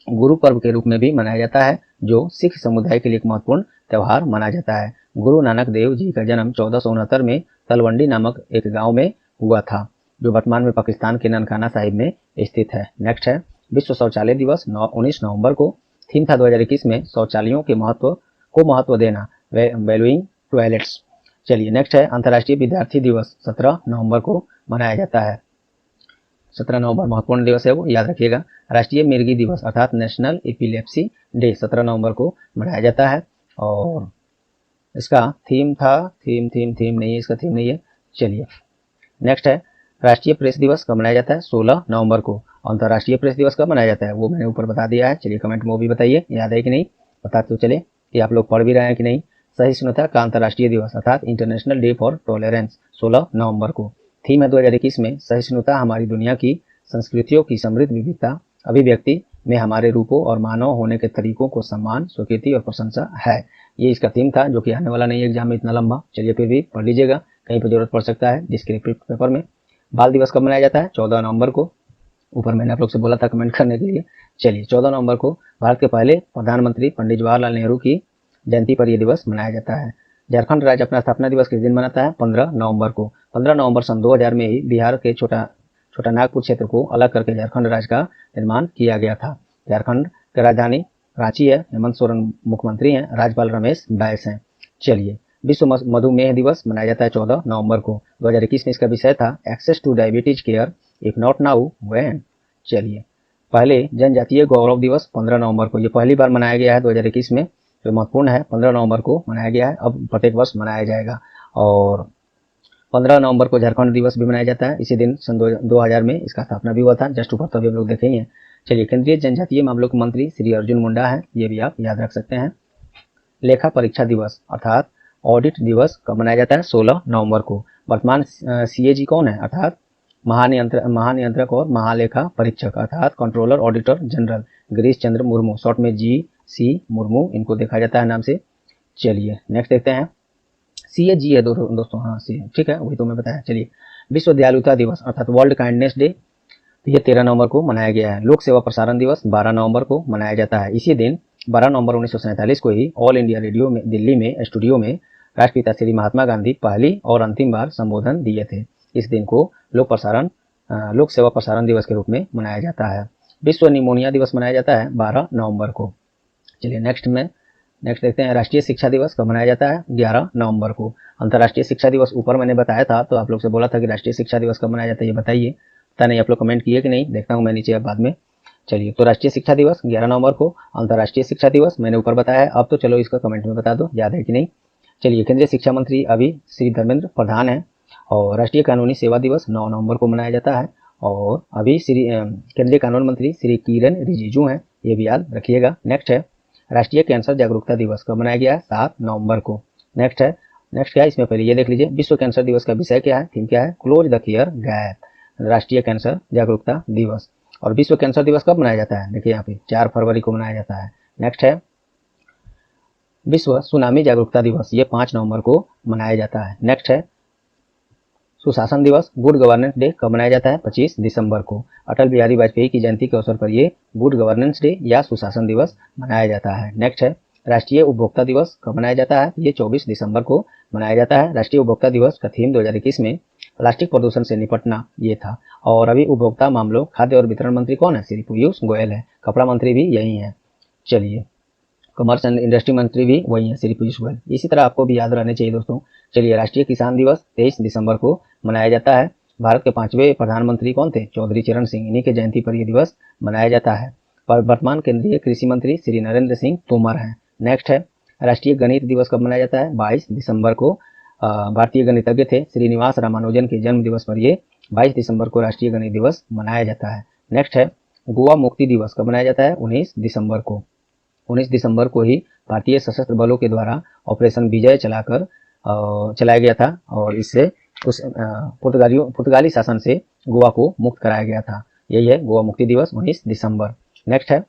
गुरु पर्व के रूप में भी मनाया जाता है, जो सिख समुदाय के लिए एक महत्वपूर्ण त्यौहार माना जाता है। गुरु नानक देव जी का जन्म 1469 में तलवंडी नामक एक गांव में हुआ था, जो वर्तमान में पाकिस्तान के ननकाना साहिब में स्थित है। नेक्स्ट है विश्व शौचालय दिवस 19 नवंबर को। थीम था 2021 में शौचालयों के महत्व देना, वैल्यूइंग टॉयलेट्स। चलिए, नेक्स्ट है अंतर्राष्ट्रीय विद्यार्थी दिवस 17 नवंबर को मनाया जाता है। 17 नवंबर महत्वपूर्ण दिवस है, वो याद रखिएगा। राष्ट्रीय मिर्गी दिवस अर्थात नेशनल एपिलेप्सी डे 17 नवंबर को मनाया जाता है, और इसका थीम नहीं है, इसका थीम नहीं है। चलिए, नेक्स्ट है राष्ट्रीय प्रेस दिवस कब मनाया जाता है? 16 नवंबर को। अंतर्राष्ट्रीय प्रेस दिवस कब मनाया जाता है वो मैंने ऊपर बता दिया है। चलिए, कमेंट में वो भी बताइए, याद है कि नहीं, बता तो चले कि आप लोग पढ़ भी रहे हैं कि नहीं। सहिष्णुता का अंतर्राष्ट्रीय दिवस अर्थात इंटरनेशनल डे फॉर टॉलरेंस 16 नवंबर को। थीम है 2021 में सहिष्णुता हमारी दुनिया की संस्कृतियों की समृद्ध विविधता, अभिव्यक्ति में हमारे रूपों और मानव होने के तरीकों को सम्मान, स्वीकृति और प्रशंसा है। ये इसका थीम था, जो कि आने वाला नहीं है एग्जाम में इतना लंबा। चलिए, फिर भी पढ़ लीजिएगा, कहीं पर जरूरत पड़ सकता है डिस्क्रिप्टिव पेपर में। बाल दिवस कब मनाया जाता है? 14 नवंबर को। ऊपर मैंने आप लोग से बोला था कमेंट करने के लिए। चलिए, 14 नवंबर को भारत के पहले प्रधानमंत्री पंडित जवाहरलाल नेहरू की जयंती पर यह दिवस मनाया जाता है। झारखंड राज्य अपना स्थापना दिवस किस दिन मनाता है? 15 नवंबर को। 15 नवंबर सन 2000 में ही बिहार के छोटा नागपुर क्षेत्र को अलग करके झारखंड राज्य का निर्माण किया गया था। झारखंड की राजधानी रांची है, हेमंत सोरेन मुख्यमंत्री हैं, राज्यपाल रमेश बैस हैं। चलिए, विश्व मधुमेह दिवस मनाया जाता है 14 नवंबर को। 2021 में इसका विषय था access to diabetes care, if not now when. चलिए, पहले जनजातीय गौरव दिवस 15 नवंबर को, ये पहली बार मनाया गया है 2021 में, जो महत्वपूर्ण है, 15 नवंबर को मनाया गया है, अब प्रत्येक वर्ष मनाया जाएगा। और 15 नवंबर को झारखंड दिवस भी मनाया जाता है, इसी दिन सन 2000 में इसका स्थापना भी हुआ था, जस्ट ऊपर तभी हम लोग देखे ही हैं। चलिए, केंद्रीय जनजातीय मामलों के मंत्री श्री अर्जुन मुंडा हैं, ये भी आप याद रख सकते हैं। लेखा परीक्षा दिवस अर्थात ऑडिट दिवस कब मनाया जाता है? 16 नवंबर को। वर्तमान CAG कौन है? अर्थात महानियंत्रक और महालेखा परीक्षक अर्थात controller auditor general Girish Chandra Murmu, short में GC मुर्मू इनको देखा जाता है नाम से। चलिए नेक्स्ट देखते हैं। CAG है दोस्तों, हाँ सी, ठीक है, वही तो मैं बताया। चलिए, विश्व दयालुता दिवस अर्थात वर्ल्ड काइंडनेस डे, ये 13 नवंबर को मनाया गया है। लोक सेवा प्रसारण दिवस 12 नवंबर को मनाया जाता है। इसी दिन 12 नवंबर 1947 को ही ऑल इंडिया रेडियो में दिल्ली में स्टूडियो में राष्ट्रपिता श्री महात्मा गांधी पहली और अंतिम बार संबोधन दिए थे। इस दिन को लोक सेवा प्रसारण दिवस के रूप में मनाया जाता है। विश्व निमोनिया दिवस मनाया जाता है 12 नवंबर को। चलिए नेक्स्ट देखते हैं। राष्ट्रीय शिक्षा दिवस कब मनाया जाता है? 11 नवंबर को। अंतर्राष्ट्रीय शिक्षा दिवस ऊपर मैंने बताया था, तो आप लोग से बोला था कि राष्ट्रीय शिक्षा दिवस कब मनाया जाता है, ये बताइए। पता नहीं आप लोग कमेंट किए कि नहीं, देखता हूँ मैं नीचे अब बाद में। चलिए, तो राष्ट्रीय शिक्षा दिवस 11 नवंबर को, अंतर्राष्ट्रीय शिक्षा दिवस मैंने ऊपर बताया है। अब तो चलो इसका कमेंट में बता दो, याद है कि नहीं। चलिए, केंद्रीय शिक्षा मंत्री अभी श्री धर्मेंद्र प्रधान है। और राष्ट्रीय कानूनी सेवा दिवस 9 नवंबर को मनाया जाता है। और अभी केंद्रीय कानून मंत्री श्री किरेन रिजिजू हैं, ये भी याद रखिएगा। नेक्स्ट है राष्ट्रीय कैंसर जागरूकता दिवस कब मनाया गया है? 7 नवंबर को। नेक्स्ट क्या है इसमें, पहले ये देख लीजिए। विश्व कैंसर दिवस का विषय क्या है, थीम क्या है? क्लोज द केयर गैप, राष्ट्रीय कैंसर जागरूकता दिवस। और विश्व कैंसर दिवस कब मनाया जाता है? देखिए यहाँ पे 4 फरवरी को मनाया जाता है। नेक्स्ट है विश्व सुनामी जागरूकता दिवस, ये 5 नवंबर को मनाया जाता है। नेक्स्ट है सुशासन दिवस, गुड गवर्नेंस डे कब मनाया जाता है? 25 दिसंबर को। अटल बिहारी वाजपेयी की जयंती के अवसर पर ये गुड गवर्नेंस डे या सुशासन दिवस मनाया जाता है। नेक्स्ट है राष्ट्रीय उपभोक्ता दिवस कब मनाया जाता है? ये 24 दिसंबर को मनाया जाता है। राष्ट्रीय उपभोक्ता दिवस का थीम 2021 में प्लास्टिक प्रदूषण से निपटना ये था। और अभी उपभोक्ता मामलों, खाद्य और वितरण मंत्री कौन है? श्री पीयूष गोयल है। कपड़ा मंत्री भी यही है। चलिए, कॉमर्स एंड इंडस्ट्री मंत्री भी वही है, श्री पीयूष गोयल। इसी तरह आपको भी याद रहने चाहिए दोस्तों। चलिए, राष्ट्रीय किसान दिवस 23 दिसंबर को मनाया जाता है। भारत के 5वें प्रधानमंत्री कौन थे? चौधरी चरण सिंह, इन्हीं के जयंती पर यह दिवस मनाया जाता है। पर वर्तमान केंद्रीय कृषि मंत्री श्री नरेंद्र सिंह तोमर हैं। नेक्स्ट है राष्ट्रीय गणित दिवस कब मनाया जाता है? 22 दिसंबर को। भारतीय गणितज्ञ थे श्रीनिवास रामानुजन के जन्म दिवस पर ये 22 दिसंबर को राष्ट्रीय गणित दिवस मनाया जाता है। नेक्स्ट है गोवा मुक्ति दिवस कब मनाया जाता है? 19 दिसंबर को। 19 दिसंबर को ही भारतीय सशस्त्र बलों के द्वारा ऑपरेशन विजय चलाया गया था और इससे उस पुर्तगाली शासन से गोवा को मुक्त कराया गया था। यही है गोवा मुक्ति दिवस 19 दिसंबर। नेक्स्ट है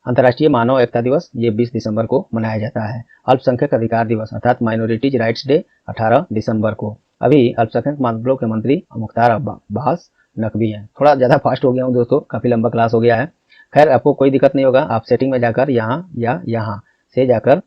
अंतर्राष्ट्रीय मानव एकता दिवस, ये 20 दिसंबर को मनाया जाता है। अल्पसंख्यक अधिकार दिवस अर्थात माइनॉरिटीज राइट्स डे 18 दिसंबर को। अभी अल्पसंख्यक मामलों के मंत्री मुख्तार अब्बास नकवी हैं। थोड़ा ज़्यादा फास्ट हो गया हूँ दोस्तों, काफ़ी लंबा क्लास हो गया है। खैर, आपको कोई दिक्कत नहीं होगा, आप सेटिंग में जाकर यहाँ या यहाँ से जाकर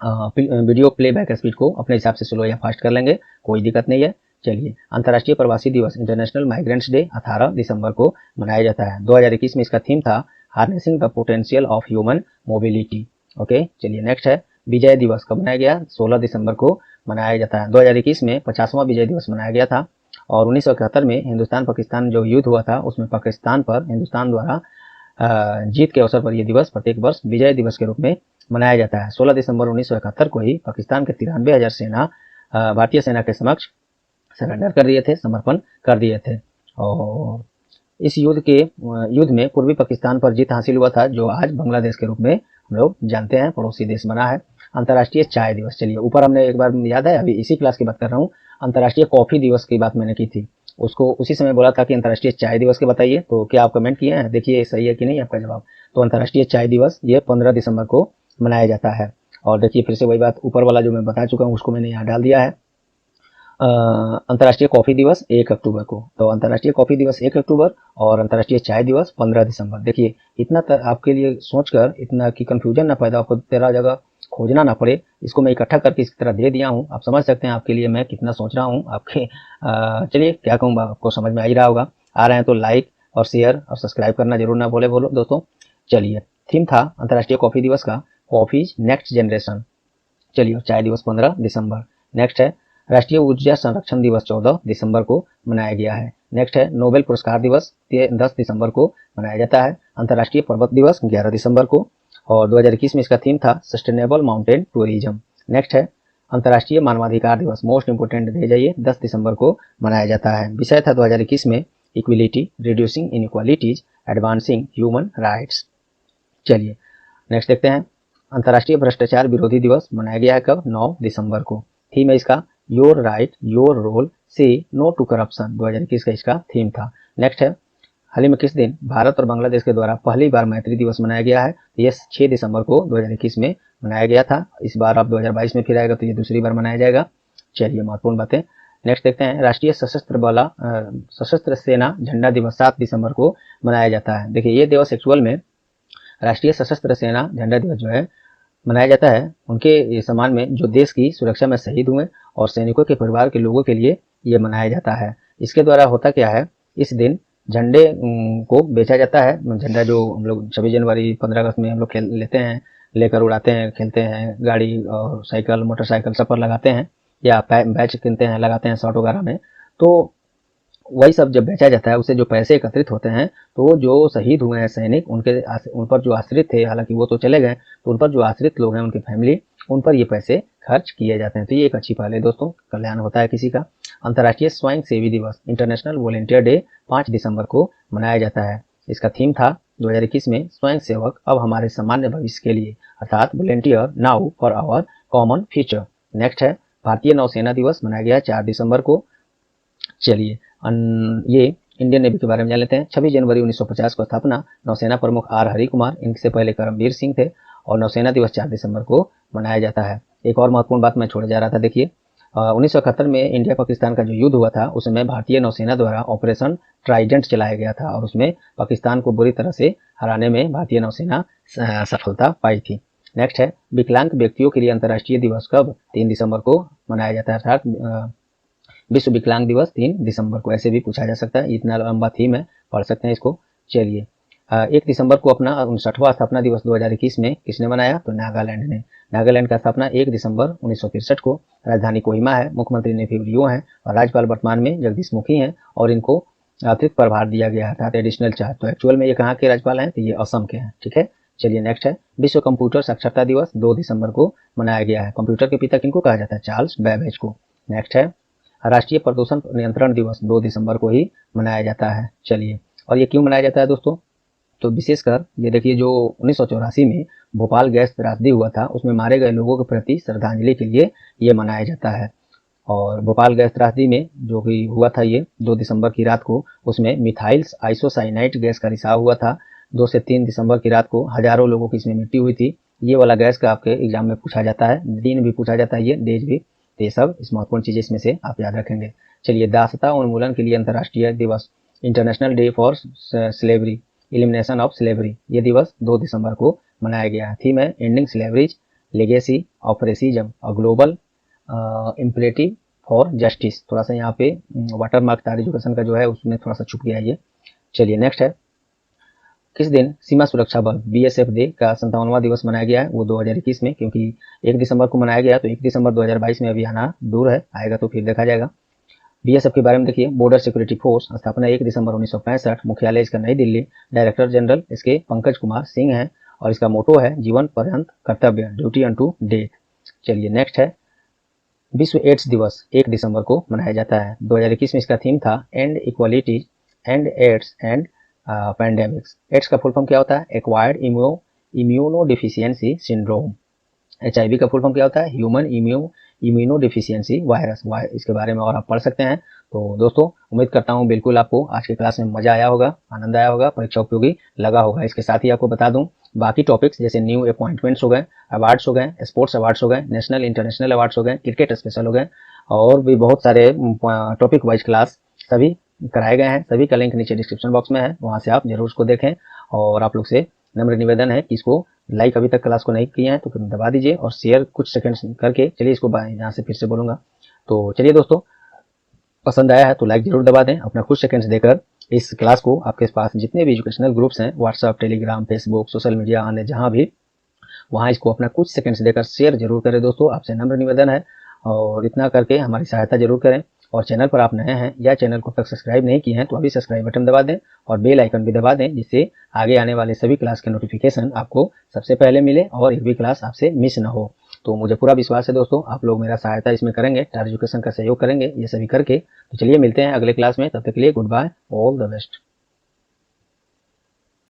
वीडियो प्लेबैक स्पीड को अपने हिसाब से स्लो या फास्ट कर लेंगे, कोई दिक्कत नहीं है। चलिए, अंतर्राष्ट्रीय प्रवासी दिवस इंटरनेशनल माइग्रेंट्स डे 18 दिसंबर को मनाया जाता है। 2021 में इसका थीम था harnessing the potential of human mobility. Okay, चलिए नेक्स्ट है विजय दिवस कब मनाया गया? 16 दिसंबर को मनाया जाता है। 2021 में 50वां विजय दिवस मनाया गया था और 1971 में हिंदुस्तान पाकिस्तान जो युद्ध हुआ था उसमें पाकिस्तान पर हिंदुस्तान द्वारा जीत के अवसर पर यह दिवस प्रत्येक वर्ष विजय दिवस के रूप में मनाया जाता है। 16 दिसंबर 1971 को ही पाकिस्तान के 93,000 सेना भारतीय सेना के समक्ष सरेंडर कर दिए थे, समर्पण कर दिए थे। और इस युद्ध में पूर्वी पाकिस्तान पर जीत हासिल हुआ था, जो आज बांग्लादेश के रूप में हम लोग जानते हैं, पड़ोसी देश बना है। अंतर्राष्ट्रीय चाय दिवस, चलिए ऊपर हमने एक बार याद है, अभी इसी क्लास की बात कर रहा हूँ। अंतर्राष्ट्रीय कॉफी दिवस की बात मैंने की थी, उसको उसी समय बोला था कि अंतर्राष्ट्रीय चाय दिवस के बताइए, तो क्या आप कमेंट किए हैं? देखिए सही है कि नहीं आपका जवाब। तो अंतर्राष्ट्रीय चाय दिवस ये 15 दिसंबर को मनाया जाता है। और देखिए फिर से वही बात, ऊपर वाला जो मैं बता चुका हूँ उसको मैंने यहाँ डाल दिया है। अंतर्राष्ट्रीय कॉफी दिवस 1 अक्टूबर को, तो अंतर्राष्ट्रीय कॉफी दिवस 1 अक्टूबर और अंतर्राष्ट्रीय चाय दिवस 15 दिसंबर। देखिए इतना आपके लिए सोचकर इतना कि कंफ्यूजन ना पैदा, आपको 13 जगह खोजना ना पड़े, इसको मैं इकट्ठा करके इस तरह दे दिया हूँ। आप समझ सकते हैं आपके लिए मैं कितना सोच रहा हूँ आपके। चलिए क्या कहूँ, आपको समझ में आ ही रहा होगा। आ रहे हैं तो लाइक और शेयर और सब्सक्राइब करना जरूर ना बोलो दोस्तों। चलिए, थीम था अंतर्राष्ट्रीय कॉफी दिवस का कॉफीज नेक्स्ट जनरेशन। चलिए, चाय दिवस 15 दिसंबर। नेक्स्ट है राष्ट्रीय ऊर्जा संरक्षण दिवस 14 दिसंबर को मनाया गया है। नेक्स्ट है नोबेल पुरस्कार दिवस 10 दिसंबर को मनाया जाता है। अंतर्राष्ट्रीय पर्वत दिवस 11 दिसंबर को, और 2021 में इसका थीम था सस्टेनेबल माउंटेन टूरिज्म। नेक्स्ट है अंतर्राष्ट्रीय मानवाधिकार दिवस, मोस्ट इंपोर्टेंट डे है ये, 10 दिसंबर को मनाया जाता है। विषय था 2021 में equality, reducing inequalities, advancing human rights. चलिए नेक्स्ट देखते हैं। अंतर्राष्ट्रीय भ्रष्टाचार विरोधी दिवस मनाया गया है कब? 9 दिसंबर को। थीम है इसका योर राइट योर रोल, से नो टू करप्शन, 2021 का इसका थीम था। नेक्स्ट है हाल ही में किस दिन भारत और बांग्लादेश के द्वारा पहली बार मैत्री दिवस मनाया गया है? ये 6 दिसंबर को 2021 में मनाया गया था। इस बार अब 2022 में फिर आएगा तो ये दूसरी बार मनाया जाएगा। चलिए महत्वपूर्ण बातें नेक्स्ट देखते हैं। राष्ट्रीय सशस्त्र सेना झंडा दिवस 7 दिसंबर को मनाया जाता है। देखिए ये दिवस एक्चुअल में राष्ट्रीय सशस्त्र सेना झंडा दिवस जो है मनाया जाता है उनके सम्मान में जो देश की सुरक्षा में शहीद हुए और सैनिकों के परिवार के लोगों के लिए ये मनाया जाता है। इसके द्वारा होता क्या है, इस दिन झंडे को बेचा जाता है। झंडा जो हम लोग 26 जनवरी 15 अगस्त में हम लोग खेल लेते हैं, लेकर उड़ाते हैं, खेलते हैं, गाड़ी और साइकिल मोटरसाइकिल सब पर लगाते हैं, या बैच किनते हैं लगाते हैं शर्ट वगैरह में। तो वही सब जब बेचा जाता है उससे जो पैसे एकत्रित होते हैं तो जो शहीद हुए हैं सैनिक उन पर जो आश्रित थे, हालांकि वो तो चले गए, तो उन पर जो आश्रित लोग हैं उनकी फैमिली, उन पर ये पैसे खर्च किए जाते हैं। तो ये एक अच्छी पहल है दोस्तों, कल्याण होता है किसी का। अंतर्राष्ट्रीय स्वयं सेवी दिवस इंटरनेशनल वॉलेंटियर डे 5 दिसंबर को मनाया जाता है। इसका थीम था 2021 में स्वयं सेवक अब हमारे सामान्य भविष्य के लिए, अर्थात volunteer now for our common future. Next है भारतीय नौसेना दिवस मनाया गया 4 दिसंबर को। चलिए ये इंडियन नेवी के बारे में जान लेते हैं। 26 जनवरी 1950 को स्थापना, नौसेना प्रमुख आर हरि कुमार, इनसे पहले करमबीर सिंह थे, और नौसेना दिवस 4 दिसंबर को मनाया जाता है। एक और महत्वपूर्ण बात मैं छोड़ जा रहा था, देखिए 1971 में इंडिया पाकिस्तान का जो युद्ध हुआ था उसमें भारतीय नौसेना द्वारा ऑपरेशन ट्राइडेंट चलाया गया था, और उसमें पाकिस्तान को बुरी तरह से हराने में भारतीय नौसेना सफलता पाई थी। नेक्स्ट है विकलांग व्यक्तियों के लिए अंतर्राष्ट्रीय दिवस कब? 3 दिसंबर को मनाया जाता है, अर्थात विश्व विकलांग दिवस 3 दिसंबर को। ऐसे भी पूछा जा सकता है, इतना लंबा थीम है, पढ़ सकते हैं इसको। चलिए 1 दिसंबर को अपना 59वां स्थापना दिवस 2021 में किसने मनाया? तो नागालैंड ने। नागालैंड का स्थापना 1 दिसंबर 1963 को। राजधानी कोहिमा है, मुख्यमंत्री नेपी रियो हैं, और राज्यपाल वर्तमान में जगदीश मुखी हैं, और इनको अतिरिक्त प्रभार दिया गया है, अर्थात एडिशनल चार्ज। तो एक्चुअल में ये कहाँ के राज्यपाल हैं? तो ये असम के हैं। ठीक है, चलिए नेक्स्ट है विश्व कंप्यूटर साक्षरता दिवस 2 दिसंबर को मनाया गया है। कंप्यूटर के पिता किनको कहा जाता है? चार्ल्स बैबेज को। नेक्स्ट है राष्ट्रीय प्रदूषण नियंत्रण दिवस 2 दिसंबर को ही मनाया जाता है। चलिए, और ये क्यों मनाया जाता है दोस्तों? तो विशेषकर ये देखिए जो 1984 में भोपाल गैस त्रासदी हुआ था उसमें मारे गए लोगों के प्रति श्रद्धांजलि के लिए ये मनाया जाता है। और भोपाल गैस त्रासदी में जो कि हुआ था ये 2 दिसंबर की रात को, उसमें मिथाइल आइसोसाइनाइट गैस का रिसाव हुआ था। 2 से 3 दिसंबर की रात को हजारों लोगों की इसमें मृत्यु हुई थी। ये वाला गैस का आपके एग्जाम में पूछा जाता है, दिन भी पूछा जाता है, ये डेज भी। तो ये सब इस महत्वपूर्ण चीज़ इसमें से आप याद रखेंगे। चलिए दासता उन्मूलन के लिए अंतर्राष्ट्रीय दिवस international day for slavery, elimination of slavery, ये दिवस 2 दिसंबर को मनाया गया है। थीम है एंडिंग स्लेवरीज, लेगेसी ऑफ रेसिज्म और ग्लोबल इम्परेटिव फॉर जस्टिस। थोड़ा सा यहाँ पे वाटर मार्क तार एजुकेशन का जो है उसमें थोड़ा सा छुप गया है ये। चलिए नेक्स्ट है किस दिन सीमा सुरक्षा बल बीएसएफ डे का 57वां दिवस मनाया गया है? वो 2021 में, क्योंकि 1 दिसंबर को मनाया गया तो 1 दिसंबर 2022 में अभी आना दूर है, आएगा तो फिर देखा जाएगा। बीएसएफ के बारे में देखिए, बॉर्डर सिक्योरिटी फोर्स, स्थापना 1 दिसंबर 1965, मुख्यालय इसका नई दिल्ली, डायरेक्टर जनरल इसके पंकज कुमार सिंह हैं, और इसका मोटो है जीवन पर्यंत कर्तव्य, ड्यूटी अनटू डेथ। चलिए नेक्स्ट है विश्व एड्स दिवस 1 दिसंबर को मनाया जाता है। 2021 में इसका थीम था end equality end AIDS end pandemics. AIDS का फुल फॉर्म क्या होता है? Acquired immuno deficiency syndrome. HIV का फुल फॉर्म क्या होता है? Human immuno deficiency virus. इसके बारे में और आप पढ़ सकते हैं। तो दोस्तों उम्मीद करता हूँ बिल्कुल आपको आज की क्लास में मजा आया होगा, आनंद आया होगा, परीक्षा उपयोगी लगा होगा। इसके साथ ही आपको बता दूं बाकी टॉपिक्स जैसे न्यू अपॉइंटमेंट्स हो गए, अवार्ड्स हो गए, स्पोर्ट्स अवार्ड्स हो गए, नेशनल इंटरनेशनल अवार्ड्स हो गए, क्रिकेट स्पेशल हो गए, और भी बहुत सारे टॉपिक वाइज क्लास सभी कराए गए हैं। सभी का लिंक नीचे डिस्क्रिप्शन बॉक्स में है, वहाँ से आप जरूर उसको देखें। और आप लोग से नम्र निवेदन है कि इसको लाइक अभी तक क्लास को नहीं किए हैं तो फिर दबा दीजिए, और शेयर कुछ सेकंड्स करके, चलिए इसको यहाँ से फिर से बोलूँगा। तो चलिए दोस्तों, पसंद आया है तो लाइक जरूर दबा दें, अपना कुछ सेकंड्स देकर इस क्लास को आपके पास जितने भी एजुकेशनल ग्रुप्स हैं, WhatsApp, Telegram, Facebook, social media, अन्य जहाँ भी, वहाँ इसको अपना कुछ सेकंड्स देकर शेयर जरूर करें दोस्तों, आपसे नम्र निवेदन है। और इतना करके हमारी सहायता जरूर करें। और चैनल पर आप नए हैं या चैनल को तक सब्सक्राइब नहीं किए हैं तो अभी सब्सक्राइब बटन दबा दें और बेल आइकन भी दबा दें, जिससे आगे आने वाले सभी क्लास के नोटिफिकेशन आपको सबसे पहले मिले और एक भी क्लास आपसे मिस ना हो। तो मुझे पूरा विश्वास है दोस्तों, आप लोग मेरा सहायता इसमें करेंगे, टार एजुकेशन का सहयोग करेंगे ये सभी करके। तो चलिए मिलते हैं अगले क्लास में, तब तक के लिए goodbye, all the best.